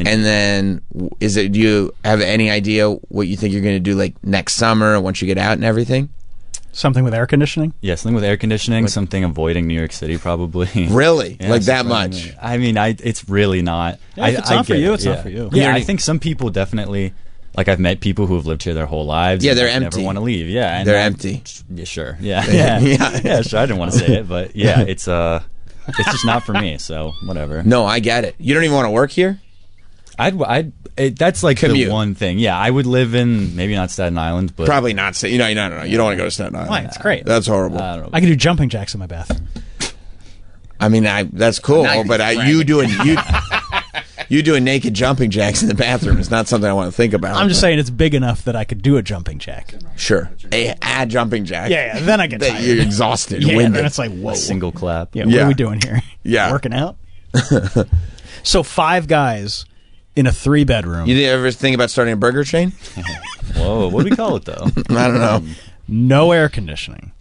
And then do you have any idea what you think you're going to do like next summer once you get out and everything? Something with air conditioning? Yeah, something with air conditioning, something avoiding New York City probably. Really? Yeah, Like that something- much? I mean, it's really not. Yeah, if it's not for get you, it, it's not for you. Yeah, I think some people definitely, like I've met people who have lived here their whole lives. Yeah, and they're never empty. want to leave. Yeah, and They're that- empty. Yeah, sure. Yeah, Yeah. yeah, sure. I didn't want to say it, but yeah, it's just not for me. So whatever. No, I get it. You don't even want to work here? That's like Commute. the one thing. Yeah, I would live in maybe not Staten Island, but Probably not. No. You don't want to go to Staten Island. Why? It's great. That's horrible. I don't know. I can do jumping jacks in my bath. I mean, that's cool, Now you're but you doing naked jumping jacks in the bathroom is not something I want to think about. I'm just saying it's big enough that I could do a jumping jack. Sure. A jumping jack. Yeah, then I get That tired. You're exhausted. Yeah, winded. then it's like, whoa. a single clap. Yeah, what Yeah. are we doing here? Yeah. Working out? So 5 guys in a 3-bedroom. You ever think about starting a burger chain? Whoa, what do we call it though? I don't know. No air conditioning.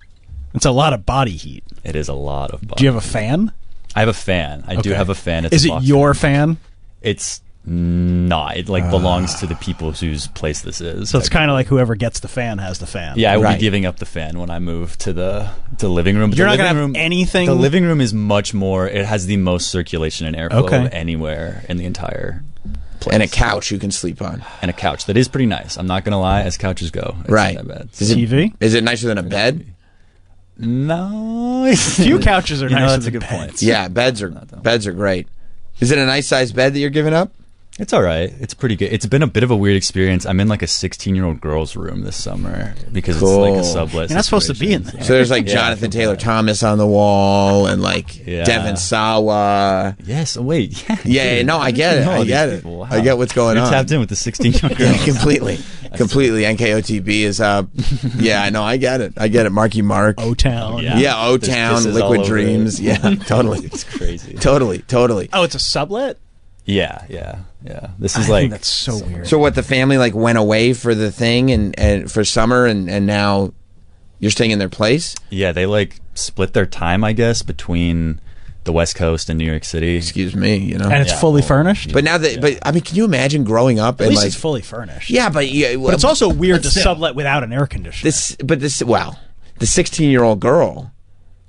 It's a lot of body heat. It is a lot of. Do you have a fan? I have a fan. I do Okay. have a fan. It's Is a it box your fan. fan? It's not. It belongs to the people whose place this is. So it's kind of like whoever gets the fan has the fan. Yeah, I will Right. be giving up the fan when I move to the living room. But You're the not gonna living have room, anything- The living room is much more. It has the most circulation and airflow Okay. of anywhere in the entire place. And a couch you can sleep on. And a couch that is pretty nice. I'm not gonna lie, as couches go. It's Right. Not that bad. TV? Is it nicer than a bed? No. Few couches are You know, nicer that's a than good beds. point. Yeah, beds are great. Is it a nice sized bed that you're giving up? It's all right. It's pretty good. It's been a bit of a weird experience. I'm in like a 16-year-old girl's room this summer because it's like Cool. a sublet. You're not supposed to be in situation. there. So there's like Yeah, Jonathan I feel Taylor bad. Thomas on the wall and like Yeah. Devin Sawa. Yes. Oh, wait. Yeah, no, I get it. know I all get these it. people. Wow. I get what's going You're on. tapped in with the 16-year-old Yeah, girls. completely. NKOTB is up. Yeah, I know. I get it. Marky Mark. O-Town. Yeah, O-Town, There's kisses all Liquid over Dreams. it. Yeah, totally. It's crazy. Totally. Oh, it's a sublet? Yeah. This is I like think that's so weird. So what, the family like went away for the thing and for summer and now you're staying in their place? Yeah, they like split their time, I guess, between the West Coast and New York City. Excuse me, you know. And it's Yeah. fully furnished? But now that, but I mean, can you imagine growing up At and least like, it's fully furnished. yeah, but But it's also weird to sublet without an air conditioner. the 16-year-old girl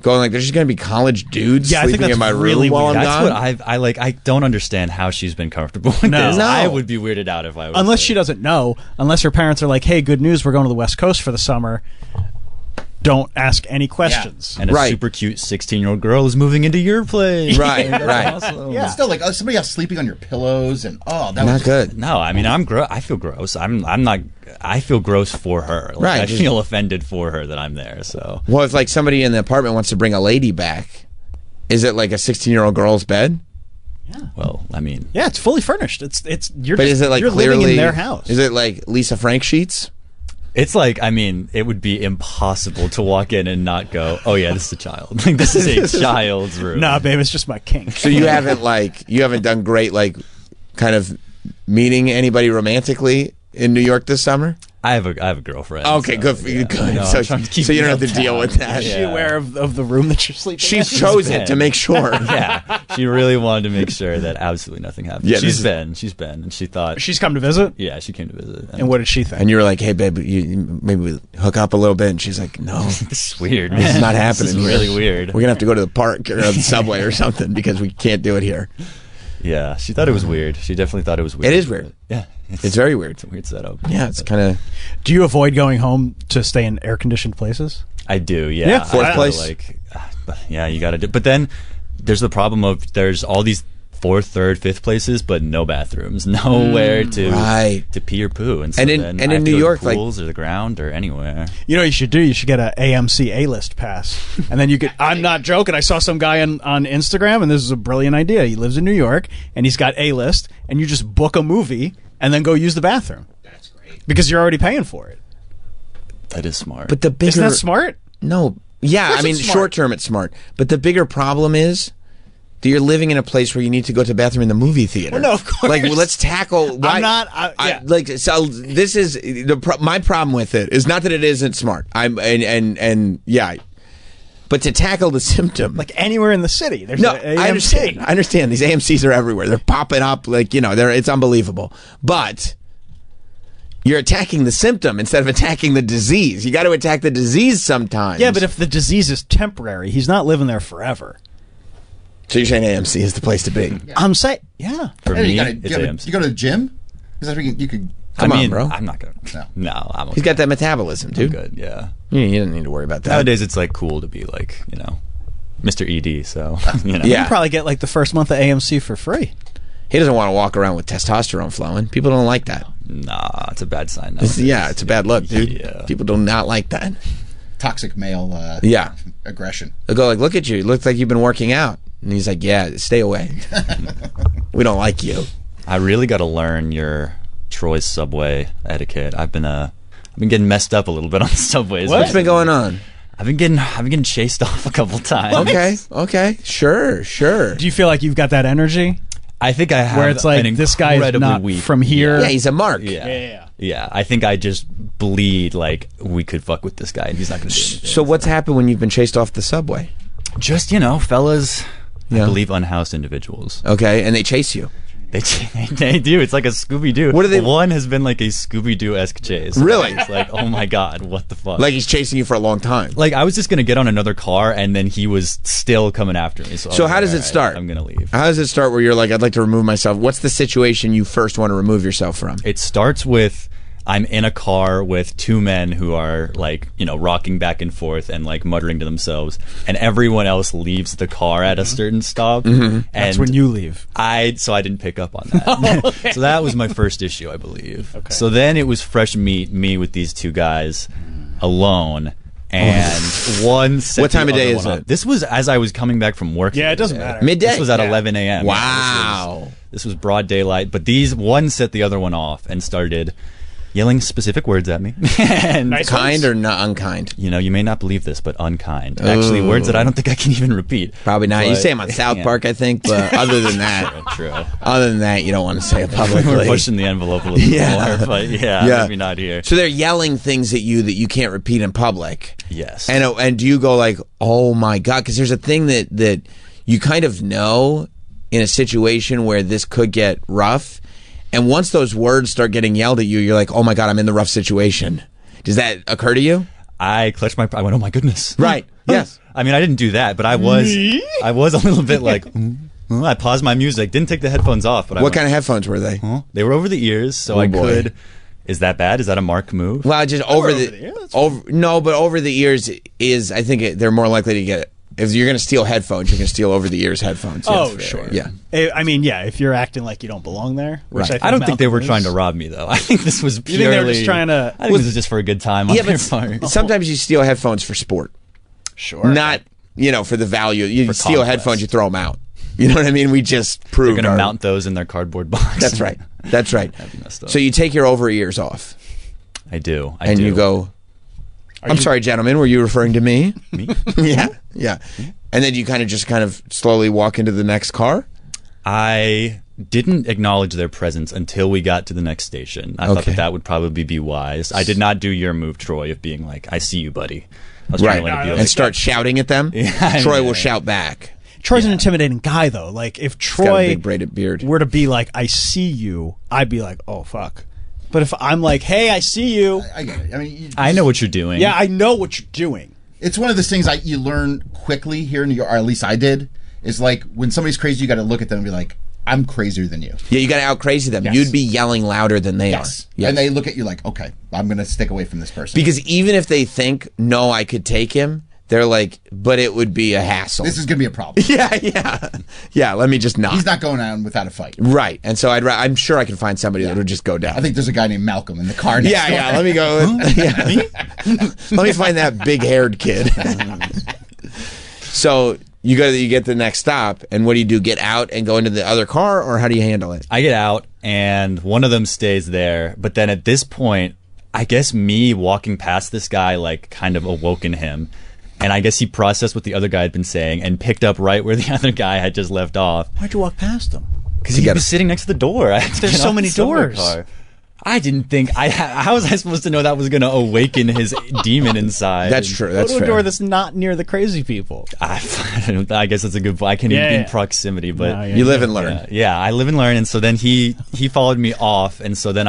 going like, there's just gonna be college dudes Yeah, I think sleeping in that's my really room while I'm weird. That's gone. what I like. I don't understand how she's been comfortable with No. this. No. I would be weirded out if I was. Unless she doesn't know. Unless her parents are like, hey, good news, we're going to the West Coast for the summer. don't ask any questions. And a super cute 16-year-old girl is moving into your place. Right, That's right. awesome. But still, like somebody else sleeping on your pillows, and that Not was good. No, I mean I feel gross. I'm not. I feel gross for her. Like, Right. I feel offended for her that I'm there. So Well, if like somebody in the apartment wants to bring a lady back, is it like a 16-year-old girl's bed? well, I mean, Yeah, it's fully furnished. You're But is it like you're clearly living in their house. Is it like Lisa Frank sheets? it's like, I mean, it would be impossible to walk in and not go, oh yeah, this is a child. Like, this is a child's room. Nah, babe, it's just my king. So you haven't done great like kind of meeting anybody romantically in New York this summer? I have a girlfriend. Okay, so, good for you. yeah. Good. No, so I'm trying to keep you don't it have to deal uptown. with that. Is she aware of the room that you're sleeping in? She chose it to make sure. Yeah, she really wanted to make sure that absolutely nothing happened. Yeah, she's been, and she thought She's come to visit? Yeah, she came to visit. And what did she think? And you were like, "Hey, babe, maybe we hook up a little bit." And she's like, "No, this is weird, man. This is not happening. This is here. really weird. We're gonna have to go to the park or the subway or something because we can't do it here." Yeah, she thought it was weird. She definitely thought it was weird. It is weird. Yeah, it's very weird. It's a weird setup. Yeah, it's kind of. Do you avoid going home to stay in air-conditioned places? I do. Yeah, Yeah, fourth place. Like, yeah, you got to do. But then there's the problem of there's all these 4th, 3rd, 5th places, but no bathrooms, nowhere to pee or poo. And so And in- then and I in have to New go to York, like- pools or the ground or anywhere. You know what you should do? You should get a AMC A-list pass. And then you could... I'm not joking. I saw some guy on Instagram, and this is a brilliant idea. He lives in New York, and he's got A-list, and you just book a movie and then go use the bathroom. That's great. Because you're already paying for it. That is smart. But the bigger. Isn't that smart? No. Yeah, I mean, short term it's smart. But the bigger problem is that you're living in a place where you need to go to the bathroom in the movie theater. Well, no, of course. Like, well, let's tackle. I'm not... yeah. So this is my problem with it is not that it isn't smart. But to tackle the symptom, like anywhere in the city, there's no. an AMC. I understand. These AMCs are everywhere. They're popping up like it's unbelievable. But you're attacking the symptom instead of attacking the disease. You got to attack the disease sometimes. Yeah, but if the disease is temporary, he's not living there forever. So you're saying AMC is the place to be? I'm saying, yeah. For Hey, me, you it's AMC. you go to the gym? Because you could. Come on, mean, bro. I'm not gonna. No, I'm. Okay. He's got that metabolism, dude. I'm good. Yeah. You don't need to worry about that. Nowadays, it's like cool to be like Mr. ED. So You probably get like the first month of AMC for free. He doesn't want to walk around with testosterone flowing. People don't like that. Nah, it's a bad sign. It's a bad look, dude. Yeah. People do not like that. Toxic male aggression. They'll go like, look at you. It looks like you've been working out. And he's like, yeah, stay away. We don't like you. I really got to learn your Troy's subway etiquette. I've been getting messed up a little bit on the subways. What's been going on? I've been getting chased off a couple times. Okay. Sure. Do you feel like you've got that energy? I think I have. Where it's like, an this guy is incredibly not weak. from here. Yeah, he's a mark. Yeah. I think I just bleed like we could fuck with this guy and he's not going to do anything. So what's happened when you've been chased off the subway? Just, fellas, I believe unhoused individuals. Okay, and they chase you. They do. It's like a Scooby-Doo. What are they? One has been like a Scooby-Doo-esque chase. Really? It's like, oh my God, what the fuck? Like he's chasing you for a long time. Like I was just going to get on another car and then he was still coming after me. So how does it start? I'm going to leave. How does it start where you're like, I'd like to remove myself? What's the situation you first want to remove yourself from? It starts with I'm in a car with two men who are like, rocking back and forth and like muttering to themselves, and everyone else leaves the car at a certain stop. Mm-hmm. That's when you leave. So I didn't pick up on that. Okay. So that was my first issue, I believe. Okay. So then it was fresh meat, me with these two guys alone. And one set What time the of day other is one it? up. This was as I was coming back from work. Yeah, it doesn't the other day. matter. Midday? This was at 11 a.m. Wow. Yeah, this was broad daylight. But one set the other one off and started yelling specific words at me. And Nice Kind ones. or not unkind? you may not believe this, but unkind. Actually, words that I don't think I can even repeat. Probably not. You But- say them on South Yeah. Park, I think, but other than that, True. other than that, you don't want to say it We're publicly. pushing the envelope a little Yeah. more, but maybe not here. So they're yelling things at you that you can't repeat in public. Yes. And do you go like, oh my God? Because there's a thing that you kind of know in a situation where this could get rough. And once those words start getting yelled at you, you're like, oh my God, I'm in the rough situation. Does that occur to you? I clutched I went, oh my goodness. Right. Yes. I mean, I didn't do that, but I was a little bit like, I paused my music, didn't take the headphones off. But What kind of headphones were they? They were over the ears, so Oh, I boy. could. Is that bad? Is that a Mark move? Well, just over the ears is, I think they're more likely to get it. If you're going to steal headphones, you're going to steal over the ears headphones. Sure. Yeah. I mean, yeah, if you're acting like you don't belong there. Which Right. I don't think they were Malcolm trying is. to rob me, though. I think this was purely... You think they were just trying to... I think this was just for a good time on Yeah, their but part. sometimes you steal headphones for sport. Sure. Not, for the value. You For steal conquest. headphones, you throw them out. You know what I mean? We just proved They're going to mount those in their cardboard box. That's right. That's right. That'd be messed up. So you take your over ears off. I do. And you go, I'm sorry, gentlemen, were you referring to me? Me? Yeah. And then you kind of slowly walk into the next car? I didn't acknowledge their presence until we got to the next station. I thought Okay. that would probably be wise. I did not do your move, Troy, of being like, I see you, buddy. I was trying to let it be like, And start shouting at them? Yeah, Troy yeah. will shout back. Troy's an intimidating guy, though. Like, if got a Troy big braided beard. were to be like, I see you, I'd be like, oh, fuck. But if I'm like, hey, I see you. I get it. I mean, I know what you're doing. Yeah, I know what you're doing. it's one of those things you learn quickly here in New York, or at least I did, is like when somebody's crazy, you got to look at them and be like, I'm crazier than you. Yeah, you got to out crazy them. Yes. You'd be yelling louder than they Yes. are. Yes. And they look at you like, okay, I'm going to stick away from this person. Because even if they think, no, I could take him, they're like, but it would be a hassle. This is going to be a problem. Yeah, let me just not. He's not going down without a fight. Right. And so I'm sure I can find somebody that would just go down. I think there's a guy named Malcolm in the car next door. Let me go. Let me find that big-haired kid. So you get to the next stop, and what do you do? Get out and go into the other car, or how do you handle it? I get out, and one of them stays there. But then at this point, I guess me walking past this guy, like, kind of awoken him. And I guess he processed what the other guy had been saying and picked up right where the other guy had just left off. Why'd you walk past him? Because he was sitting next to the door. There's so many doors. I didn't think. How was I supposed to know that was going to awaken his demon inside? That's true. Go to a door that's not near the crazy people. I guess that's a good point. I can't even be in proximity, but No, you live and learn. Yeah, I live and learn. And so then he followed me off, and so then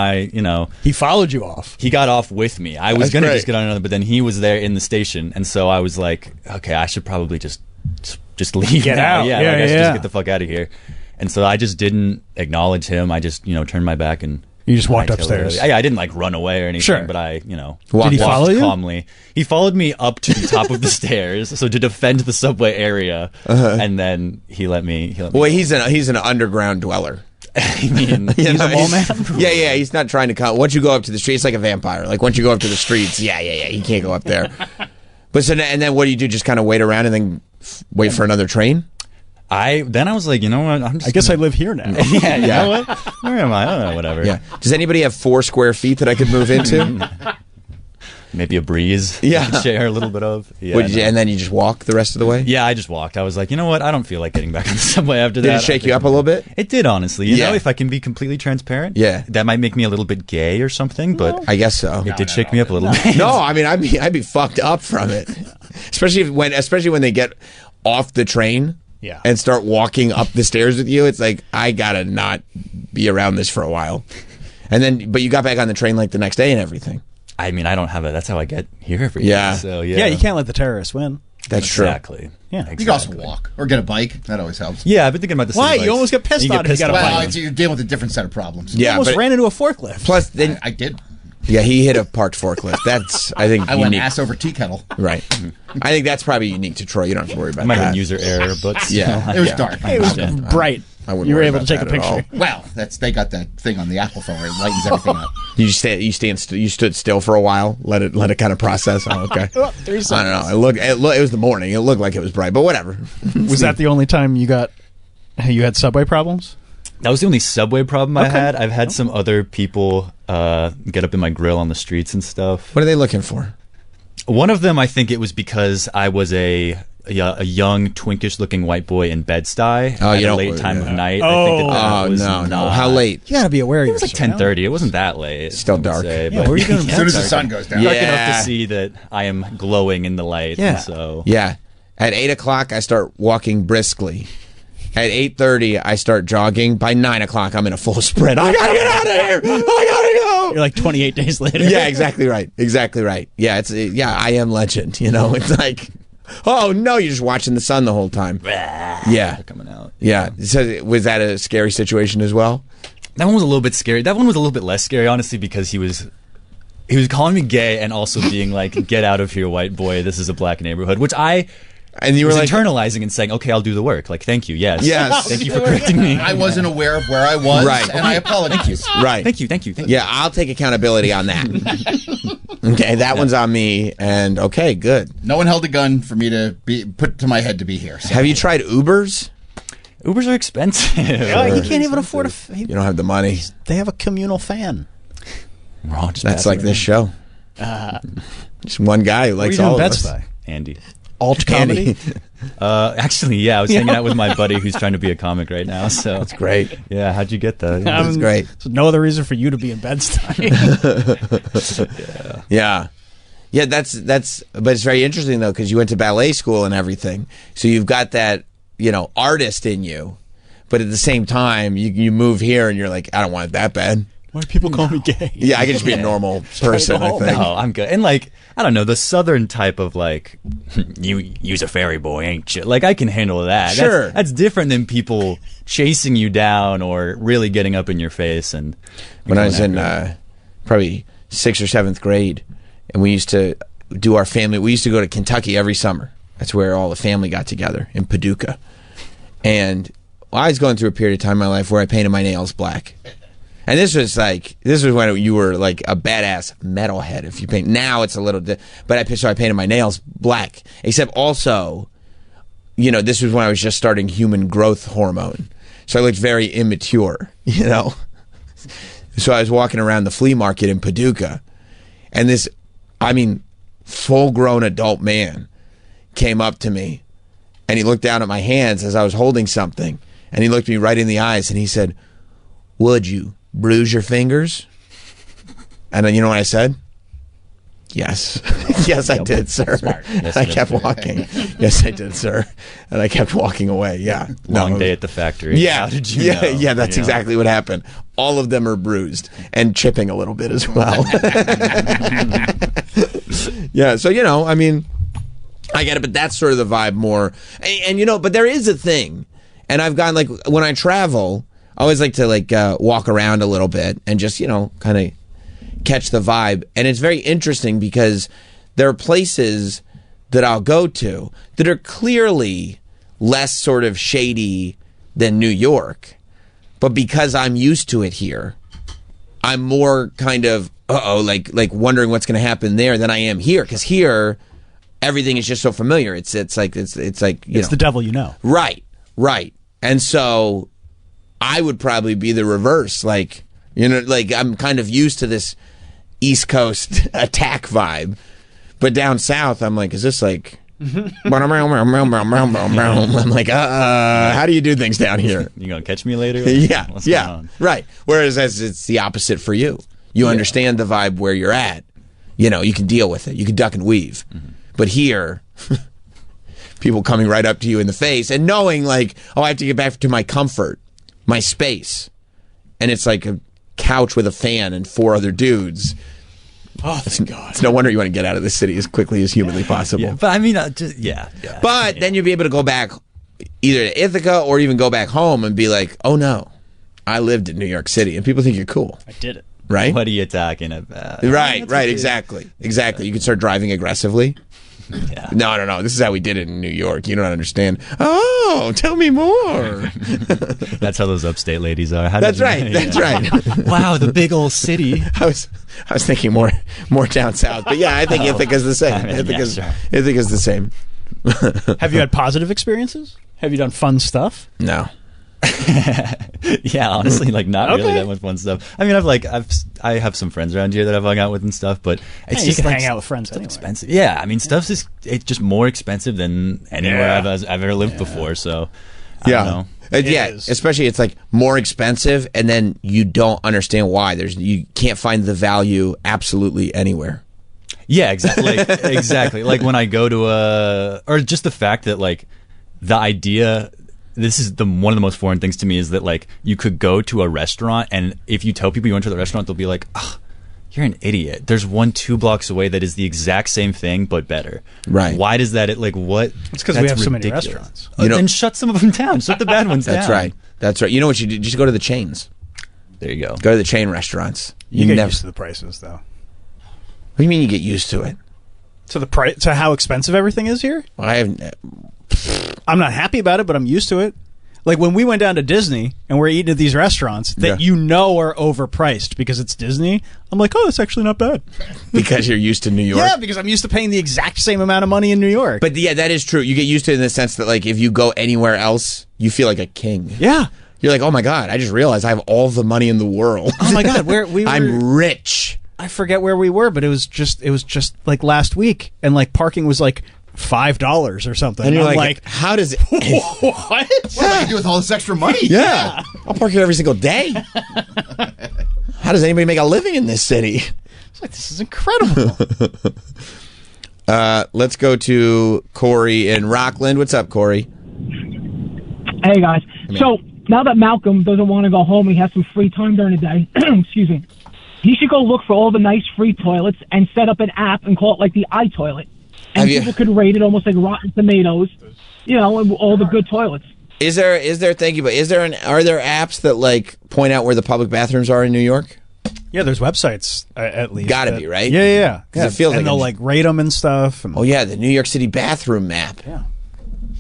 he followed you off. He got off with me. I was That's going to great. just get on another, but then he was there in the station, and so I was like, okay, I should probably just leave. Get now. out. Yeah, Yeah, I should yeah. just get the fuck out of here. And so I just didn't acknowledge him. I just turned my back and. You just walked hightailed upstairs. it. I didn't like run away or anything, Sure. but I, Did he walked follow you? calmly. He followed me up to the top of the stairs, so to defend the subway area, and then he let me. Well, he's an underground dweller. I mean, He's a mole man? Yeah. He's not trying to come. Once you go up to the streets, it's like a vampire. Like once you go up to the streets, he can't go up there. But and then what do you do? Just kind of wait around and then wait for another train? I was like, you know what? I guess I live here now. Yeah, you know what? Where am I? I don't know, whatever. Yeah. Does anybody have 4 square feet that I could move into? Maybe a breeze. Yeah. We could share a little bit of. Yeah. And then you just walk the rest of the way? Yeah, I just walked. I was like, you know what? I don't feel like getting back on the subway after Did that. it shake you up a little bit? It did, honestly. You Yeah. know, if I can be completely transparent. Yeah. That might make me a little bit gay or something, but I guess so. it did shake me up a little bit. No, I mean I'd be fucked up from it. Especially when they get off the train. Yeah. And start walking up the stairs with you. It's like I gotta not be around this for a while. But you got back on the train like the next day and everything. I mean, I don't have that's how I get here every Yeah. day. So, Yeah, you can't let the terrorists win. That's true. Exactly. Yeah. You can also walk or get a bike. That always helps. Yeah, I've been thinking about this. Why? You almost get pissed on if you got a Well, bike. you're dealing with a different set of problems. You Yeah, almost but ran into a forklift. plus then I did. yeah, he hit a parked forklift. That's I think I went unique. ass over tea kettle. Right. I think that's probably unique to Troy. You don't have to worry about It might that. have been user error, but Yeah. It was yeah. dark. It was bright. I wouldn't You were worry able to about take a that at all. picture. Well, they got that thing on the Apple phone where it lightens everything up. You stood still for a while, let it kind of process. Oh, okay. 3 I don't seconds. know. It was the morning. It looked like it was bright, but whatever. Was that the only time you had subway problems? that was the only subway problem I had. I've had some other people get up in my grill on the streets and stuff. What are they looking for? One of them, I think it was because I was a young, twinkish-looking white boy in Bed-Stuy Oh, at you a don't late believe time that. of night. I think that was no. not- How late? You got to be aware. It was like 10:30. It wasn't that late. Still I would dark. say, Yeah, but- what were you doing? As soon as the sun goes down. Dark Yeah. enough to see that I am glowing in the light. Yeah. and so Yeah. At 8 o'clock, I start walking briskly. At 8:30, I start jogging. By 9 o'clock, I'm in a full sprint. I gotta get out of here. I gotta go. You're like 28 days later. Yeah, exactly right. Exactly right. Yeah, I am legend. You know, it's like, oh no, you're just watching the sun the whole time. Yeah, coming out. yeah. So was that a scary situation as well? That one was a little bit scary. That one was a little bit less scary, honestly, because he was calling me gay and also being like, "Get out of here, white boy. This is a black neighborhood," which and you were was like internalizing and saying, "Okay, I'll do the work." Like, thank you, yes, thank you for correcting correcting me. I wasn't aware of where I was, Right. and I apologize. Right. Thank you. Yeah, I'll take accountability on that. Okay, that one's on me. And okay, good. No one held a gun for me to be put to my head to be here. So. Have you tried Ubers? Ubers are expensive. Yeah, he can't even afford You don't have the money. They have a communal fan. Wrong. Just That's pass like it this around. show. Just one guy who What are likes you doing all of bets us. by? Andy. Alt comedy. Actually, yeah, I was hanging out with my buddy who's trying to be a comic right now. So That's great. Yeah, how'd you get that? That's great. So no other reason for you to be in Bed-Stuy. Yeah, that's. But it's very interesting though because you went to ballet school and everything, so you've got that artist in you, but at the same time you move here and you're like, I don't want it that bad. Why do people call me gay? Yeah, I could just be a normal person. I think. No, I'm good. And like, I don't know, the southern type of like, you's a fairy boy, ain't you? Like, I can handle that. Sure. That's different than people chasing you down or really getting up in your face. And When I was in probably 6th or 7th grade, and we used to do our family, we used to go to Kentucky every summer. That's where all the family got together in Paducah. And I was going through a period of time in my life where I painted my nails black. And this was when you were like a badass metalhead if you paint. Now it's a little, but I painted my nails black. Except also, this was when I was just starting human growth hormone, so I looked very immature. So I was walking around the flea market in Paducah, and this, full-grown adult man came up to me, and he looked down at my hands as I was holding something, and he looked me right in the eyes, and he said, "Would you bruise your fingers?" And then you know what I said? Yes. Yes, I did, sir. Yes, I kept walking. Yes, I did, sir. And I kept walking away. Yeah. Long day at the factory. Yeah. How did you know? Yeah, that's exactly what happened. All of them are bruised and chipping a little bit as well. Yeah, so, I get it, but that's sort of the vibe more. And but there is a thing. And I've gotten, like, when I travel, I always like to walk around a little bit and just kind of catch the vibe. And it's very interesting because there are places that I'll go to that are clearly less sort of shady than New York, but because I'm used to it here, I'm more kind of like wondering what's going to happen there than I am here, because here everything is just so familiar. It's like it's the devil you know. Right. And so I would probably be the reverse. Like I'm kind of used to this East Coast attack vibe, but down south, I'm like, is this like? I'm like, how do you do things down here? You gonna catch me later? What's going on? Right. Whereas it's the opposite for you. You understand the vibe where you're at. You can deal with it. You can duck and weave. Mm-hmm. But here, people coming right up to you in the face and knowing like, I have to get back to my comfort, my space. And it's like a couch with a fan and 4 other dudes. Oh, thank God. It's no wonder you want to get out of the city as quickly as humanly possible. Yeah, but But then you'll be able to go back either to Ithaca or even go back home and be like, oh no, I lived in New York City. And people think you're cool. I did it. Right? What are you talking about? Right, exactly. You can start driving aggressively. Yeah. No. This is how we did it in New York. You don't understand. Oh, tell me more. That's how those upstate ladies are. That's right. Wow, the big old city. I was thinking more down south, but yeah, I think Ithaca's the same. Ithaca's the same. Have you had positive experiences? Have you done fun stuff? No. Yeah, honestly, like not really that much fun stuff. I mean, I have some friends around here that I've hung out with and stuff, but it's just you can like, hang out with friends anyway. Expensive. Yeah, I mean, it's just more expensive than anywhere I've ever lived before. So, I don't know. Especially it's like more expensive, and then you don't understand why. You can't find the value absolutely anywhere. Yeah, exactly. Exactly. Like when I go to or just the fact that like the idea. This is one of the most foreign things to me is that like you could go to a restaurant and if you tell people you went to the restaurant, they'll be like, "Oh, you're an idiot. There's one 2 blocks away that is the exact same thing but better." Right. Why does that what? It's because we have so many restaurants. Then shut some of them down. Shut the bad ones down. That's right. You know what you do? Just go to the chains. There you go. Go to the chain restaurants. You get used to the prices, though. What do you mean you get used to it? To the price, to how expensive everything is here? Well, I'm not happy about it, but I'm used to it. Like when we went down to Disney and we're eating at these restaurants that you know are overpriced because it's Disney, I'm like, oh, that's actually not bad. Because you're used to New York? Yeah, because I'm used to paying the exact same amount of money in New York. But yeah, that is true. You get used to it in the sense that like if you go anywhere else, you feel like a king. Yeah. You're like, oh my God, I just realized I have all the money in the world. Oh my God, I'm rich. I forget where we were, but it was just like last week, and like parking was like $5 or something. And you're I'm like, how does it? What? What am I gonna do with all this extra money? Yeah. I'll park here every single day. How does anybody make a living in this city? It's like, this is incredible. Let's go to Corey in Rockland. What's up, Corey? Hey, guys. So now that Malcolm doesn't want to go home, he has some free time during the day. Excuse me. He should go look for all the nice free toilets and set up an app and call it like the iToilet. And people could rate it almost like Rotten Tomatoes, you know, and all the good toilets. Are there apps that like point out where the public bathrooms are in New York? Yeah, there's websites at least. Gotta be, right? Yeah. Because it feels and like they'll like rate them and stuff. Oh yeah, the New York City bathroom map. Yeah.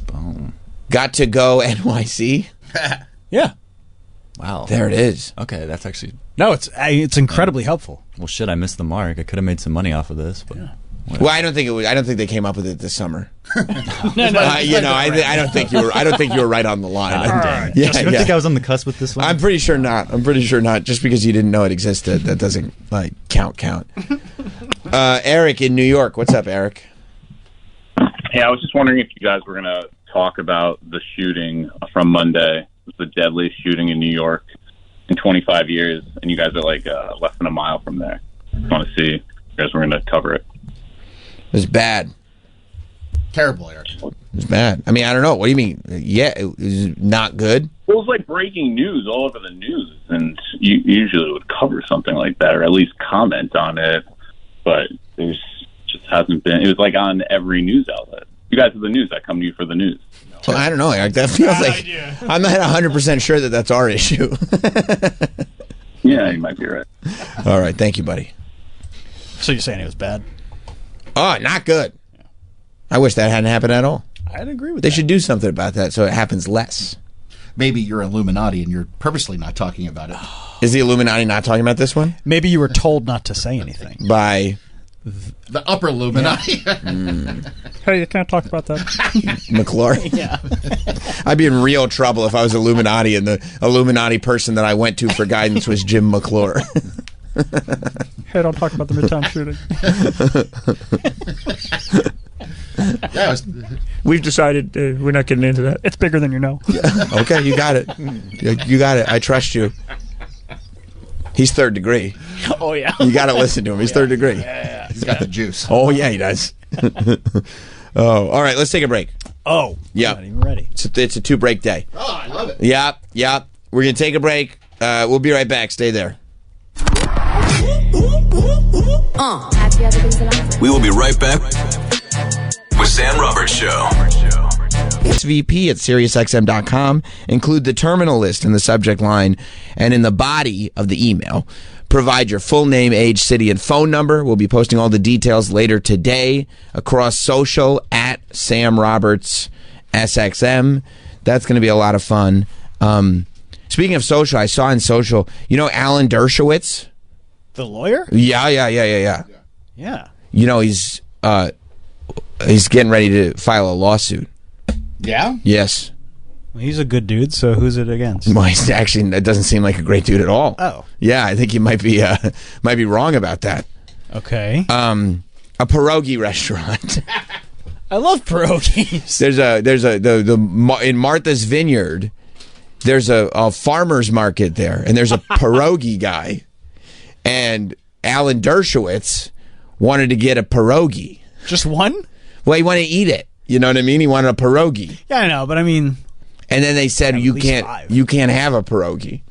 Boom. Got to go NYC. Yeah. Wow. There it is. Okay, that's actually... No, it's incredibly helpful. Well, shit, I missed the mark. I could have made some money off of this, but... Yeah. Well, I don't think they came up with it this summer. No. I don't think you were right on the line. You don't think I was on the cusp with this one? I'm pretty sure not. Just because you didn't know it existed, that doesn't like count. Eric in New York. What's up, Eric? Hey, I was just wondering if you guys were going to talk about the shooting from Monday. It was the deadliest shooting in New York in 25 years, and you guys are like less than a mile from there. I want to see if you guys were going to cover it. It was bad. Terrible, Eric. It was bad. I mean, I don't know. What do you mean? Yeah, it was not good. Well, it was like breaking news all over the news, and you usually would cover something like that, or at least comment on it, but there's just hasn't been. It was like on every news outlet. You guys are the news. I come to you for the news. Well, I don't know, Eric. That feels like I'm not 100% sure that that's our issue. Yeah, you might be right. All right, thank you, buddy. So you're saying it was bad? Oh, not good. I wish that hadn't happened at all. I'd agree with They should do something about that so it happens less. Maybe you're Illuminati and you're purposely not talking about it. Is the Illuminati not talking about this one? Maybe you were told not to say anything. By the upper Illuminati. Hey, you can't talk about that. McClure? Yeah. I'd be in real trouble if I was Illuminati and the Illuminati person that I went to for guidance was Jim McClure. Hey, don't talk about the Midtown shooting. We've decided we're not getting into that. It's bigger than you know. Okay, you got it. You got it. I trust you. He's third degree. Oh, yeah. You got to listen to him. He's third degree. Yeah. He's got the juice. Oh, yeah, he does. Oh, all right. Let's take a break. Oh, yeah. I'm not even ready. It's a 2-break day. Oh, I love it. Yeah. We're going to take a break. We'll be right back. Stay there. We will be right back with Sam Roberts Show. SVP at SiriusXM.com. Include the terminal list in the subject line and in the body of the email. Provide your full name, age, city, and phone number. We'll be posting all the details later today across social at Sam Roberts SXM. That's going to be a lot of fun. Speaking of social, I saw in social, you know Alan Dershowitz? The lawyer? Yeah. Yeah. You know, he's getting ready to file a lawsuit. Yeah? Yes. Well, he's a good dude, so who's it against? Well, he's actually, it doesn't seem like a great dude at all. Oh. Yeah, I think you might be wrong about that. Okay. A pierogi restaurant. I love pierogies. In Martha's Vineyard, there's a farmer's market there, and there's a pierogi guy. And Alan Dershowitz wanted to get a pierogi. Just one? Well, he wanted to eat it. You know what I mean? He wanted a pierogi. Yeah, I know, but I mean... And then they said, you can't have a pierogi.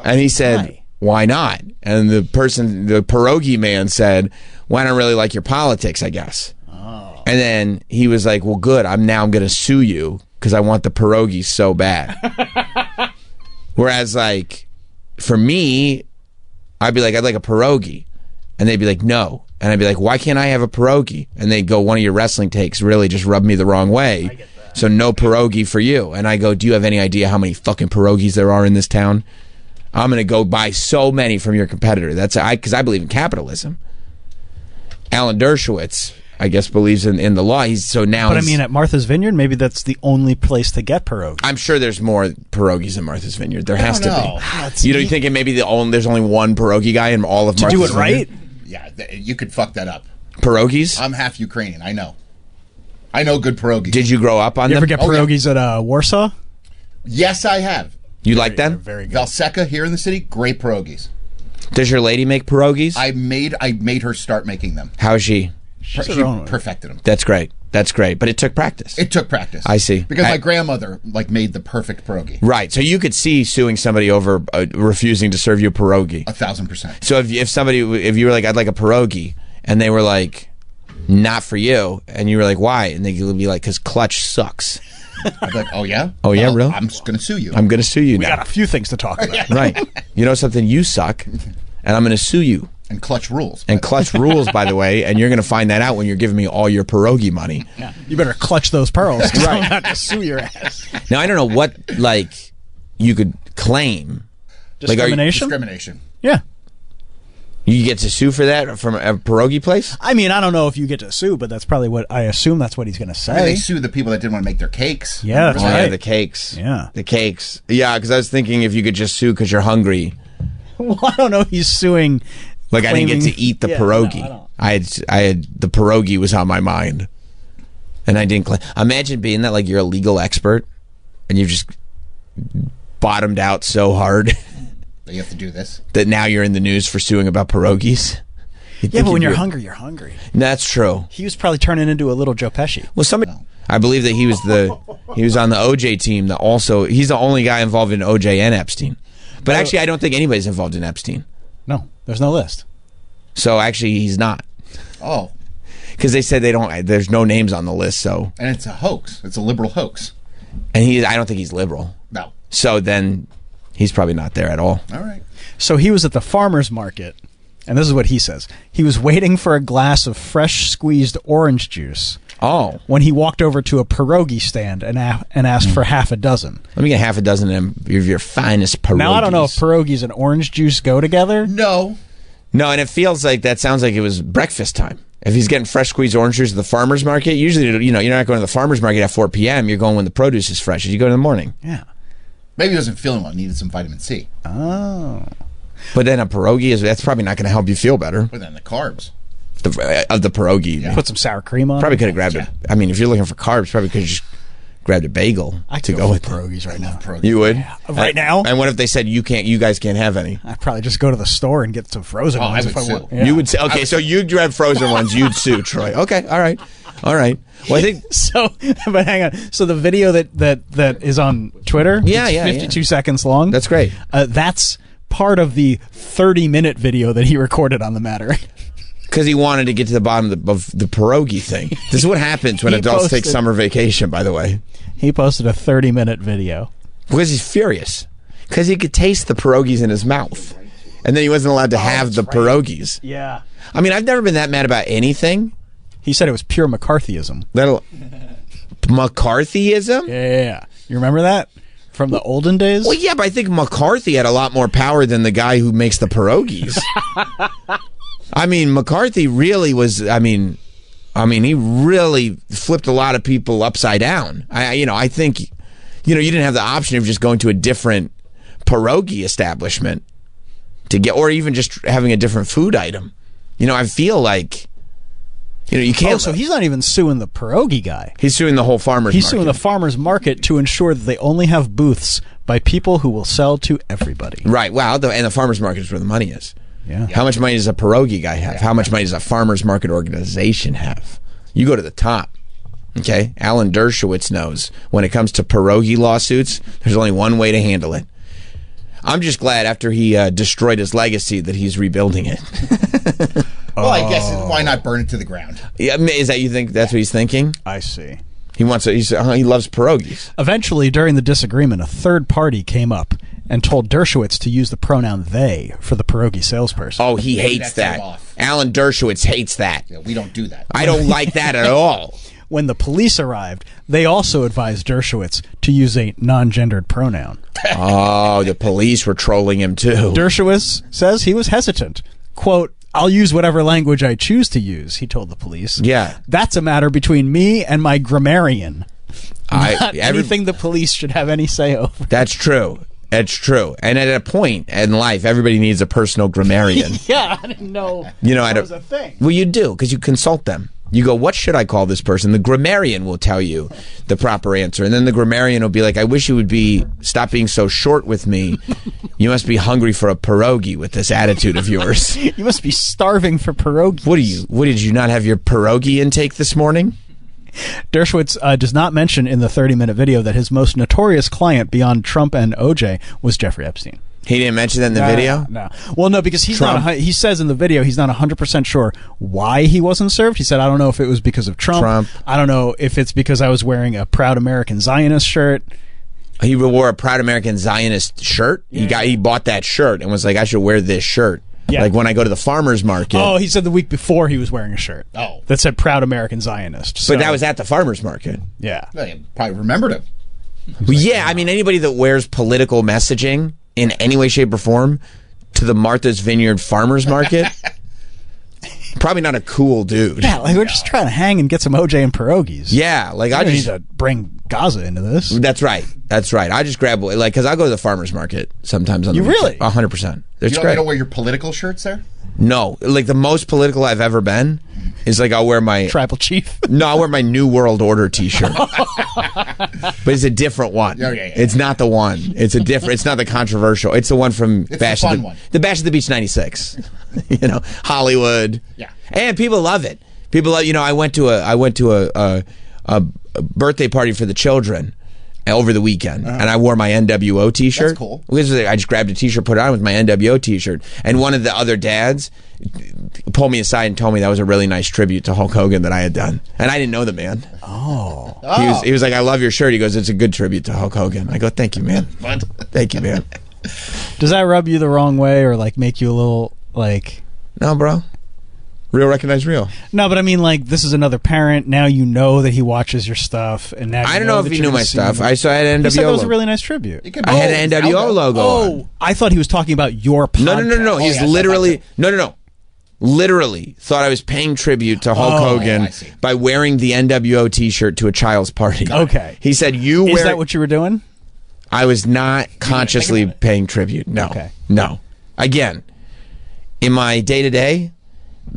And he said, why not? And the pierogi man said, well, I don't really like your politics, I guess. Oh. And then he was like, well, good. I'm going to sue you because I want the pierogi so bad. Whereas, like, for me, I'd be like, I'd like a pierogi. And they'd be like, no. And I'd be like, why can't I have a pierogi? And they'd go, one of your wrestling takes really just rubbed me the wrong way. So no pierogi for you. And I go, do you have any idea how many fucking pierogis there are in this town? I'm going to go buy so many from your competitor. That's because I believe in capitalism. Alan Dershowitz, I guess, believes in the law. But I mean, at Martha's Vineyard, maybe that's the only place to get pierogies. I'm sure there's more pierogies in Martha's Vineyard. There has to be. You think maybe there's only one pierogi guy in all of Martha's Vineyard? To do it right? Yeah, you could fuck that up. Pierogies? I'm half Ukrainian. I know good pierogies. Did you grow up on You them? ever get pierogies at Warsaw? Yes, I have. You like them? Very good. Valseca here in the city, great pierogies. Does your lady make pierogies? I made her start making them. How is she? She perfected them. That's great. But it took practice. It took practice. I see. Because my grandmother made the perfect pierogi. Right. So you could see suing somebody over refusing to serve you a pierogi. 1,000%. So if you were like, I'd like a pierogi, and they were like, not for you, and you were like, why? And they would be like, because Clutch sucks. I'd be like, oh yeah? Oh yeah, really? I'm just going to sue you. I'm going to sue you We now. got a few things to talk about. Right. You know something? You suck, and I'm going to sue you. And Clutch rules. And Clutch rules, by the way, and you're going to find that out when you're giving me all your pierogi money. Yeah. You better clutch those pearls. Right. I'm not going to sue your ass. Now, I don't know what, you could claim. Discrimination? Discrimination. Yeah. You get to sue for that from a pierogi place? I mean, I don't know if you get to sue, but that's probably what I assume that's what he's going to say. I mean, they sue the people that didn't want to make their cakes. Yeah, that's right. Yeah, the cakes. Yeah. The cakes. Yeah, because I was thinking if you could just sue because you're hungry. Well, I don't know. He's suing. I didn't get to eat the pierogi. No, I had the pierogi was on my mind, and I didn't. Imagine being that you're a legal expert, and you've just bottomed out so hard that you have to do this. That now you're in the news for suing about pierogies. Yeah, but when you're hungry, you're hungry. That's true. He was probably turning into a little Joe Pesci. Well, I believe that he was on the OJ team. He's the only guy involved in OJ and Epstein. But actually, I don't think anybody's involved in Epstein. No, there's no list. So actually, he's not. Oh, because they said there's no names on the list. So and it's a hoax. It's a liberal hoax. And I don't think he's liberal. No. So then, he's probably not there at all. All right. So he was at the farmer's market, and this is what he says. He was waiting for a glass of fresh squeezed orange juice. Oh. When he walked over to a pierogi stand and asked for half a dozen. Let me get half a dozen of your finest pierogies. Now, I don't know if pierogies and orange juice go together. No. No, and it feels like that sounds like it was breakfast time. If he's getting fresh squeezed orange juice at the farmer's market, usually, you're not going to the farmer's market at 4 p.m. You're going when the produce is fresh. You go in the morning. Yeah. Maybe he wasn't feeling well. Needed some vitamin C. Oh. But then a pierogi, that's probably not going to help you feel better. But then the carbs. Of the pierogi. Yeah. Put some sour cream on Probably could have grabbed it. I mean, if you're looking for carbs, probably could have just grabbed a bagel to go with pierogies right now. You would? Yeah. Right now? And what if they said you guys can't have any? I'd probably just go to the store and get some frozen ones. I would sue. Yeah. You would say, okay, so you'd grab frozen ones, you'd sue Troy. Okay, all right. Well, I think so. But hang on. So the video that is on Twitter, it's 52 seconds long. That's great. That's part of the 30-minute video that he recorded on the matter. Because he wanted to get to the bottom of the pierogi thing. This is what happens when adults take summer vacation, by the way. He posted a 30-minute video. Because he's furious. Because he could taste the pierogies in his mouth. And then he wasn't allowed to have the pierogies. Yeah. I mean, I've never been that mad about anything. He said it was pure McCarthyism. McCarthyism? Yeah. You remember that? From the olden days? Well, yeah, but I think McCarthy had a lot more power than the guy who makes the pierogies. I mean, McCarthy really was. I mean, he really flipped a lot of people upside down. I think, you didn't have the option of just going to a different pierogi establishment to get, or even just having a different food item. I feel like, you can't. Oh, so he's not even suing the pierogi guy. He's suing the whole farmer's market. He's suing the farmer's market to ensure that they only have booths by people who will sell to everybody. Right. Wow. And the farmer's market is where the money is. Yeah. How much money does a pierogi guy have? How much money does a farmer's market organization have? You go to the top. Okay? Alan Dershowitz knows when it comes to pierogi lawsuits, there's only one way to handle it. I'm just glad after he destroyed his legacy that he's rebuilding it. Well, I guess why not burn it to the ground? Yeah, is that you think that's what he's thinking? I see. He loves pierogies. Eventually, during the disagreement, a third party came up and told Dershowitz to use the pronoun they for the pierogi salesperson. Oh, he hates that. Alan Dershowitz hates that. Yeah, we don't do that. I don't like that at all. When the police arrived, they also advised Dershowitz to use a non-gendered pronoun. Oh, the police were trolling him too. Dershowitz says he was hesitant. Quote, "I'll use whatever language I choose to use," he told the police. Yeah. "That's a matter between me and my grammarian. Not anything the police should have any say over." That's true. It's true. And at a point in life, everybody needs a personal grammarian. Yeah, I didn't know that was a thing. Well, you do, because you consult them. You go, what should I call this person? The grammarian will tell you the proper answer. And then the grammarian will be like, I wish you would stop being so short with me. You must be hungry for a pierogi with this attitude of yours. You must be starving for pierogi. What did you not have your pierogi intake this morning? Dershowitz does not mention in the 30-minute video that his most notorious client beyond Trump and OJ was Jeffrey Epstein. He didn't mention that in the video? No. Well, no, because he says in the video he's not 100% sure why he wasn't served. He said, I don't know if it was because of Trump. I don't know if it's because I was wearing a Proud American Zionist shirt. He wore a Proud American Zionist shirt? Yeah. He bought that shirt and was like, I should wear this shirt. Yeah. Like when I go to the farmer's market. Oh, he said the week before he was wearing a shirt. Oh. That said Proud American Zionist. So. But that was at the farmer's market. Yeah. They probably remembered him. Well, yeah, I mean, anybody that wears political messaging in any way, shape, or form to the Martha's Vineyard farmer's market, probably not a cool dude. Yeah, like we're just trying to hang and get some OJ and pierogies. Yeah, like I just need to bring Gaza into this. That's right. I just grab because I go to the farmer's market sometimes. You really? 100%. It's great. You don't wear your political shirts there? No, like the most political I've ever been is like I'll wear my tribal chief. No, I'll wear my New World Order T-shirt, but it's a different one. Yeah. It's not the one. It's a different. It's not the controversial. It's the one from the Bash of the Beach '96. Hollywood. Yeah, and people love it. People love. I went to a birthday party for the children over the weekend, and I wore my NWO T-shirt. That's cool. I just grabbed a T-shirt, put it on with my NWO T-shirt, and one of the other dads pulled me aside and told me that was a really nice tribute to Hulk Hogan that I had done, and I didn't know the man. Oh, he was like, "I love your shirt." He goes, "It's a good tribute to Hulk Hogan." I go, "Thank you, man." Thank you, man. Does that rub you the wrong way, or like make you a little like? No, bro. Real recognize real. No, but I mean, like, this is another parent. Now you know that he watches your stuff, and now I don't know if he knew my stuff. I saw it at NWO. He said that was a really nice tribute. I had an NWO logo. Oh, I thought he was talking about your podcast. No. He's literally literally thought I was paying tribute to Hulk Hogan by wearing the NWO T-shirt to a child's party. Okay. He said, Is that what you were doing? I was not consciously paying tribute. No. Okay. No. Again, in my day-to-day,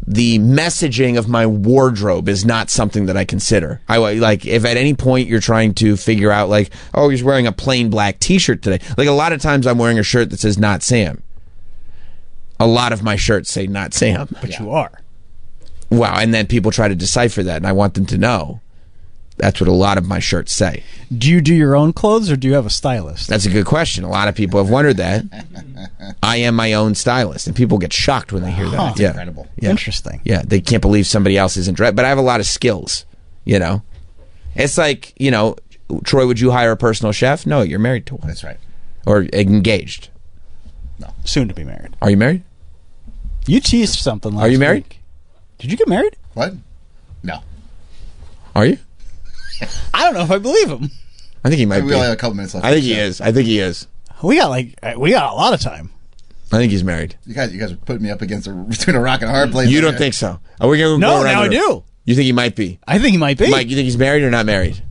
the messaging of my wardrobe is not something that I consider. If at any point you're trying to figure out he's wearing a plain black T-shirt today. Like a lot of times I'm wearing a shirt that says "Not Sam." A lot of my shirts say "Not Sam," but you are. Wow, and then people try to decipher that, and I want them to know that's what a lot of my shirts say. Do you do your own clothes, or do you have a stylist? That's a good question. A lot of people have wondered that. I am my own stylist, and people get shocked when they hear that. That's incredible. Yeah. Interesting. Yeah, they can't believe somebody else isn't dressed. But I have a lot of skills, It's like, Troy, would you hire a personal chef? No, you're married to one. That's right. Or engaged. No. Soon to be married. Are you married? You teased something last Are you married? week. Did you get married? What? No. Are you? I don't know if I believe him. I think he might be. We only have a couple minutes left. I think he is. We got a lot of time. I think he's married. You guys are putting me up between a rock and a hard place. You don't think so? Are we going to go around? No, now I do. You think he might be? I think he might be. Mike, you think he's married or not married?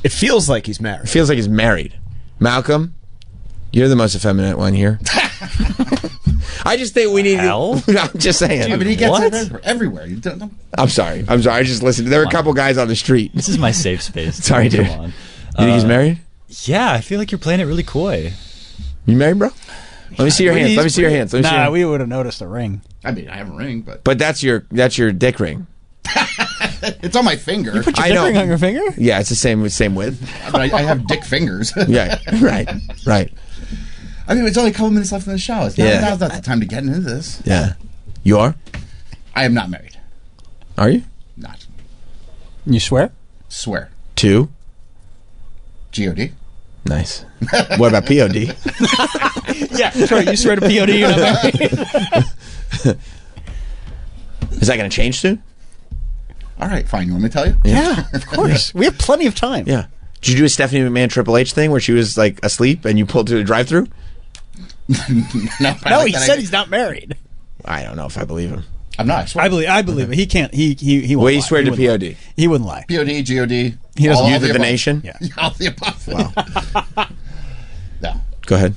It feels like he's married. It feels like he's married. Malcolm, you're the most effeminate one here. I just think we need to. I'm just saying. Dude, he gets it everywhere. You don't. I'm sorry. I just listened. There were a couple guys on the street. This is my safe space. Sorry, dude. Come on. You think he's married? Yeah, I feel like you're playing it really coy. You married, bro? Let me see your hands. Let me see your hands. Nah, we would have noticed a ring. I mean, I have a ring, but that's your dick ring. It's on my finger. You put your dick ring on your finger? Yeah, it's the same width. But I have dick fingers. Yeah, right. I mean, it's only a couple minutes left in the show. Now's not the time to get into this. Yeah. You are? I am not married. Are you? Not. You swear? Swear. To? G-O-D. Nice. What about POD? Yeah, that's right. You swear to POD, you're not married. Is that going to change soon? All right, fine. You want me to tell you? Yeah, of course. We have plenty of time. Yeah. Did you do a Stephanie McMahon Triple H thing where she was like asleep and you pulled to the drive-thru? No, he said he's not married. I don't know if I believe him. I'm not. I believe it. He can't. He won't. Well, he lie. swear He to wouldn't POD. lie. He wouldn't lie. POD, GOD. He doesn't. Youth of the Nation? Yeah. All the above. Wow. No. Go ahead.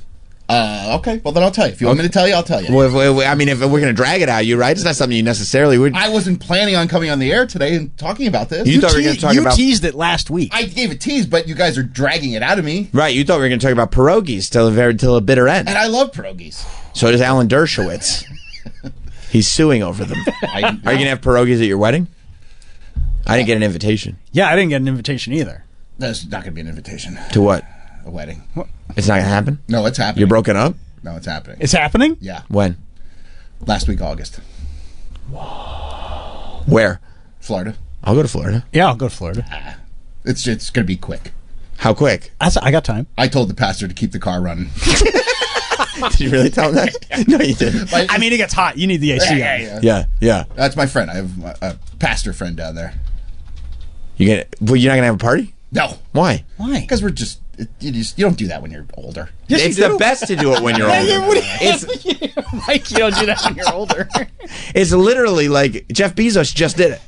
Okay, well then I'll tell you. If you want me to tell you, I'll tell you. Well, I mean, if we're going to drag it out, you right? It's not something you necessarily would. I wasn't planning on coming on the air today and talking about this. You thought we were going to talk about. You teased it last week. I gave a tease, but you guys are dragging it out of me. Right, you thought we were going to talk about pierogies till a bitter end. And I love pierogies. So does Alan Dershowitz. He's suing over them. Are you going to have pierogies at your wedding? I didn't get an invitation. Yeah, I didn't get an invitation either. There's not going to be an invitation. To what? A wedding. It's not going to happen? No, it's happening. You're broken up? No, it's happening. It's happening? Yeah. When? Last week, August. Where? Florida. I'll go to Florida. Yeah, I'll go to Florida. It's going to be quick. How quick? I got time. I told the pastor to keep the car running. Did you really tell him that? No, you didn't. I mean, it gets hot. You need the AC. Yeah. That's my friend. I have a pastor friend down there. You're not going to have a party? No. Why? Why? Because we're just you don't do that when you're older. Yes, it's the best to do it when you're older. Mike, you don't do that when you're older. It's literally like Jeff Bezos just did it.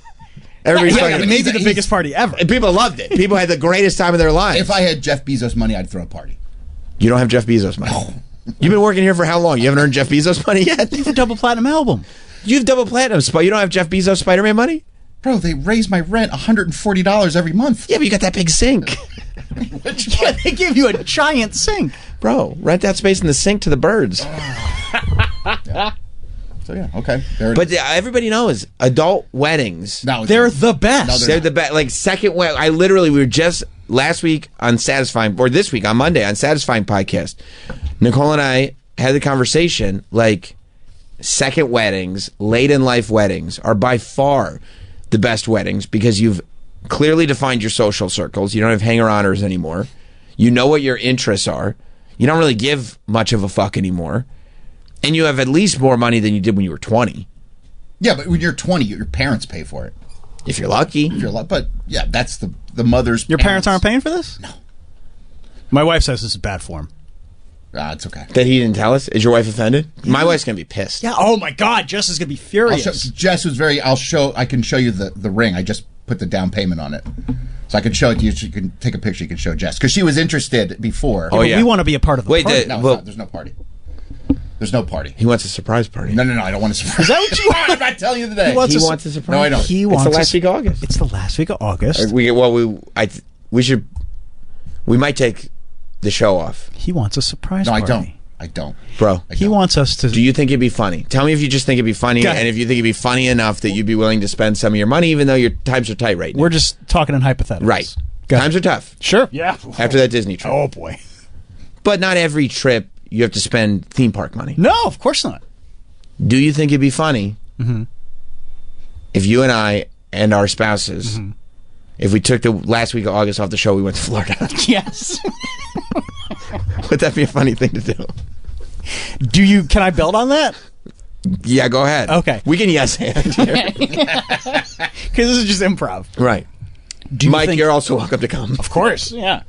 Everybody's It may be the biggest party ever. And people loved it. People had the greatest time of their lives. If I had Jeff Bezos money, I'd throw a party. You don't have Jeff Bezos money. No. You've been working here for how long? You haven't earned Jeff Bezos money yet? You have a double platinum album. You have double platinum, but you don't have Jeff Bezos Spider-Man money? Bro, they raise my rent $140 every month. Yeah, but you got that big sink. Yeah, they give you a giant sink. Bro, rent that space in the sink to the birds. Yeah. So yeah, okay. But everybody knows adult weddings. No, they're the best. No, they're the best. Like second wedding. We were just last week on Satisfying, or this week on Monday on Satisfying Podcast. Nicole and I had the conversation. Like second weddings, late in life weddings are by far the best weddings because you've clearly defined your social circles. You don't have hanger-oners anymore. You know what your interests are. You don't really give much of a fuck anymore. And you have at least more money than you did when you were 20. Yeah, but when you're 20, your parents pay for it. If you're lucky. But yeah, that's the mother's Your parents aren't paying for this? No. My wife says this is bad form. It's okay. That he didn't tell us? Is your wife offended? Yeah. My wife's going to be pissed. Yeah, oh my God, Jess is going to be furious. Jess was I can show you the ring. I just put the down payment on it. So I can show it to you. So you can take a picture. You can show Jess. Because she was interested before. Oh, yeah. We want to be a part of the party. There's no party. There's no party. He wants a surprise party. No, I don't want a surprise. Is that what you want? I'm not telling you today. He wants a surprise. No, I don't. It's the last week of August. It's the last week of August. We might take the show off. He wants a surprise party. No, I don't. Bro. He wants us to... Do you think it'd be funny? Tell me if you just think it'd be funny, and if you think it'd be funny enough that you'd be willing to spend some of your money, even though your times are tight right now. We're just talking in hypotheticals. Right. Times are tough. Sure. Yeah. After that Disney trip. Oh, boy. But not every trip you have to spend theme park money. No, of course not. Do you think it'd be funny if you and I and our spouses, if we took the last week of August off the show, we went to Florida? Yes. Would that be a funny thing to do? Can I build on that? Yeah, go ahead. Okay. We can yes hand here. Because this is just improv. Right. Mike, you're also welcome to come. Of course, yeah.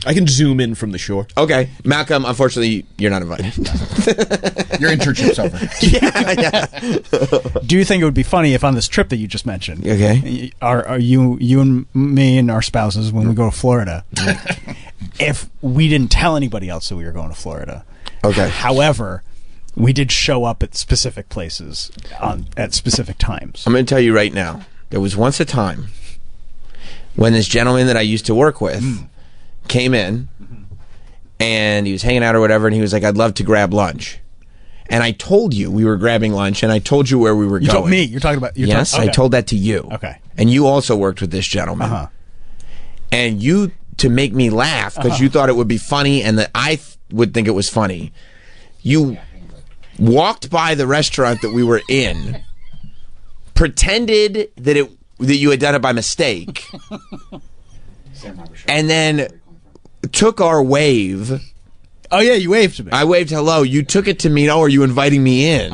I can zoom in from the shore. Okay. Malcolm, unfortunately, you're not invited. Your internship's over. Yeah. Do you think it would be funny if on this trip that you just mentioned, okay, are you and me and our spouses, when we go to Florida, if we didn't tell anybody else that we were going to Florida, okay, however, we did show up at specific places at specific times. I'm going to tell you right now, there was once a time when this gentleman that I used to work with came in and he was hanging out or whatever, and he was like, I'd love to grab lunch. And I told you we were grabbing lunch, and I told you where we were going. You told me. You're talking about... Yes, okay. I told that to you. Okay. And you also worked with this gentleman. And you, to make me laugh, because you thought it would be funny and that I would think it was funny, you walked by the restaurant that we were in, pretended that you had done it by mistake, and then took our wave. Oh yeah, you waved to me. I waved hello. You took it to mean, oh, are you inviting me in?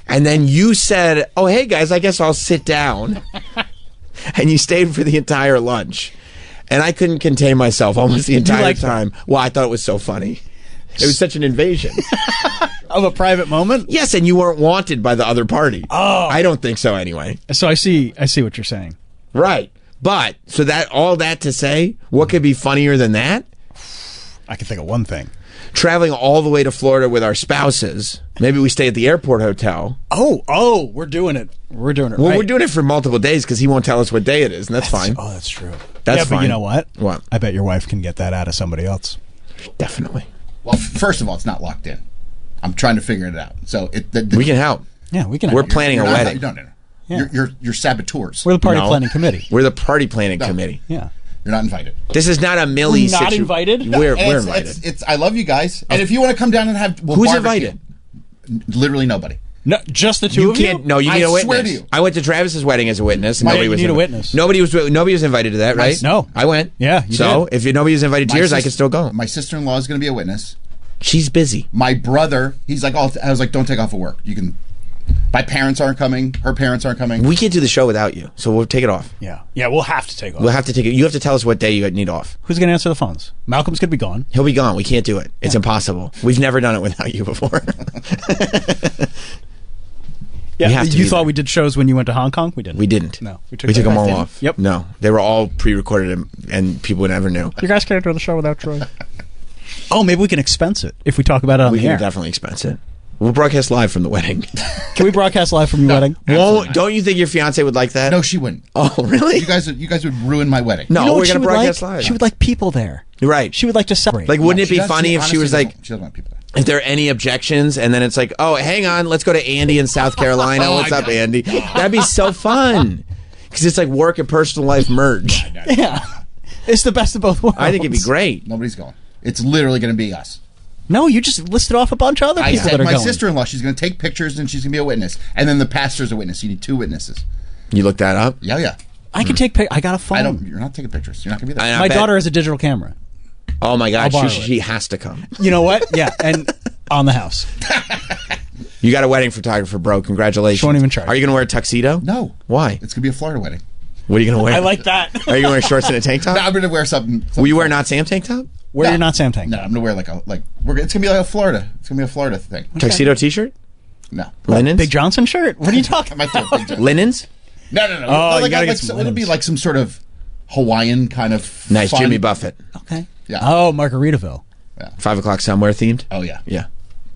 And then you said, oh, hey guys, I guess I'll sit down. And you stayed for the entire lunch. And I couldn't contain myself almost the entire time. Well, I thought it was so funny. It was such an invasion. Of a private moment? Yes, and you weren't wanted by the other party. Oh. I don't think so anyway. So I see what you're saying. Right. But, so that all that to say, what could be funnier than that? I can think of one thing. Traveling all the way to Florida with our spouses. Maybe we stay at the airport hotel. Oh, we're doing it. We're doing it Well, right. we're doing it for multiple days because he won't tell us what day it is, and that's fine. Oh, that's true. That's But fine. you know what? What? I bet your wife can get that out of somebody else. Definitely. Well, first of all, it's not locked in. I'm trying to figure it out. So we can help. Yeah, we can. We're planning a wedding. No. You're saboteurs. We're the party No. planning committee. We're the party planning committee. Yeah. You're not invited. This is not a Millie We're not situation. invited? No, We're and invited. It's I love you guys, and if you want to come down and have, we'll Who's barbecue. invited? Literally nobody. No, just the two You of can't. you? No, you need I a witness. swear to you. I went to Travis's wedding as a witness. Why Nobody do was you need a invited. witness? Nobody was invited to that, right? No. I went. Yeah, you So did. if nobody was invited to yours, I could still go. My sister-in-law is going to be a witness. She's busy. My brother, he's like, I was like, don't take off of work. You can. My parents aren't coming. Her parents aren't coming. We can't do the show without you, so we'll take it off. Yeah, we'll have to take off. We'll have to take it. You have to tell us what day you need off. Who's going to answer the phones? Malcolm's going to be gone. He'll be gone. We can't do it. It's impossible. We've never done it without you before. Yeah, We have to you be thought there. we did shows when you went to Hong Kong? We didn't. We didn't. No, We took them all off. Yep. No, they were all pre-recorded and people never knew. You guys can't do the show without Troy. Oh, maybe we can expense it if we talk about it on We the can air. definitely expense it. We'll broadcast live from the wedding. Can we broadcast live from your wedding? Don't you think your fiance would like that? No, she wouldn't. Oh, really? You guys would ruin my wedding. No, You know what we're she going to would broadcast like? live. She would like people there. You're right. She would like to separate. Like, wouldn't it She be does- funny she if she honestly was like, doesn't- she doesn't want people there. if there are any objections, and then it's like, oh, hang on, let's go to Andy in South Carolina. Oh, What's my up, God. Andy? That'd be so fun. Because it's like work and personal life merge. Yeah. It's the best of both worlds. I think it'd be great. Nobody's going. It's literally going to be us. No, you just listed off a bunch of other I people said that are my going. sister-in-law, she's going to take pictures and she's going to be a witness. And then the pastor's a witness. You need 2 witnesses. You looked that up? Yeah. I can take I got a phone. You're not taking pictures. You're not going to be there. And I My bet- daughter has a digital camera. Oh, my I'll God. borrow She has to come. You know what? Yeah, and on the house. You got a wedding photographer, bro. Congratulations. She won't even charge. Are you going to wear a tuxedo? No. Why? It's going to be a Florida wedding. What are you going to wear? I like that. Are you going to wear shorts and a tank top? No, I'm going to wear something. Will you wear a Not Sam tank top? Wear your Not Sam tank. No, I'm going to wear it's going to be like a Florida. It's going to be a Florida thing. Tuxedo t-shirt? No. Linens? Big Johnson shirt? What are you talking I might throw a Big Johnson. Linens? No. Oh, you gotta get like, some it'll be linens. like some sort of Hawaiian kind of Nice. fun. Jimmy Buffett. Okay. Yeah. Oh, Margaritaville. 5 o'clock somewhere themed? Oh, yeah. Yeah.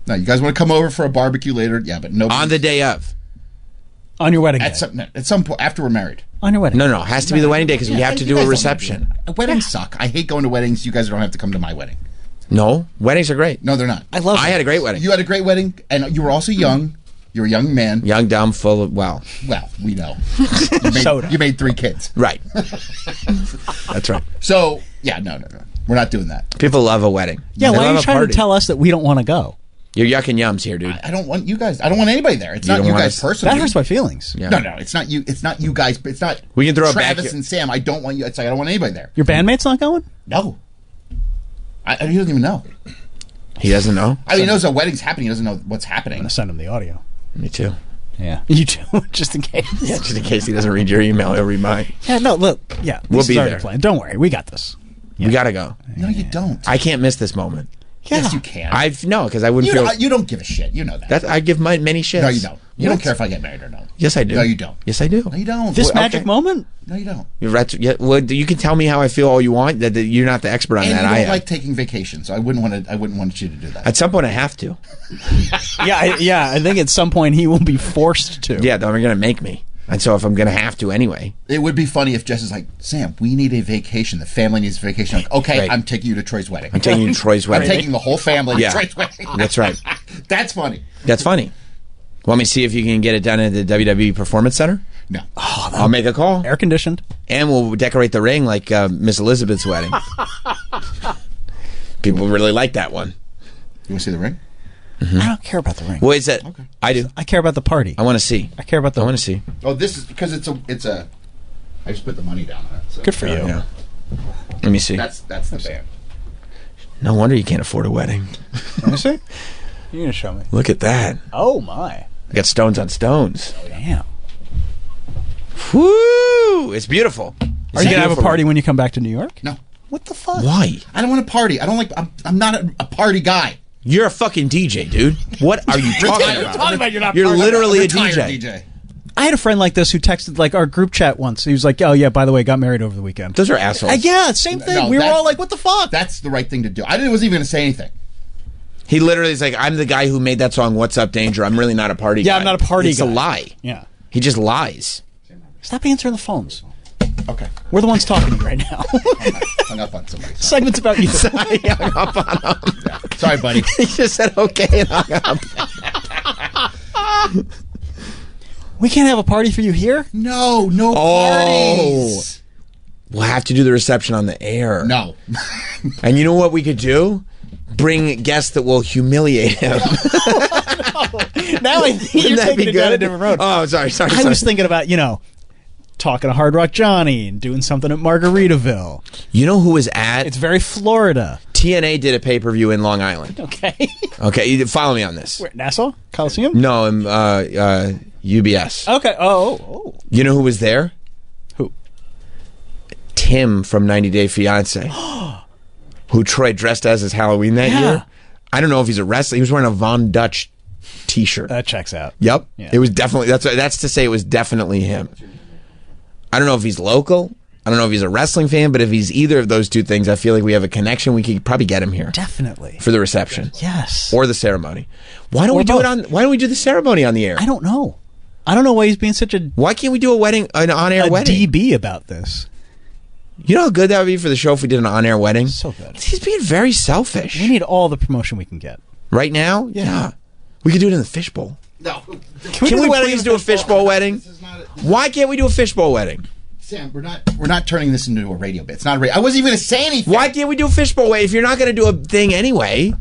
No, you guys want to come over for a barbecue later? Yeah, but no. On the day of. On your wedding day. At some point after we're married. On your wedding. No. It has to be the wedding day because we have to You do guys a don't reception. Weddings suck. I hate going to weddings. You guys don't have to come to my wedding. No. Weddings are great. No, they're not. I had a great wedding. You had a great wedding, and you were also young. You were a young man. Young, dumb, full of, well. Well, we know. Soda. You made 3 kids. Right. That's right. So, yeah, no. We're not doing that. People love a wedding. Yeah, They why are love you a trying party. to tell us that we don't want to go? You're yucking yums here, dude. I don't want you guys. I don't want anybody there. It's You not don't you want guys us- personally. That hurts my feelings. Yeah. No, it's not you. It's not you guys. It's not. We can throw it back. Travis and Sam. I don't want you. It's like I don't want anybody there. Your bandmate's not going? No. He doesn't even know. He doesn't know? I mean, he knows a wedding's happening. He doesn't know what's I'm happening. going to send him the audio. Me too. Yeah. You too, just in case. Yeah, just in case he doesn't read your email, he'll read mine. Yeah, no, look. Yeah. We'll this be is already there. planned. Don't worry. We got this. We gotta go. No, you don't. I can't miss this moment. Yes, you can. No, because I wouldn't feel. You don't give a shit. You know that. I give many shits. No, you don't. You What? don't care if I get married or not. Yes, I do. No, you don't. Yes, I do. No, you don't. This Well, magic okay. moment? No, you don't. You're right. Yeah, well, you can tell me how I feel all you want. That you're not the expert on And that. you I don't am. like taking vacation, so I wouldn't want you to do that. At some point, I have to. I think at some point he will be forced to. Yeah, they're going to make me. And so if I'm going to have to anyway. It would be funny if Jess is like, Sam, we need a vacation. The family needs a vacation. I'm like, okay, Right. I'm taking you to Troy's wedding. I'm taking you to Troy's wedding. I'm taking the whole family Yeah. to Troy's wedding. That's right. That's funny. That's funny. Want me to see if you can get it done at the WWE Performance Center? No. I'll make a call. Air conditioned. And we'll decorate the ring like Miss Elizabeth's wedding. People really like that one. You want to see the ring? Mm-hmm. I don't care about the ring. What is that? I do. I care about the party. I want to see. I care about the. I want to see. Oh, this is because it's a. I just put the money down on it. So. Good for you. Yeah. Let me see. That's the band. No wonder you can't afford a wedding. Let me see. You're gonna show me. Look at that. Oh my! I got stones on stones. Oh, damn. Woo! It's beautiful. Are you gonna have a party when you come back to New York? No. What the fuck? Why? I don't want to party. I don't like. I'm not a party guy. You're a fucking DJ, dude. What are you talking about? You're not You're part of literally a Retired DJ. I had a friend like this who texted like our group chat once. He was like, "Oh yeah, by the way, got married over the weekend." Those are assholes. Yeah, same thing. No, we were that- all like, "What the fuck?" That's the right thing to do. I wasn't even going to say anything. He literally is like, I'm the guy who made that song, What's Up, Danger. I'm really not a party guy. Yeah, I'm not a party It's guy. a lie. Yeah. He just lies. Stop answering the phones. Okay. We're the ones talking to you right now. Hung up on somebody. Segment's about you. He hung up on him. Sorry, buddy. He just said okay and hung up. We can't have a party for you here? No parties. We'll have to do the reception on the air. No. And you know what we could do? Bring guests that will humiliate him. Now I think you're Wouldn't that taking be it down a good? different road. Oh, sorry. I was thinking about, talking to Hard Rock Johnny and doing something at Margaritaville. You know who was at? It's very Florida. TNA did a pay-per-view in Long Island. Okay. Okay, follow me on this. Where, Nassau? Coliseum? No, UBS. Okay. Oh. You know who was there? Who? Tim from 90 Day Fiance. Who Troy dressed as his Halloween that year. I don't know if he's a wrestler. He was wearing a Von Dutch t-shirt. That checks out. Yep. Yeah. It was definitely, that's to say it was definitely him. I don't know if he's local. I don't know if he's a wrestling fan, but if he's either of those two things, I feel like we have a connection. We could probably get him here. Definitely. For the reception. Yes. Or the ceremony. Why don't Or we do both. why don't we do the ceremony on the air? I don't know. I don't know why he's being such a Why can't we do an on-air wedding? DB about this. You know how good that would be for the show if we did an on-air wedding? So good. He's being very selfish. We need all the promotion we can get. Right now? Yeah. We could do it in the fishbowl. No. Can we please do a fishbowl wedding? Why can't we do a fishbowl wedding? Sam, we're not turning this into a radio bit. It's not a radio. I wasn't even going to say anything. Why can't we do a fishbowl wedding if you're not going to do a thing anyway?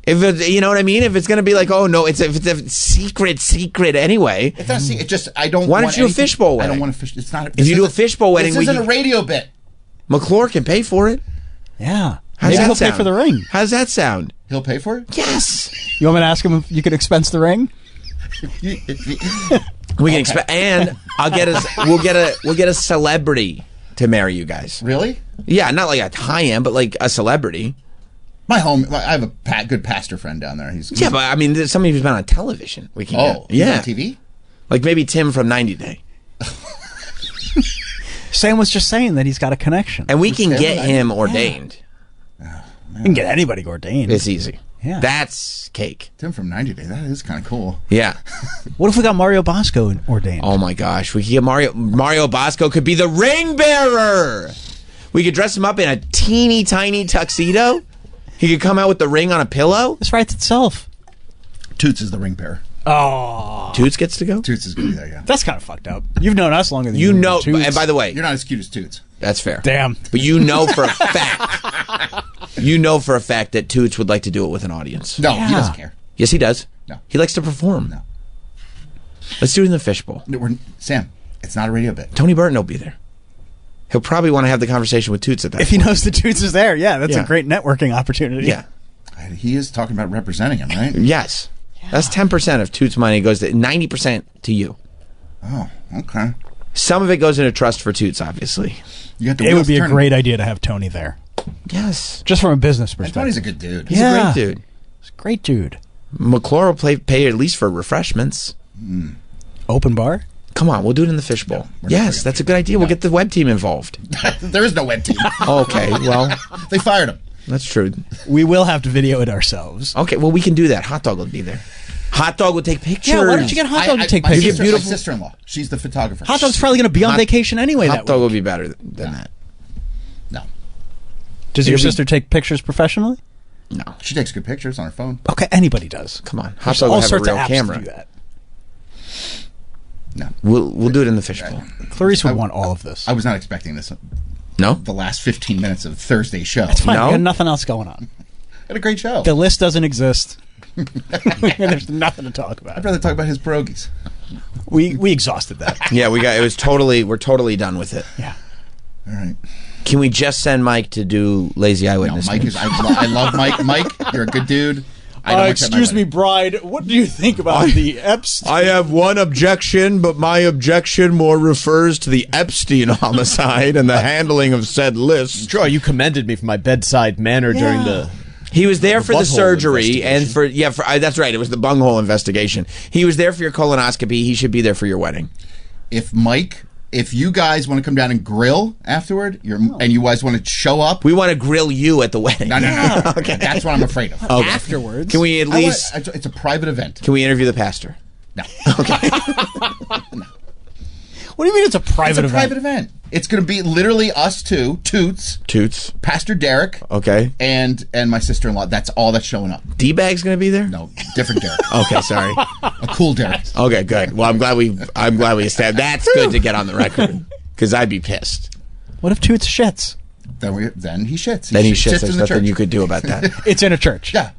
If it, you know what I mean? If it's going to be like, oh no, if it's a secret anyway. It's not a secret. It's just I don't. Why want don't you do a anything- fishbowl wedding? I don't want to fish. It's not. If you do a fishbowl wedding, this isn't a radio bit. McClure can pay for it. Yeah. How's Maybe that he'll sound? pay for the ring. How's that sound? He'll pay for it. Yes. You want me to ask him if you could expense the ring? We can expect, and we'll get a celebrity to marry you guys. Really? Yeah, not like a high-end, but like a celebrity. I have a good pastor friend down there. He's Yeah, but I mean, there's somebody who's been on television. We can Oh, get. Yeah, on TV. Like maybe Tim from 90 Day, Sam was just saying that he's got a connection. and we can Tim get from him 90? ordained. You can get anybody ordained. It's easy. Yeah. That's cake. Tim from 90 Day. That is kind of cool. Yeah. What if we got Mario Bosco ordained? Oh my gosh, we could get Mario Bosco could be the ring bearer. We could dress him up in a teeny tiny tuxedo. He could come out with the ring on a pillow. This writes itself. Toots is the ring bearer. Oh. Toots gets to go. Toots is going to be there. Yeah. That's kind of fucked up. You've known us longer than You know, Toots. and by the way, You're not as cute as Toots. that's fair. Damn. But you know for a fact. You know for a fact that Toots would like to do it with an audience. No, Yeah. he doesn't care. Yes, he does. No. He likes to perform. No. Let's do it in the fishbowl. No, Sam, it's not a radio bit. Tony Burton will be there. He'll probably want to have the conversation with Toots at that If he point. knows the Toots is there, yeah, that's Yeah. a great networking opportunity. Yeah. He is talking about representing him, right? Yes. That's 10% of Toots' money goes to 90% to you. Oh, okay. Some of it goes into trust for Toots, obviously. You got the It would wheels be a turning. great idea to have Tony there. Yes. Just from a business And perspective. Tony's a good dude. He's a great dude. He's a great dude. McClure will pay at least for refreshments. Open bar? Come on, we'll do it in the fishbowl. we're not Yes, doing that's a good idea. We'll get the web team involved. There is no web team. Okay, well, They fired him. that's true. We will have to video it ourselves. Okay, well, we can do that. Hot Dog will be there. Hot Dog will take pictures. Yeah, why don't you get Hot Dog to take my pictures? sister- My sister-in-law. She's the photographer. Hot Dog's probably going to be on Hot- vacation anyway Hot that Dog week. will be better than that. No. Does your It'll be- sister take pictures professionally? No. She takes good pictures on her phone. Okay, anybody does. Come on. Hot There's Dog will all have a sorts real of apps camera. to do that. No. We'll do it in the fishbowl. Clarice would want all of this. I was not expecting this. No? The last 15 minutes of Thursday's show. It's fine. No? We got nothing else going on. Had a great show. The list doesn't exist. There's nothing to talk about. I'd rather talk about his pierogies. We exhausted that. Yeah, we're totally done with it. Yeah. All right. Can we just send Mike to do lazy eyewitness? No, Mike is. I love Mike. Mike, you're a good dude. Excuse me, bride. What do you think about the Epstein? I have one objection, but my objection more refers to the Epstein homicide and the handling of said list. Sure, you commended me for my bedside manner during the. He was there for the butthole surgery and for that's right. It was the bunghole investigation. He was there for your colonoscopy. He should be there for your wedding. If you guys want to come down and grill afterward, and you guys want to show up, we want to grill you at the wedding. No. Okay, that's what I'm afraid of. Okay. Afterwards, can we at least? It's a private event. Can we interview the pastor? No. Okay. What do you mean it's a private event? It's a private event. It's going to be literally us two, Toots, Pastor Derek, okay, and my sister-in-law. That's all that's showing up. D-Bag's going to be there? No, different Derek. Okay, sorry. A cool Derek. Okay, good. Well, I'm glad we established. That's good to get on the record because I'd be pissed. What if Toots shits? Then he shits. Then he shits. in There's the nothing church. you could do about that. It's in a church. Yeah.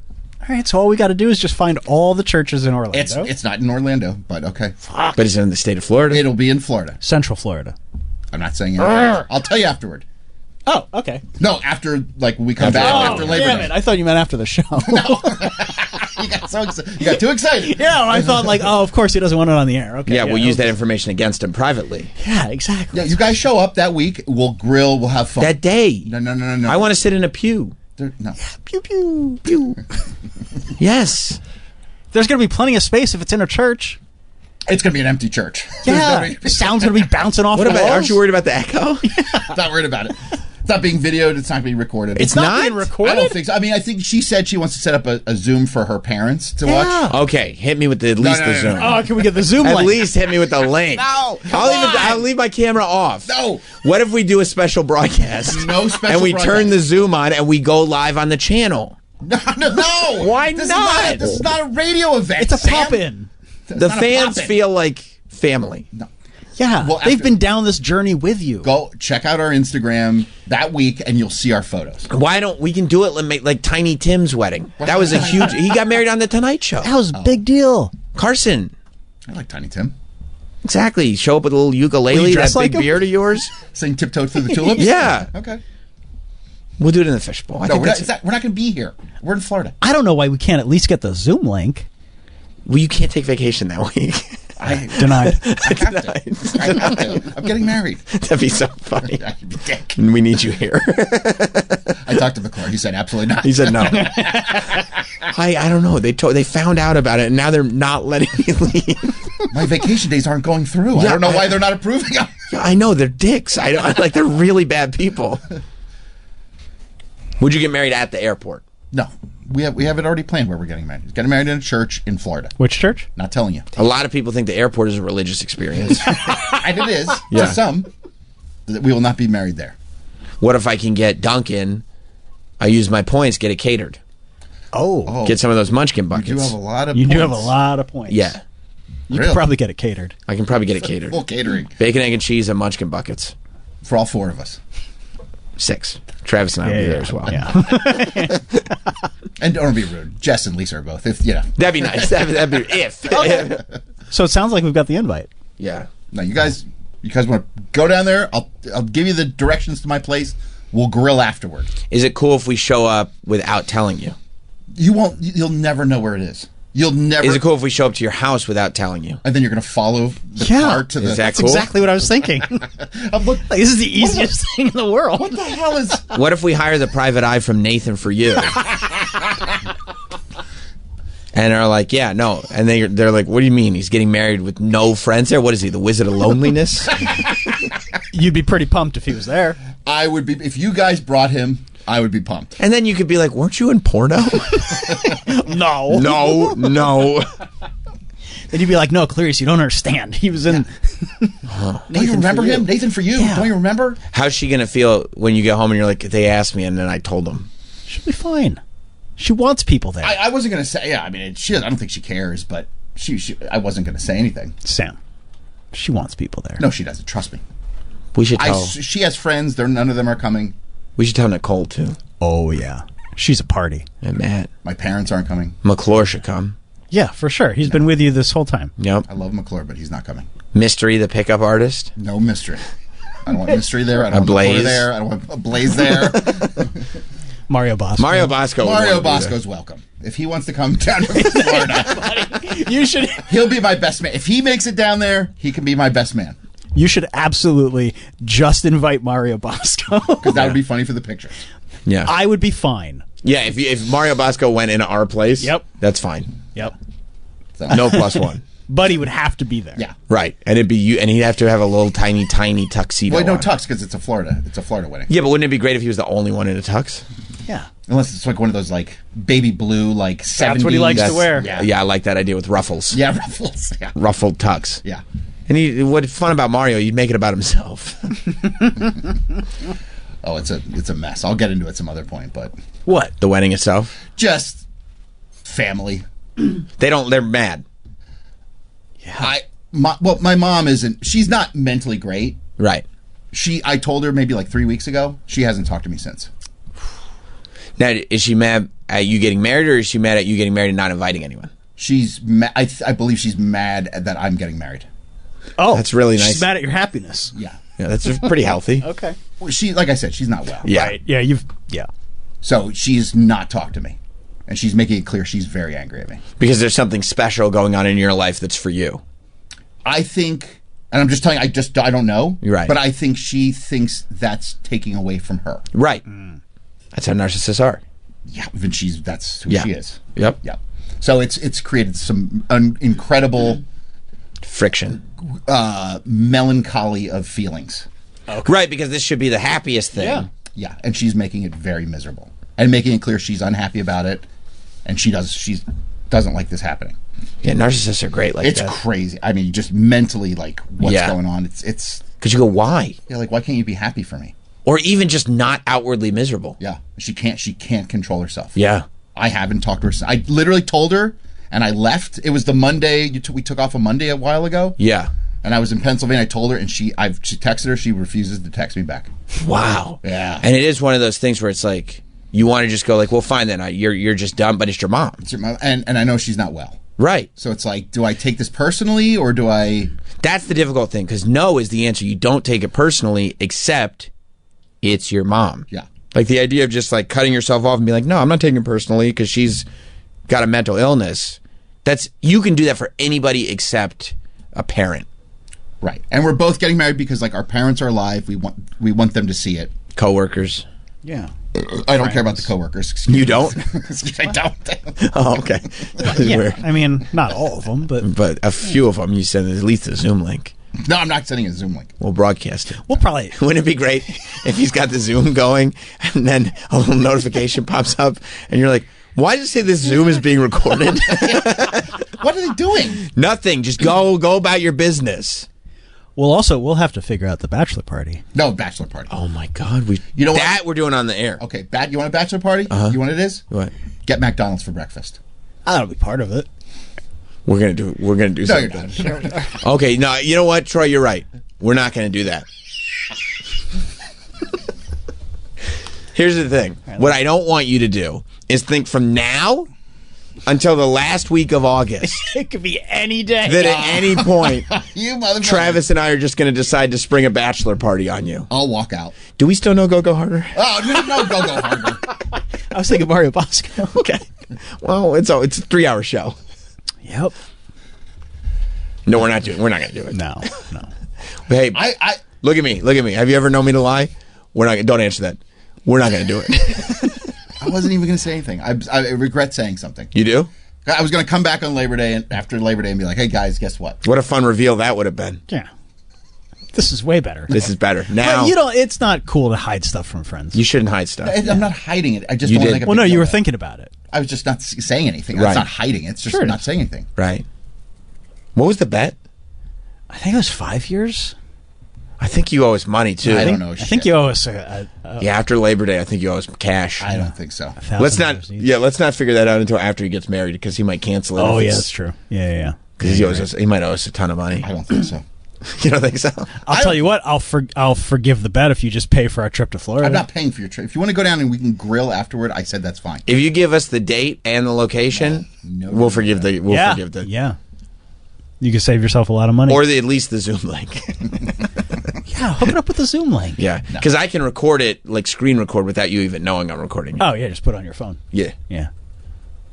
All right, so all we got to do is just find all the churches in Orlando. It's not in Orlando, but okay. But it's in the state of Florida. It'll be in Florida. Central Florida. I'm not saying anything. I'll tell you afterward. Oh, okay. No, after we come back after Labor damn Day. it! I thought you meant after the show. You got so excited. You got too excited. Yeah, I thought of course he doesn't want it on the air. Okay. Yeah, we'll use that information against him privately. Yeah, exactly. Yeah, you guys show up that week. We'll grill. We'll have fun. That day. No. I want to sit in a pew. No. Pew pew pew. Yes. There's going to be plenty of space if it's in a church. It's going to be an empty church. Yeah, the sound's going to be bouncing off. What about? Aren't you worried about the echo? Not worried about it. It's not being videoed. It's not being recorded. It's not being recorded. I don't think so. I mean, I think she said she wants to set up a Zoom for her parents to watch. Okay, hit me with at least the Zoom. Oh, can we get the Zoom link? At least hit me with the link. No, I'll leave my camera off. No. What if we do a special broadcast? No special and we broadcast. turn the Zoom on and we go live on the channel. No. Why This not? This is not a radio event. It's a Sam. pop-in. The fans feel like family. No. Yeah, Well, they've been down this journey with you. Go check out our Instagram that week, and you'll see our photos. Why don't we can do it like Tiny Tim's wedding? That was a huge. He got married on the Tonight Show. That was a big deal. Carson. I like Tiny Tim. Exactly. Show up with a little ukulele, that like big him? beard of yours. Sing Tiptoe Through the Tulips? Yeah. Okay. We'll do it in the fishbowl. No, we're not going to be here. We're in Florida. I don't know why we can't at least get the Zoom link. Well, you can't take vacation that week. I Denied. I have to. I'm getting married. That'd be so funny. I'd be dick. We need you here. I talked to McClure. He said absolutely not. He said no. I don't know. They found out about it and now they're not letting me leave. My vacation days aren't going through. I don't know why they're not approving them. I know they're dicks. They're really bad people. Would you get married at the airport? No. We have it already planned where we're getting married. Getting married in a church in Florida. Which church? Not telling you. A lot of people think the airport is a religious experience. And it is Yeah. to some. We will not be married there. What if I can get Dunkin'? I use my points, get it catered. Oh. Get some of those Munchkin buckets. You do have a lot of You points. do have a lot of points. Yeah. You Really? can probably get it catered. I can probably get it catered. Full catering. Bacon, egg, and cheese and Munchkin buckets. For all four of us. 6. Travis and I will be there as well. Yeah. And don't be rude. Jess and Lisa are both. If That'd be nice. That'd be if. So it sounds like we've got the invite. Yeah. Now you guys want to go down there? I'll give you the directions to my place. We'll grill afterward. Is it cool if we show up without telling you? You'll never know where it is. You'll never. Is it cool if we show up to your house without telling you? And then you're going to follow the car to the. Is that That's cool? exactly what I was thinking. This is the easiest thing in the world. What the hell is? What if we hire the private eye from Nathan for you? And are like, yeah, no. And they're like, what do you mean? He's getting married with no friends there? What is he, the Wizard of Loneliness? You'd be pretty pumped if he was there. I would be if you guys brought him. I would be pumped. And then you could be like, weren't you in porno? No. No. Then you'd be like, no, Clarice, you don't understand. He was in. Don't you remember him? Nathan for you. Yeah. Don't you remember? How's she going to feel when you get home and you're like, they asked me and then I told them? She'll be fine. She wants people there. I wasn't going to say. Yeah, I mean, I don't think she cares, but I wasn't going to say anything. Sam, she wants people there. No, she doesn't. Trust me. We should tell. She has friends. None of them are coming. We should tell Nicole too. Oh yeah, she's a party. And Matt. My parents aren't coming. McClure should come. Yeah, for sure. He's been with you this whole time. Yep. I love McClure, but he's not coming. Mystery, the pickup artist. No mystery. I don't want Mystery there. I don't want Blaze. Porter there. I don't want a Blaze there. Mario Bosco. Mario Bosco. Mario Bosco's welcome. If he wants to come down to Florida, you should. He'll be my best man. If he makes it down there, he can be my best man. You should absolutely just invite Mario Bosco. Because that would be funny for the picture. Yeah. I would be fine. Yeah, if Mario Bosco went into our place, that's fine. Yep. No +1. But he would have to be there. Yeah. Right. And it'd be you, and he'd have to have a little tiny tuxedo. Well, no on. tux because it's a Florida wedding. Yeah, but wouldn't it be great if he was the only one in a tux? Yeah. Unless it's like one of those like baby blue, like 70s. That's what he likes to wear. Yeah, I like that idea with ruffles. Yeah, ruffles. Yeah. Ruffled tux. Yeah. And what's fun about Mario, you'd make it about himself. Oh, it's a mess. I'll get into it some other point, but what? The wedding itself? Just family. They're mad. Yeah. My mom isn't. She's not mentally great. Right. I told her maybe like 3 weeks ago. She hasn't talked to me since. Now, is she mad at you getting married, or is she mad at you getting married and not inviting anyone? She's I believe she's mad that I'm getting married. Oh, that's really nice. She's mad at your happiness. Yeah. Yeah, that's pretty healthy. Okay. Well, like I said, she's not well. Yeah. Right. Yeah. Yeah. So she's not talked to me, and she's making it clear she's very angry at me because there's something special going on in your life that's for you. I think, and I'm just telling you, I don't know. You're right. But I think she thinks that's taking away from her. Right. That's how narcissists are. Yeah, and that's who she is. Yep. Yeah. So it's created some incredible friction, melancholy of feelings. Okay. Right, because this should be the happiest thing. Yeah. Yeah, and she's making it very miserable and making it clear she's unhappy about it, and she doesn't like this happening. Yeah, narcissists are great like that. It's crazy. I mean, just mentally, like, what's going on? It's because you go, why? Yeah, like, why can't you be happy for me? Or even just not outwardly miserable. Yeah, she can't control herself. Yeah, I haven't talked to her. I literally told her, and I left. It was the Monday we took off a Monday a while ago. Yeah, and I was in Pennsylvania. I told her, and she texted her. She refuses to text me back. Wow. Yeah, and it is one of those things where it's like you want to just go like, well, fine then. You're just done, but it's your mom. It's your mom, and I know she's not well. Right. So it's like, do I take this personally, or do I? That's the difficult thing, because no is the answer. You don't take it personally, except it's your mom. Yeah. Like the idea of just like cutting yourself off and being like, no, I'm not taking it personally because she's got a mental illness. You can do that for anybody except a parent. Right. And we're both getting married because like our parents are alive. We want them to see it. Coworkers. Yeah. I don't care about the coworkers. You don't? I don't. Oh, okay. Yeah. I mean, not all of them, but a few of them. You send at least a Zoom link. No, I'm not sending a Zoom link. We'll broadcast it. We'll probably. Wouldn't it be great if he's got the Zoom going and then a little notification pops up and you're like, why does it say this Zoom is being recorded? What are they doing? Nothing. Just go about your business. We'll have to figure out the bachelor party. No, bachelor party. Oh my God. We're doing on the air. Okay, you want a bachelor party? You want it is? What? Get McDonald's for breakfast. That'll be part of it. We're gonna do No, something. you're not. Okay, no, you know what, Troy, you're right. We're not gonna do that. Here's the thing. What I don't want you to do is think from now until the last week of August. It could be any day. That at any point, you motherfucker, Travis and I are just going to decide to spring a bachelor party on you. I'll walk out. Do we still know Go Go Harder? Oh, no, Go Go Harder. I was thinking Mario Bosco. Okay. Well, it's a 3-hour show. Yep. No, we're not going to do it. No. Hey, look at me. Have you ever known me to lie? Don't answer that. We're not going to do it. I wasn't even going to say anything. I regret saying something. You do? I was going to come back on Labor Day and after Labor Day and be like, "Hey guys, guess what?" What a fun reveal that would have been. Yeah. This is way better. This is better. Now, but it's not cool to hide stuff from friends. You shouldn't hide stuff. I'm not hiding it. I just You don't did. make a Well, big no, deal you were about it. thinking about it. I was just not saying anything. Right. It's not hiding it. It's just not saying anything. Right. What was the bet? I think it was 5 years. I think you owe us money too. I don't know. I think you owe us yeah, after Labor Day, I think you owe us cash. I don't think so. Let's not figure that out until after he gets married because he might cancel it. Oh yeah, that's true. Yeah. Because he might owe us a ton of money. I don't think so. You don't think so? I'll tell you what. I'll forgive the bet if you just pay for our trip to Florida. I'm not paying for your trip. If you want to go down and we can grill afterward, I said that's fine. If you give us the date and the location, we'll forgive the. Forgive the. Yeah. You can save yourself a lot of money. Or at least the Zoom link. Yeah, Yeah, hook it up with the Zoom link. Yeah, because I can record it, like screen record, without you even knowing I'm recording. Oh, yeah, just put it on your phone. Yeah. Yeah.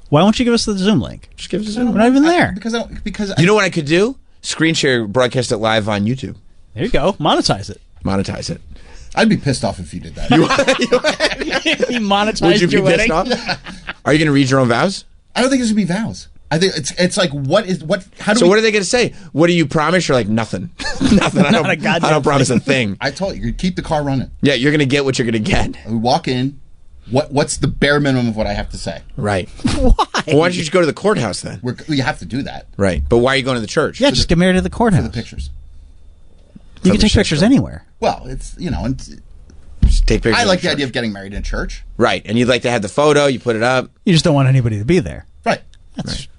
Why won't you give us the Zoom link? Just give us the Zoom link. We're not even there. Because you know what I could do? Screen share, broadcast it live on YouTube. There you go. Monetize it. Monetize it. I'd be pissed off if you did that. He monetized Would you be your pissed wedding? off? Are you going to read your own vows? I don't think it should be vows. I think it's like what? How do so we? what are they going to say? What do you promise? You're like nothing. Nothing. I don't promise a thing. I told you, keep the car running. Yeah, you're going to get what you're going to get. We walk in. What's the bare minimum of what I have to say? Right. Why? Well, why don't you just go to the courthouse then? We have to do that. Right. But why are you going to the church? Yeah, just get married at the courthouse. For the pictures. You can take pictures anywhere. Well, it's just take pictures. I like the idea of getting married in a church. Right, and you'd like to have the photo. You put it up. You just don't want anybody to be there. Right.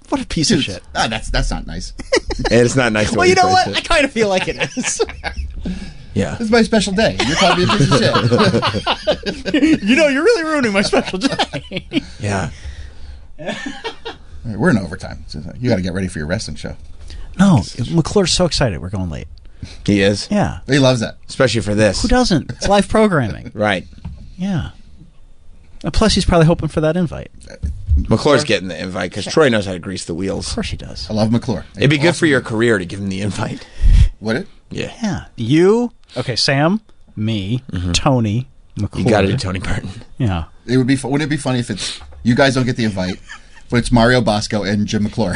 What a piece of shit. That's not nice. It's not nice. Well, you know what? I kind of feel like it is. Yeah. This is my special day. You're calling me a piece of shit. You know, you're really ruining my special day. Yeah. All right, we're in overtime. So you got to get ready for your wrestling show. No, McClure's so excited. We're going late. He is? Yeah. He loves that. Especially for this. Who doesn't? It's live programming. Right. Yeah. Plus, he's probably hoping for that invite. McClure's getting the invite because Troy knows how to grease the wheels. Of course he does. I love McClure. It'd be good for your career to give him the invite. Would it? Yeah. Yeah. You, Sam, me, Tony, McClure. You got to do Tony Burton. Yeah. It would be. Wouldn't it be funny if it's you guys don't get the invite, but it's Mario Bosco and Jim McClure?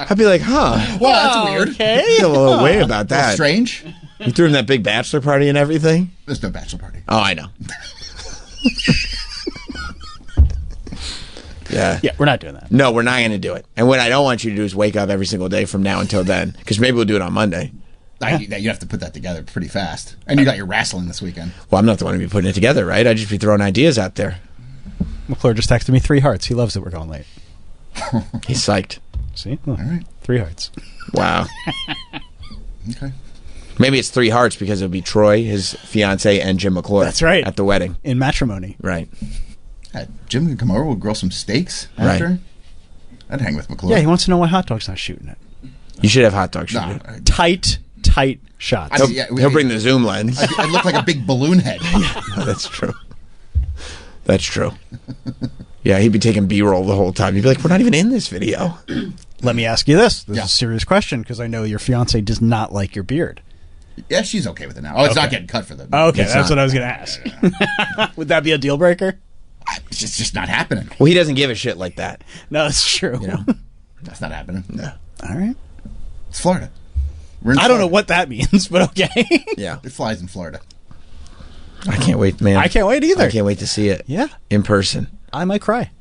I'd be like, huh? Well, that's weird. Okay. I feel a little way about that. Strange. You threw him that big bachelor party and everything? There's no bachelor party. Oh, I know. Yeah. Yeah, we're not doing that. No, we're not going to do it. And what I don't want you to do is wake up every single day from now until then, because maybe we'll do it on Monday. You have to put that together pretty fast. And you got your wrestling this weekend. Well, I'm not the one to be putting it together, right? I'd just be throwing ideas out there. McClure just texted me 3 hearts. He loves that we're going late. He's psyched. See? All right. 3 hearts. Wow. Okay. Maybe it's 3 hearts because it'll be Troy, his fiance, and Jim McClure. That's right. At the wedding. In matrimony. Right. Jim can come over. We'll grill some steaks after. Right. I'd hang with McClure. Yeah, he wants to know why hot dog's not shooting it. You should have hot dog shooting. Tight shots. He'll bring the zoom lens. I look like a big balloon head. No, that's true. That's true. Yeah, he'd be taking B-roll the whole time. He'd be like, we're not even in this video. Let me ask you this. This is a serious question because I know your fiance does not like your beard. Yeah, she's okay with it now. Oh, it's not getting cut for them. Okay, that's what I was going to ask. Would that be a deal breaker? It's just not happening. Well, he doesn't give a shit like that. No, that's true. You know? That's not happening. No. All right. It's Florida. I don't know what that means, but okay. Yeah. It flies in Florida. I can't wait, man. I can't wait either. I can't wait to see it. Yeah. In person. I might cry.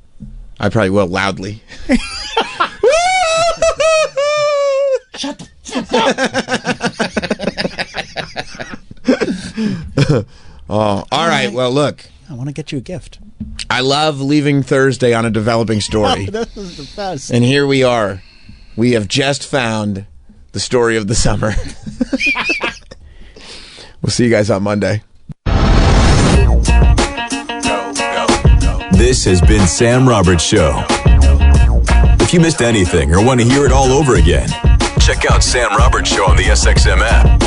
I probably will, loudly. Shut the fuck up. Oh, all right. Well, look. I want to get you a gift. I love leaving Thursday on a developing story. Oh, this is the best. And here we are. We have just found the story of the summer. We'll see you guys on Monday. This has been Sam Roberts Show. If you missed anything or want to hear it all over again, check out Sam Roberts Show on the SXM app.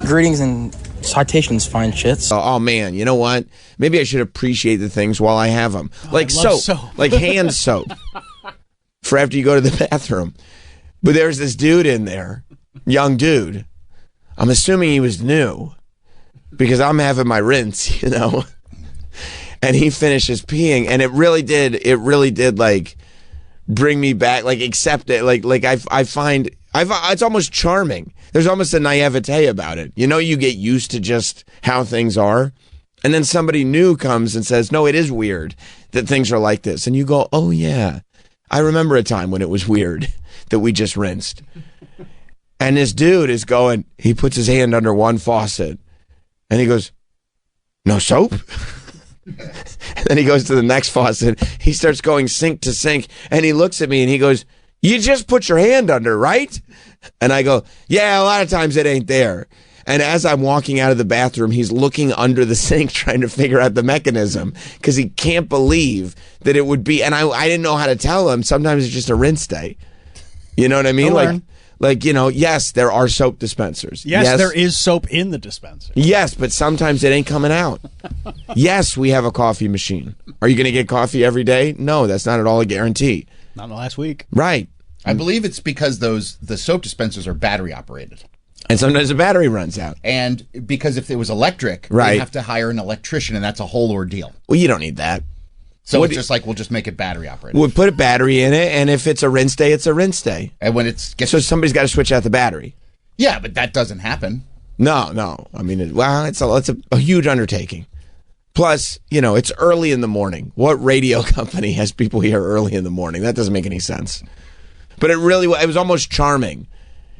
Greetings and citations, fine shits. Oh man, you know what? Maybe I should appreciate the things while I have them. Like soap, like hand soap for after you go to the bathroom. But there's this dude in there, young dude. I'm assuming he was new because I'm having my rinse, you know. And he finishes peeing, and it really did like bring me back, like accept it, like I find it's almost charming. There's almost a naivete about it. You know, you get used to just how things are, and then somebody new comes and says, "No, it is weird that things are like this," and you go, "Oh yeah, I remember a time when it was weird that we just rinsed." And this dude is going, he puts his hand under one faucet, and he goes, "No soap?" And then he goes to the next faucet. He starts going sink to sink, and he looks at me and he goes, "You just put your hand under, right?" And I go, "Yeah, a lot of times it ain't there." And as I'm walking out of the bathroom, he's looking under the sink trying to figure out the mechanism because he can't believe that it would be. And I didn't know how to tell him. Sometimes it's just a rinse day. You know what I mean? He'll learn. Like, you know, yes, there are soap dispensers. Yes, there is soap in the dispenser. Yes, but sometimes it ain't coming out. Yes, we have a coffee machine. Are you going to get coffee every day? No, that's not at all a guarantee. Not in the last week. Right. I believe it's because the soap dispensers are battery operated. And sometimes the battery runs out. And because if it was electric, right, you'd have to hire an electrician, and that's a whole ordeal. Well, you don't need that. So it's just like, we'll just make it battery operated. We'll put a battery in it, and if it's a rinse day, it's a rinse day. And when so somebody's got to switch out the battery. Yeah, but that doesn't happen. No. I mean, it's a huge undertaking. Plus, you know, it's early in the morning. What radio company has people here early in the morning? That doesn't make any sense. But it was almost charming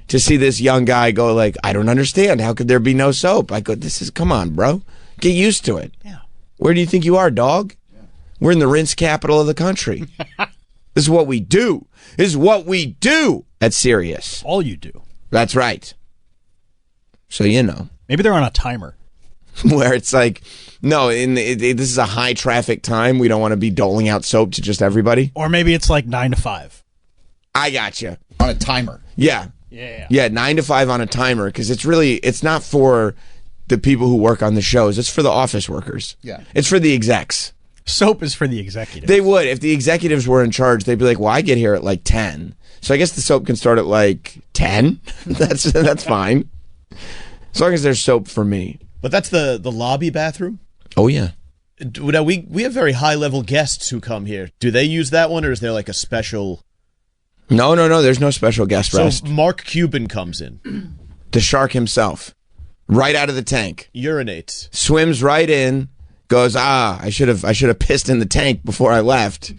to see this young guy go like, I don't understand. How could there be no soap? I go, come on, bro. Get used to it. Yeah. Where do you think you are, dog? We're in the rinse capital of the country. This is what we do. This is what we do at Sirius. All you do. That's right. So, you know. Maybe they're on a timer. Where it's like, no, this is a high traffic time. We don't want to be doling out soap to just everybody. Or maybe it's like 9 to 5. I got you. On a timer. Yeah. Yeah, 9 to 5 on a timer, because it's not for the people who work on the shows. It's for the office workers. Yeah. It's for the execs. Soap is for the executives. They would. If the executives were in charge, they'd be like, well, I get here at like 10. So I guess the soap can start at like 10. That's fine. As long as there's soap for me. But that's the lobby bathroom? Oh, yeah. Now, we have very high-level guests who come here. Do they use that one, or is there like a special... No. There's no special guest rest. So Mark Cuban comes in. The shark himself. Right out of the tank. Urinates. Swims right in. Goes, I should have pissed in the tank before I left.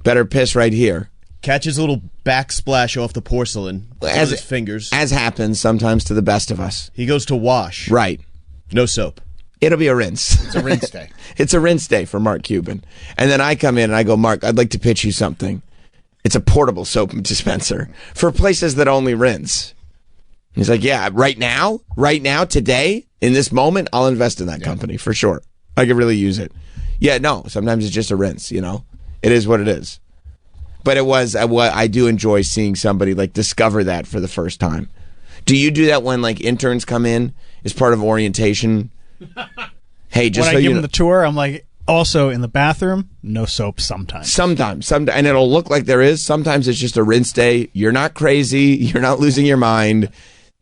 Better piss right here. Catches a little backsplash off the porcelain with his fingers. As happens sometimes to the best of us. He goes to wash. Right. No soap. It'll be a rinse. It's a rinse day. It's a rinse day for Mark Cuban. And then I come in and I go, Mark, I'd like to pitch you something. It's a portable soap dispenser for places that only rinse. He's like, yeah, right now, today, in this moment, I'll invest in that company for sure. I could really use it. Yeah, no, sometimes it's just a rinse, you know? It is what it is. But I do enjoy seeing somebody like discover that for the first time. Do you do that when like interns come in as part of orientation? Hey, just when I give them the tour, I'm like, also in the bathroom, no soap sometimes. Sometimes, and it'll look like there is. Sometimes it's just a rinse day. You're not crazy. You're not losing your mind.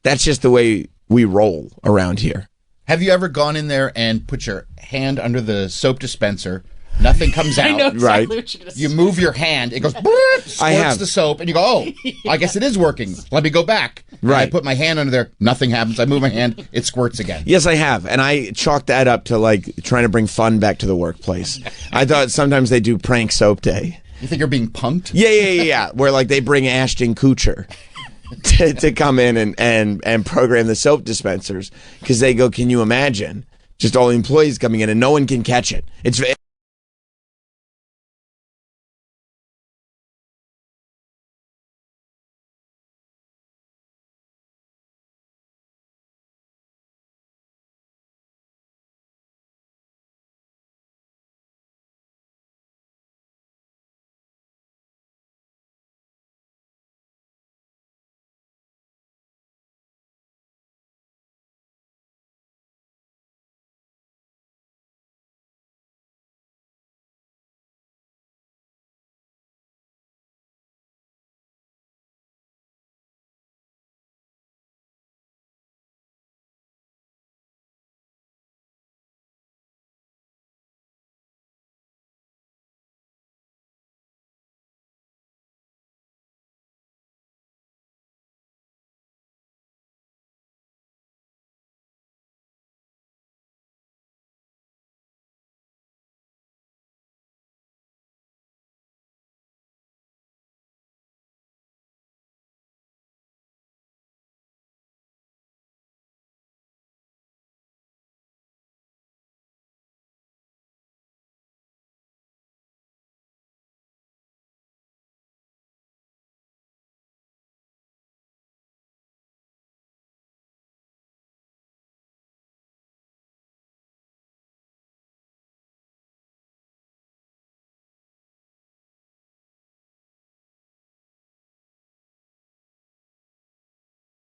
That's just the way we roll around here. Have you ever gone in there and put your hand under the soap dispenser? Nothing comes out. I know exactly right. what you're gonna say. You move your hand, it goes, squirts the soap, and you go, oh, I guess it is working. Let me go back. Right. And I put my hand under there, nothing happens. I move my hand, it squirts again. Yes, I have. And I chalk that up to like trying to bring fun back to the workplace. I thought sometimes they do prank soap day. You think you're being punked? Yeah. Where like they bring Ashton Kutcher to come in and program the soap dispensers because they go, can you imagine? Just all the employees coming in and no one can catch it. It's